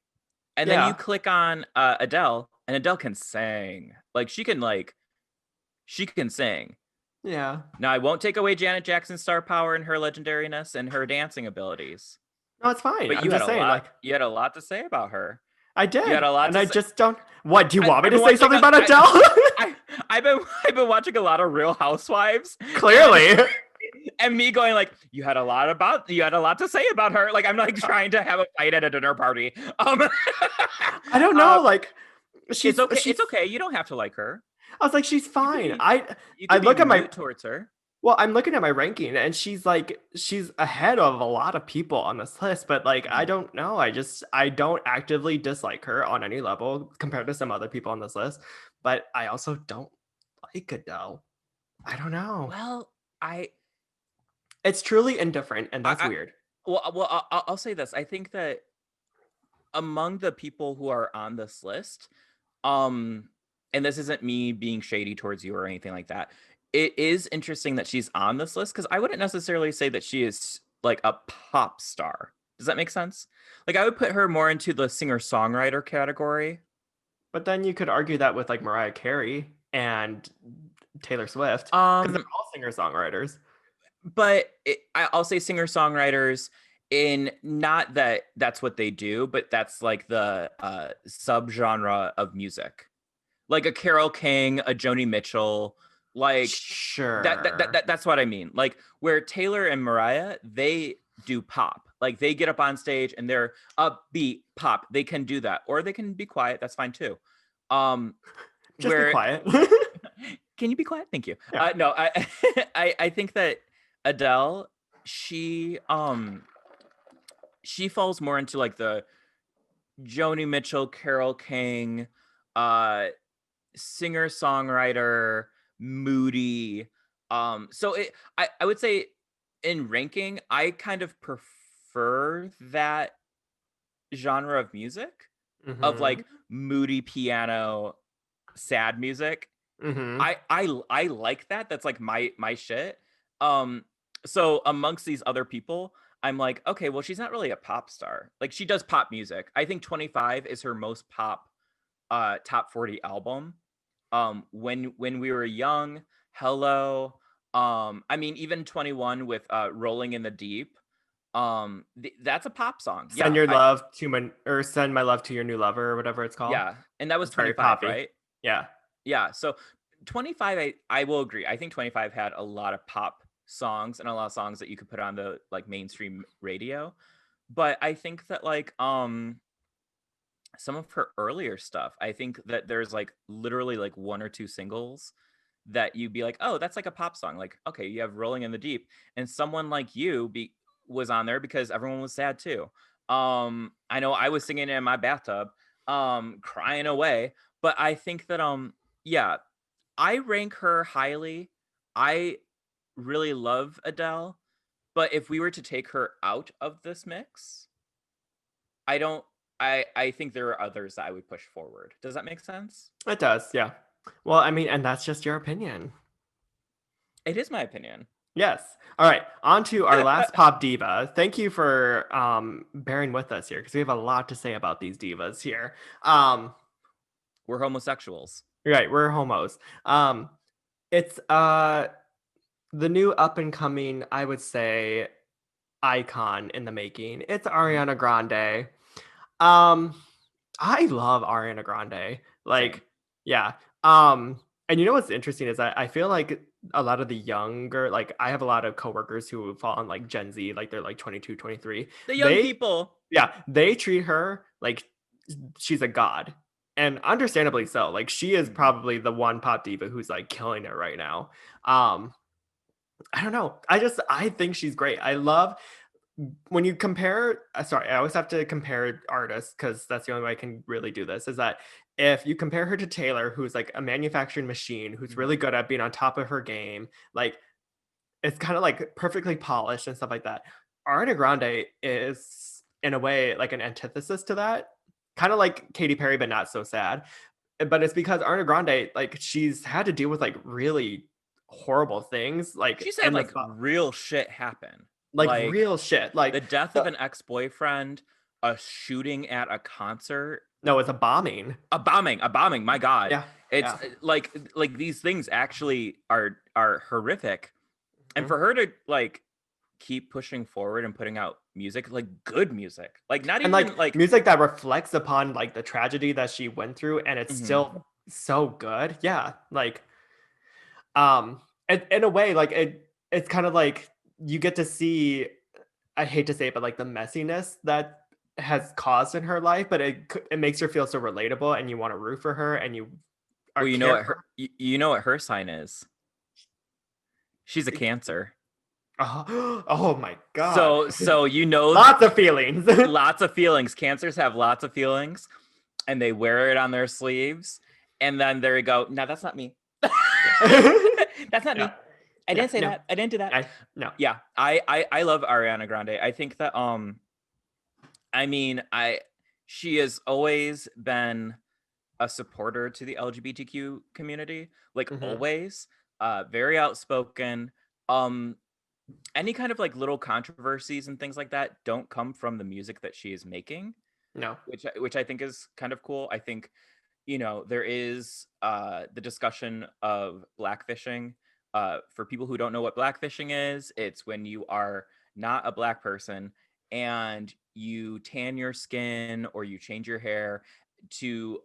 And then you Yeah. click on Adele, and Adele can sing. She can sing. Yeah. Now I won't take away Janet Jackson's star power and her legendariness and her dancing abilities, No, it's fine. but I'm just saying, like, you had a lot to say about her. I You had did. a lot And to I say. just don't. What? Do you want me I've to been say watching something about Adele? I I've been watching a lot of Real Housewives and Clearly. and me going like you had a lot to say about her. Like I'm like trying to have a fight at a dinner party. I don't uh, know. Like, it's okay. she's. It's okay. You don't have to like her. I was like, she's You could fine. be you I could be look at my. mute towards her. Well, I'm looking at my ranking, and she's ahead of a lot of people on this list. But like, I Mhm. don't know. I don't actively dislike her on any level compared to some other people on this list. But I also don't like Adele. I don't know. Well, I It's truly indifferent, and that's I weird. I'll say this. I think that among the people who are on this list, um, and this isn't me being shady towards you or anything like that. It is interesting that she's on this list because I wouldn't necessarily say that she is like a pop star. Does that make sense? Like I would put her more into the singer-songwriter category. But then you could argue that with like Mariah Carey and Taylor Swift because they're Um, all singer-songwriters. but I'll say singer-songwriters in not that that's what they do, but that's like the subgenre of music. Like a Carole King, a Joni Mitchell, like Sure. that's what I mean. Like where Taylor and Mariah, they do pop. Like they get up on stage and they're upbeat pop. They can do that. Or they can be quiet. That's fine too. Um Just be where quiet. can you be quiet? Thank you. Yeah. No, I think that Adele, she she falls more into like the Joni Mitchell, Carole King, uh singer songwriter, moody. So I would say in ranking, I kind of prefer that genre of music of Mhm. like moody piano, sad music. Mhm. I like that. That's like my shit. Um, so amongst these other people, I'm like, okay, well, she's not really a pop star. Like she does pop music. I think 25 is her most pop top 40 album. When we were young, hello. I mean, even 21 with Rolling in the Deep. That's a pop song. Send your love to my or send my love to your new lover or whatever it's called. Yeah, and that was It's very 25, poppy. right? Yeah. Yeah, so 25, I will agree. I think 25 had a lot of pop songs and a lot of songs that you could put on the like mainstream radio. But I think that like some of her earlier stuff, I think that there's like literally like one or two singles that you'd be like, oh, that's like a pop song. Like, okay, you have Rolling in the Deep, and someone like you was on there because everyone was sad too. I know I was singing it in my bathtub, crying away. But I think that yeah, I rank her highly. I really love Adele, but if we were to take her out of this mix, I don't. I think there are others that I would push forward. Does that make sense? It does, yeah. Well, I mean, and that's just your opinion. It is my opinion. Yes. All right. On to our last pop diva. Thank you for bearing with us here because we have a lot to say about these divas here. Um, We're homosexuals. right, we're homos. It's the new up and coming, I would say, icon in the making. It's Mhm. Ariana Grande. Um, I love Ariana Grande. Same. Like, yeah. Um, and you know what's interesting is I feel like a lot of the younger, like I have a lot of coworkers who fall on like Gen Z, like they're like 22, 23. The young They, people. yeah, they treat her like she's a god. And understandably so. Like she is Mhm. probably the one pop diva who's like killing it right now. Um, I don't know. I think she's great. I love when you compare sorry, I always have to compare artists because that's the only way I can really do this, is that if you compare her to Taylor, who's like a manufacturing machine, who's Mhm. really good at being on top of her game, like it's kind of like perfectly polished and stuff like that. Ariana Grande is in a way like an antithesis to that. Kind of like Katy Perry, but not so sad. But it's because Ariana Grande, like she's had to deal with like really horrible things, like She's had in the like real shit happen. like Like real shit. Like the death of the an ex-boyfriend, a shooting at a concert, no, it's a bombing. a bombing, my god. Yeah, It's yeah. like these things actually are horrific. And Mhm. for her to like keep pushing forward and putting out music, like good music. Like not And, like, even like music that reflects upon, like, the tragedy that she went through, and it's mhm. still so good. Yeah, like, in a way, like, it's kind of like you get to see I hate to say it, but, like, the messiness that has caused in her life, but it makes her feel so relatable, and you wanna root for her, and you are Well, you know care what for her you know what her sign is. She's a her. Cancer. Oh my god. So you know Lots of feelings. lots of feelings. Cancers have lots of feelings and they wear it on their sleeves. And then there you go. No, that's not me. Yeah. That's not Yeah. me. I Yeah, didn't say no. that. I didn't do that. No. Yeah, I love Ariana Grande. I think that I mean I she has always been a supporter to the LGBTQ community, like Mhm. always. Very outspoken. Um, any kind of like little controversies and things like that don't come from the music that she is making, No. which I think is kind of cool. I think there is the discussion of blackfishing. For people who don't know what blackfishing is, it's when you are not a black person and you tan your skin or you change your hair to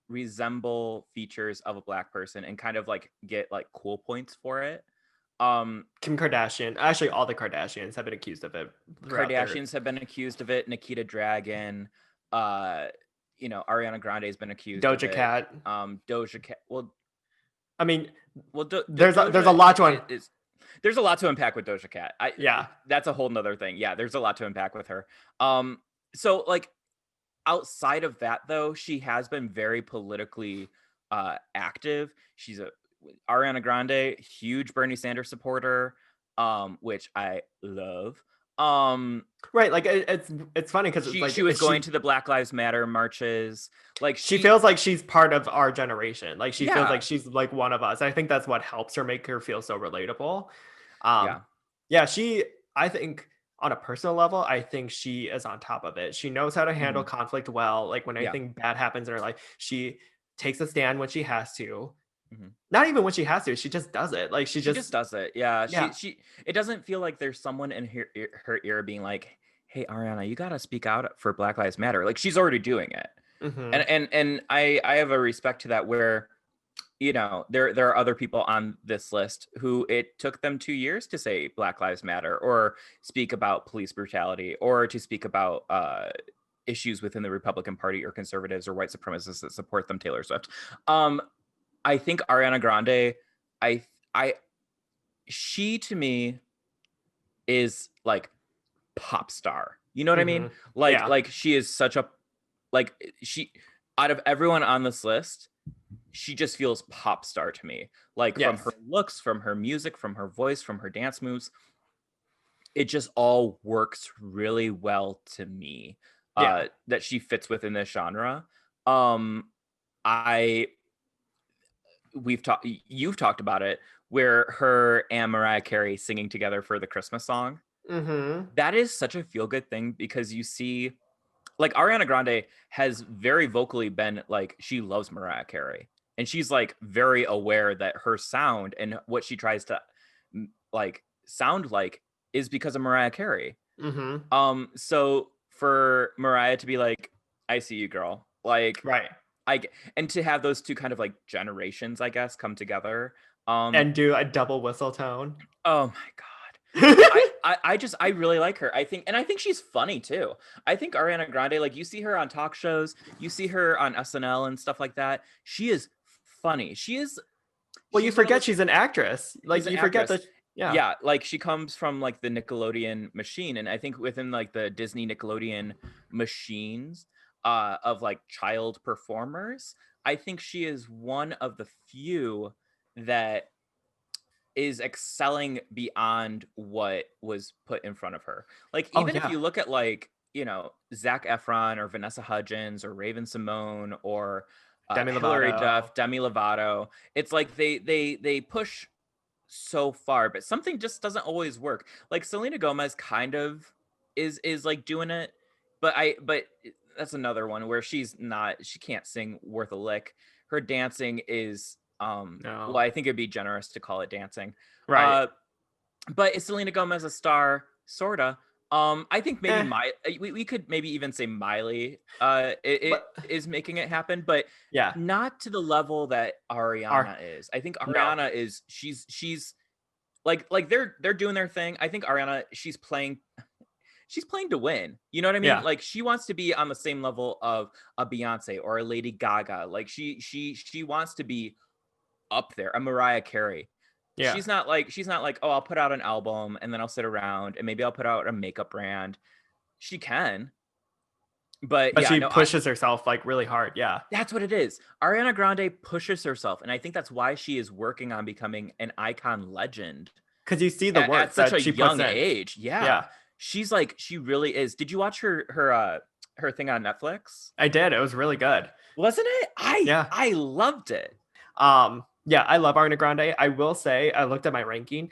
resemble features of a black person and kind of like get like cool points for it. Um, Kim Kardashian, actually all the Kardashians have been accused of it throughout their Kardashians have been accused of it. Nikita Dragon, uh, Ariana Grande has been accused of Doja it. Cat. Doja Cat. I mean, there's a Doja lot to is. There's a lot to unpack with Doja Cat. yeah. That's a whole nother thing. Yeah, there's a lot to unpack with her. So like outside of that though, she has been very politically active. She's a Ariana Grande, huge Bernie Sanders supporter, which I love. Um, Right, like it's funny because it's she like was going she to the Black Lives Matter marches. Like she she, feels like she's part of our generation. Like she feels yeah, like she's like one of us. I think that's what helps her make her feel so relatable. Um, yeah, yeah, I think on a personal level, I think she is on top of it. She knows how to handle mhm, conflict well. Like when yeah. anything bad happens in her life, she takes a stand when she has to. Mhm. Not even when she has to, she just does it. Like she She just just does it. Yeah, yeah. she. It doesn't feel like there's someone in her ear being like, "Hey, Ariana, you gotta speak out for Black Lives Matter." Like she's already doing it, and Mhm. I have a respect to that. Where there are other people on this list who it took them 2 years to say Black Lives Matter or speak about police brutality or to speak about issues within the Republican Party or conservatives or white supremacists that support them. Taylor Swift. Um, I think Ariana Grande. I I she to me is like pop star. You know what I mean? Mhm. Yeah. Like she is such a like she out of everyone on this list, she just feels pop star to me. Like from her Yes. looks, from her music, from her voice, from her dance moves, it just all works really well to me. Yeah. that she fits within this genre. Um, I you've talked about it where her and Mariah Carey singing together for the Christmas song. Mm-hmm. That is such a feel good thing because you see like Ariana Grande has very vocally been like she loves Mariah Carey and she's like very aware that her sound and what she tries to like sound like is because of Mariah Carey. Mm-hmm. So for Mariah to be like, I see you, girl. Like Right. and to have those two kind of like generations, I guess, come together. Um, And do a double whistle tone. oh my God. I really like her. I think she's funny too. I think Ariana Grande, like you see her on talk shows, you see her on SNL and stuff like that. She is funny. Well, you She's one of forget those she's an actress. she's Like an you forget actress. that. Yeah. Yeah, like she comes from like the Nickelodeon machine, and I think within like the Disney Nickelodeon machines of like child performers, I think she is one of the few that is excelling beyond what was put in front of her. Like Oh even if yeah. you look at like, you know, Zac Efron or Vanessa Hudgens or Raven Simone or Demi Hilary Lovato. Duff, Demi Lovato, it's like they push so far, but something just doesn't always work. Like Selena Gomez kind of is like doing it, but that's another one where she can't sing worth a lick. Her dancing is well, No. I think it'd be generous to call it dancing. Right. Uh but is Selena Gomez a star? Sorta. I think maybe Eh. we could maybe even say Miley it But is making it happen, but yeah. not to the level that Our Ariana is. I think no. Ariana is she's like they're doing their thing. I think Ariana she's playing to win. You know what I mean? Yeah. Like she wants to be on the same level of a Beyonce or a Lady Gaga. Like she wants to be up there, a Mariah Carey. Yeah. She's not like, oh, I'll put out an album and then I'll sit around and maybe I'll put out a makeup brand. She can, but But yeah, she no, pushes herself like really hard. Yeah. that's what it is. Ariana Grande pushes herself, and I think that's why she is working on becoming an icon legend Because you see the at work such that a she puts young in. age. Yeah, Yeah. she's like she really is. Did you watch her thing on Netflix? I did. It was really good. Wasn't it? Yeah. I loved it. Yeah, I love Ariana Grande. I will say, I looked at my ranking.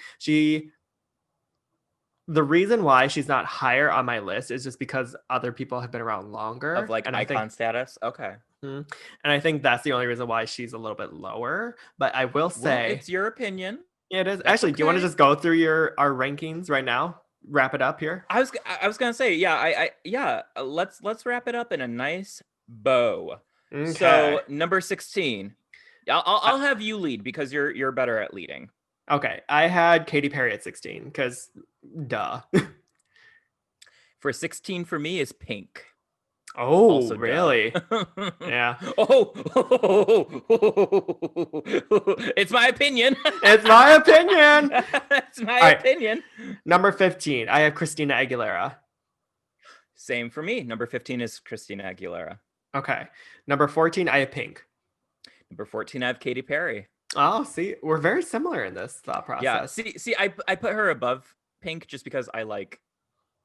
The reason why she's not higher on my list is just because other people have been around Of longer, like and I think, icon status. Okay. and I think that's the only reason why she's a little bit lower. But I will Well, say, it's your opinion. yeah, it is. That's Actually, do you want to okay. just go through our rankings right now? Wrap it up here. I was gonna say, yeah, I yeah. Let's wrap it up in a nice bow. Okay. So number 16. Uh, I'll have you lead because you're better at leading. okay, I had Katy Perry at 16 because, duh. For 16 for me is Pink. Oh, Also, duh. really? Yeah. Oh, it's my opinion. It's my opinion. It's my All right. opinion. Number 15, I have Christina Aguilera. Same for me. Number 15 is Christina Aguilera. Okay. Number 14, I have Pink. Number 14, I have Katy Perry. Oh, see, we're very similar in this thought Yeah. process. I put her above Pink just because I like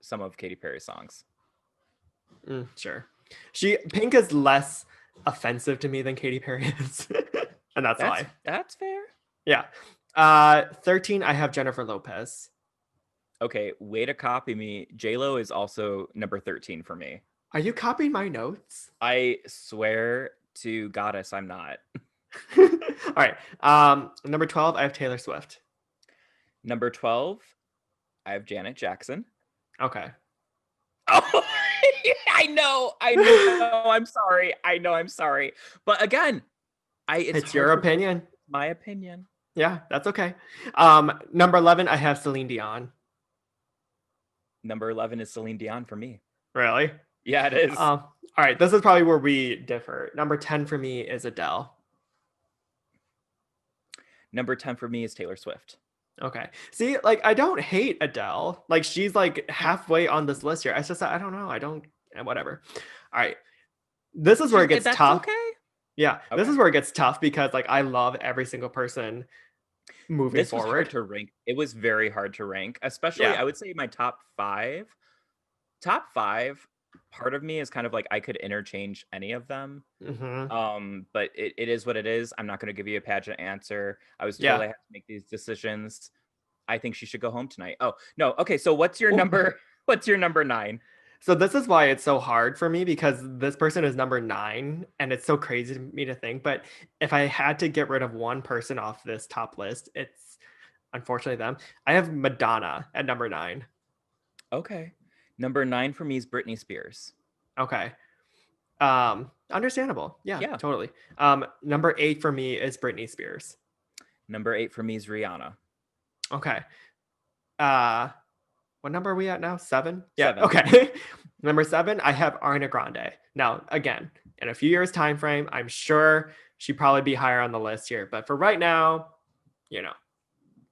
some of Katy Perry's songs. Sure. Pink is less offensive to me than Katy Perry is. And that's why. That's fair. Yeah. 13, I have Jennifer Lopez. Okay, way to copy me. J-Lo is also number 13 for me. Are you copying my notes? I swear to Goddess, I'm not. All right. Number 12, I have Taylor Swift. Number 12, I have Janet Jackson. Okay. Oh, I know. I'm sorry. I'm sorry. But again, It's your opinion. My opinion. Yeah, that's okay. Number 11, I have Celine Dion. Number 11 is Celine Dion for me. Really? Yeah, it is. All right, this is probably where we differ. Number 10 for me is Adele. Number 10 for me is Taylor Swift. Okay. See, like I don't hate Adele. Like she's like halfway on this list here. It's just I don't know. I don't whatever. All right. This is where it gets That's tough. okay. Yeah. Okay. This is where it gets tough because like I love every single person moving This was forward. hard to rank. It was very hard to rank, especially Yeah. I would say my top five. Top five part of me is kind of like I could interchange any of them. Hmm. But it is what it is. I'm not going to give you a pageant answer. I was told Yeah. I have to make these decisions. I think she should go home tonight. Oh, no. Okay, so what's your Oh. number? What's your number 9? So this is why it's so hard for me because this person is number 9 and it's so crazy to me to think. But if I had to get rid of one person off this top list, it's unfortunately them. I have Madonna at number 9. Okay. Number 9 for me is Britney Spears. Okay. Understandable. Yeah, Yeah. totally. Number 8 for me is Britney Spears. Number 8 for me is Rihanna. Okay. Uh, what number are we at now? 7? Yeah, 7. okay. Number 7, I have Ariana Grande. Now, again, in a few years time frame, I'm sure she'd probably be higher on the list here, but for right now, you know,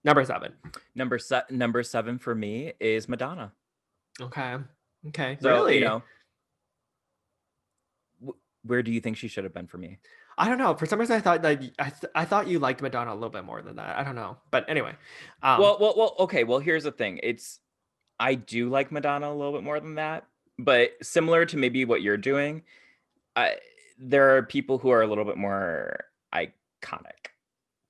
number 7. Number 7 for me is Madonna. Okay. Okay. So, Really? where do you think she should have been for me? I don't know. For some reason, I thought that I thought you liked Madonna a little bit more than that. I don't know, but anyway, um, Well, okay. Well, here's the thing. I do like Madonna a little bit more than that, but similar to maybe what you're doing, I, there are people who are a little bit more iconic.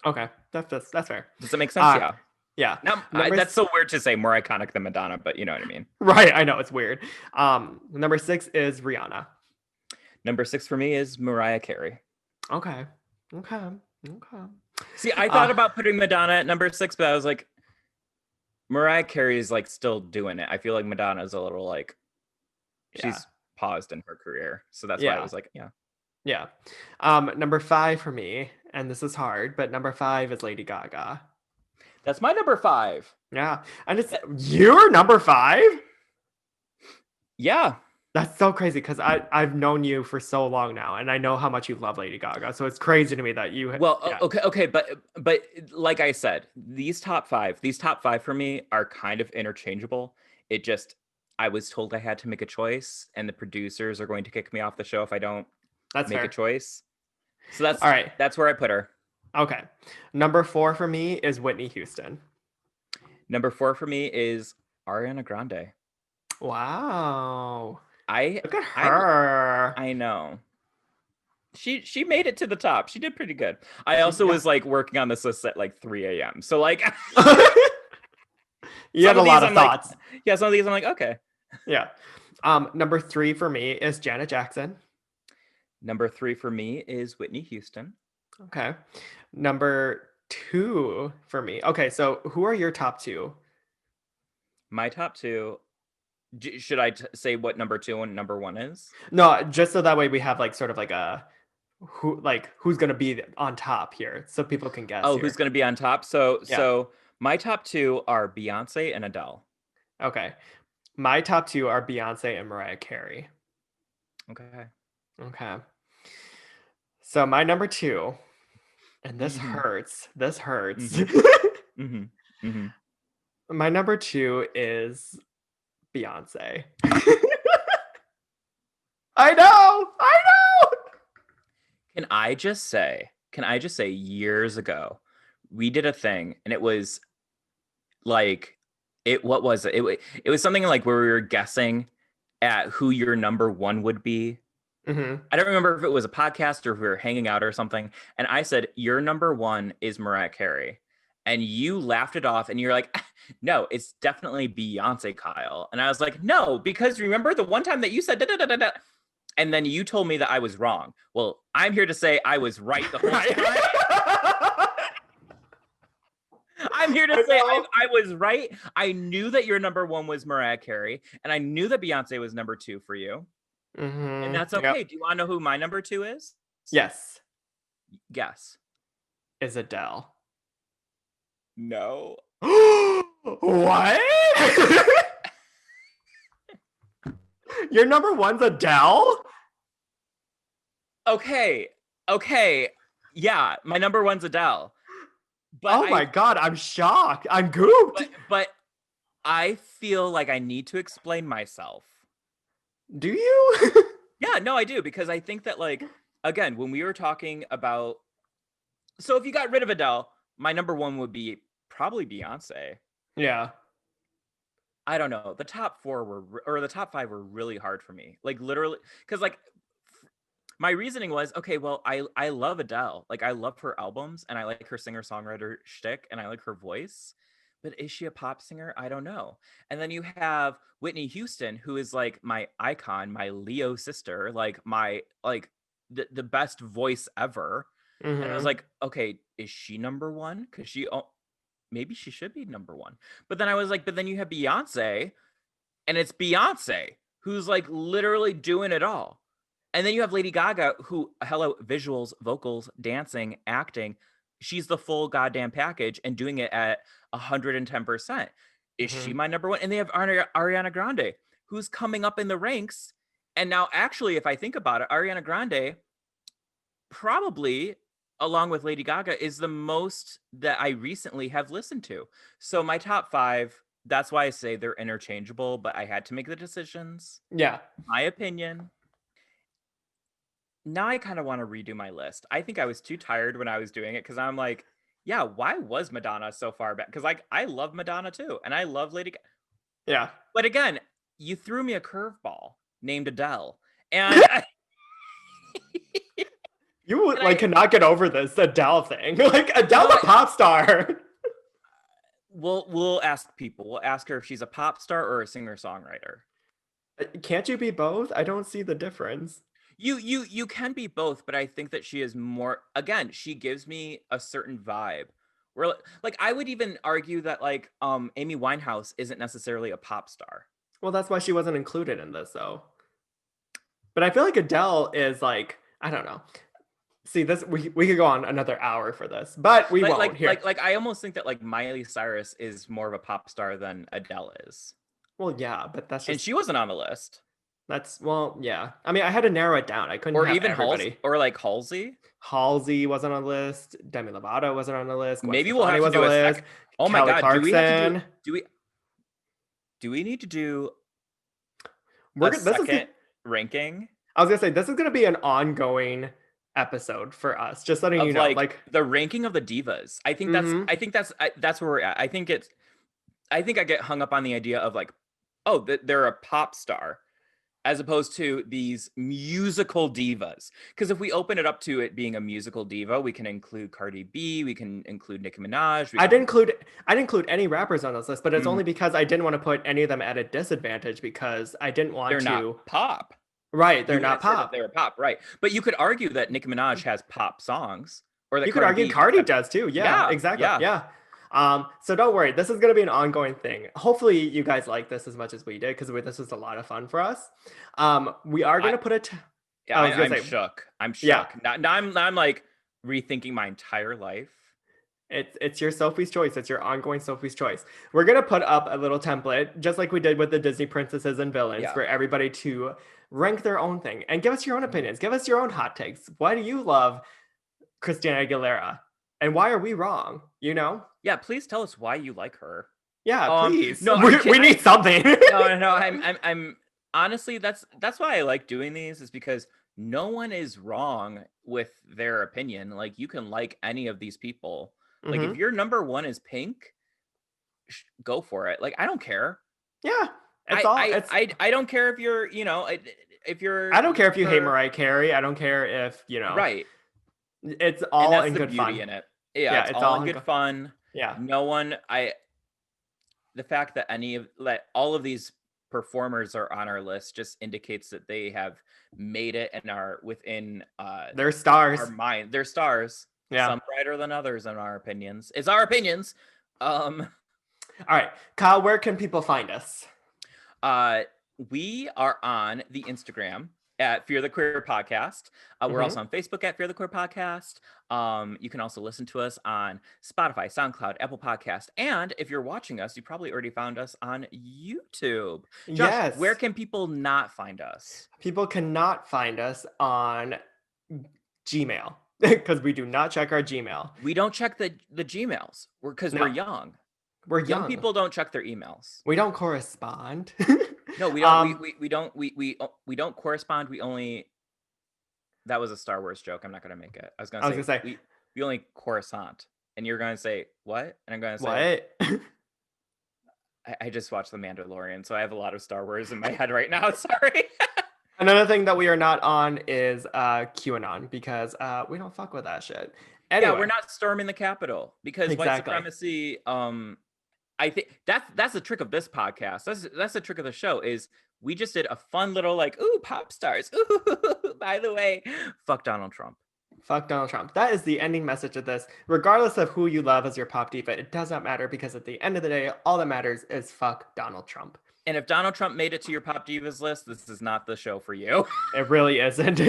okay, that's fair. Does that make sense? Yeah. Yeah. Now, Number that's so weird to say more iconic than Madonna, but you know what I mean. Right. I know it's weird. Number 6 is Rihanna. Number 6 for me is Mariah Carey. Okay. Okay. Okay. See, I thought about putting Madonna at number 6, but I was like, Mariah Carey is like still doing it. I feel like Madonna is a little like she's paused in her career, so that's why I was like, yeah. Yeah. Number 5 for me, and this is hard, but number 5 is Lady Gaga. That's my number 5. Yeah. And it's you're number 5? Yeah. That's so crazy because I've known you for so long now, and I know how much you love Lady Gaga. So it's crazy to me that you. Well, Yeah. okay, but like I said, these top five for me are kind of interchangeable. It just I was told I had to make a choice, and the producers are going to kick me off the show if I don't That's make fair. a choice. So that's All right. That's where I put her. Okay. Number 4 for me is Whitney Houston. Number 4 for me is Ariana Grande. Wow. Look at I her. know. She made it to the top. She did pretty good. I also was like working on this list at like 3 a.m. So like you had a lot of thoughts. Like, yeah, some of these I'm like, okay. Yeah. Number 3 for me is Janet Jackson. Number 3 for me is Whitney Houston. Okay. Number 2 for me. Okay, so who are your top 2? My top 2. Should I say what number 2 and number 1 is? No, just so that way we have like sort of like a who's gonna be on top here, so people can guess. Oh, here. who's gonna be on top? So Yeah. so my top 2 are Beyonce and Adele. Okay. My top 2 are Beyonce and Mariah Carey. Okay. Okay. So my number 2, and this hurts. This hurts. Mm-hmm. Mm-hmm. My number 2 is Beyonce. I know. Can I just say years ago, we did a thing and it was like what was it? It was something like where we were guessing at who your number 1 would be. Mm-hmm. I don't remember if it was a podcast or if we were hanging out or something. And I said, your number 1 is Mariah Carey. And you laughed it off and you're like, no, it's definitely Beyonce, Kyle. And I was like, no, because remember the one time that you said da-da-da-da-da. And then you told me that I was wrong. Well, I'm here to say I was right the whole time. I'm here to say I was right. I knew that your number 1 was Mariah Carey, and I knew that Beyonce was number 2 for you. Mm-hmm. And that's okay. Yep. Do you want to know who my number 2 is? Yes. Guess. Is Adele. No. What? Your number 1's Adele? Okay. Yeah, my number 1's Adele. But oh my God, I'm shocked. I'm gooped. But I feel like I need to explain myself. Do you? Yeah, no, I do. Because I think that, like, again, when we were talking about... So if you got rid of Adele, my number 1 would be probably Beyonce. Yeah. I don't know. The top 4 or the top 5 were really hard for me. Like literally, because like my reasoning was, okay, well, I love Adele. Like I love her albums and I like her singer-songwriter shtick and I like her voice. But is she a pop singer? I don't know. And then you have Whitney Houston, who is like my icon, my Leo sister, like my like the best voice ever. And I was Mm-hmm. like, okay, is she number one? Because maybe she should be number one. But then I was like, but then you have Beyonce, and it's Beyonce who's like literally doing it all. And then you have Lady Gaga, who, hello, visuals, vocals, dancing, acting. She's the full goddamn package and doing it at 110%. Is she Mm-hmm. my number one? And they have Ariana Grande, who's coming up in the ranks. And now, actually, if I think about it, Ariana Grande probably, along with Lady Gaga, is the most that I recently have listened to. So my top 5, that's why I say they're interchangeable, but I had to make the decisions. Yeah. My opinion. Now I kind of want to redo my list. I think I was too tired when I was doing it because I'm like, yeah, why was Madonna so far back? Because like I love Madonna too, and I love Lady Gaga. Yeah. But again, you threw me a curveball named Adele, and You and like I cannot get over this Adele thing. Like no, Adele's a pop star. we'll ask people. We'll ask her if she's a pop star or a singer songwriter. Can't you be both? I don't see the difference. You can be both, but I think that she is more. Again, she gives me a certain vibe. Where like I would even argue that like Amy Winehouse isn't necessarily a pop star. Well, that's why she wasn't included in this, though. But I feel like Adele is like, I don't know. See, this we could go on another hour for this, but we won't here. Like I almost think that like Miley Cyrus is more of a pop star than Adele is. Well, yeah, but that's And just she wasn't on the list. yeah. I mean, I had to narrow it down. I couldn't Or have even everybody. Halsey. Halsey wasn't on the list. Demi Lovato wasn't on the list. Gwen Maybe we'll Stefani have to was on do the a list. second. Oh my Kelly god, Clarkson. do we need to do We're a gonna, this is second ranking I was gonna say this is gonna be an ongoing episode for us. Just letting you of know, like like, the ranking of the divas? mm-hmm. That's where we're at. I think I get hung up on the idea of like, oh, they're a pop star as opposed to these musical divas. Because if we open it up to it being a musical diva, we can include Cardi B, we can include Nicki Minaj. I didn't include any rappers on this list, but it's Mhm. only because I didn't want to put any of them at a disadvantage because I didn't want They're not to. pop. Right, they're You not wouldn't say that pop. they were pop, right? But you could argue that Nicki Minaj has pop songs, or that You could Cardi argue B Cardi has. does too. Yeah, Yeah, exactly. yeah. Yeah. So don't worry. This is gonna be an ongoing thing. Hopefully, you guys like this as much as we did because this was a lot of fun for us. We are I gonna put it. yeah, I was gonna I'm say, shook. I'm yeah. shook. Now I'm like rethinking my entire life. It's your Sophie's choice. It's your ongoing Sophie's choice. We're gonna put up a little template, just like we did with the Disney princesses and villains, Yeah. for everybody to rank their own thing and give us your own Mhm. opinions. Give us your own hot takes. Why do you love Christina Aguilera? And why are we wrong? You know? Yeah, please tell us why you like her. Yeah, please. No, I'm kidding. We need something. No. I'm honestly that's why I like doing these is because no one is wrong with their opinion. Like you can like any of these people. Like if Hmm. your number one is Pink, go for it. Like I don't care. Yeah. It's all it's I don't care if you're if I you're don't care if you hate her Mariah Carey. I don't care if, right, it's and all that's in the good beauty fun. in it. Yeah, Yeah, it's it's all all in in good good. fun. Yeah. No one I The fact that all of these performers are on our list just indicates that they have made it and are within They're our stars. mind. They're stars. Yeah. Some brighter than others in our opinions. It's our opinions. All right. Kyle, where can people find us? We are on the Instagram at Fear the Queer Podcast. We're Hmm. also on Facebook at Fear the Queer Podcast. You can also listen to us on Spotify, SoundCloud, Apple Podcast, and if you're watching us, you probably already found us on YouTube. Josh, where Yes. can people not find us? People cannot find us on Gmail because we do not check our Gmail. We don't check the Gmails because we're No, young. we're Young young. people don't check their emails. We don't correspond. No, we don't. um, We don't correspond. We only. That was a Star Wars joke. I'm not gonna make it. I was gonna I was say gonna say, we only coruscant, and you're gonna say what? And I'm gonna say what? I just watched The Mandalorian, so I have a lot of Star Wars in my head right now. Sorry. Another thing that we are not on is QAnon because we don't fuck with that shit. Yeah, Anyway, we're not storming the Capitol because white exactly. supremacy. I think that's the trick of this podcast. That's the trick of the show is we just did a fun little like, ooh, pop stars. Ooh, by the way, fuck Donald Trump. Fuck Donald Trump. That is the ending message of this. Regardless of who you love as your pop diva, it does not matter because at the end of the day, all that matters is fuck Donald Trump. And if Donald Trump made it to your pop divas list, this is not the show for you. It really isn't.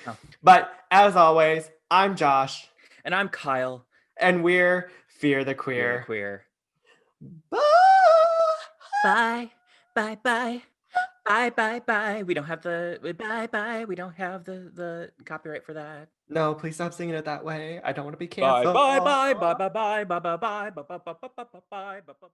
Oh. But as always, I'm Josh. And I'm Kyle. And we're Fear the Fear Queer. the Queer. Bye. Bye. Bye. Bye. Bye. Bye. Bye. We don't have the bye. Bye. We don't have the copyright for that. No, please stop singing it that way. I don't want to be Bye. canceled. Bye. Bye. Bye. Bye. Bye. Bye. Bye. Bye. Bye. Bye. Bye. Bye. Bye. Bye.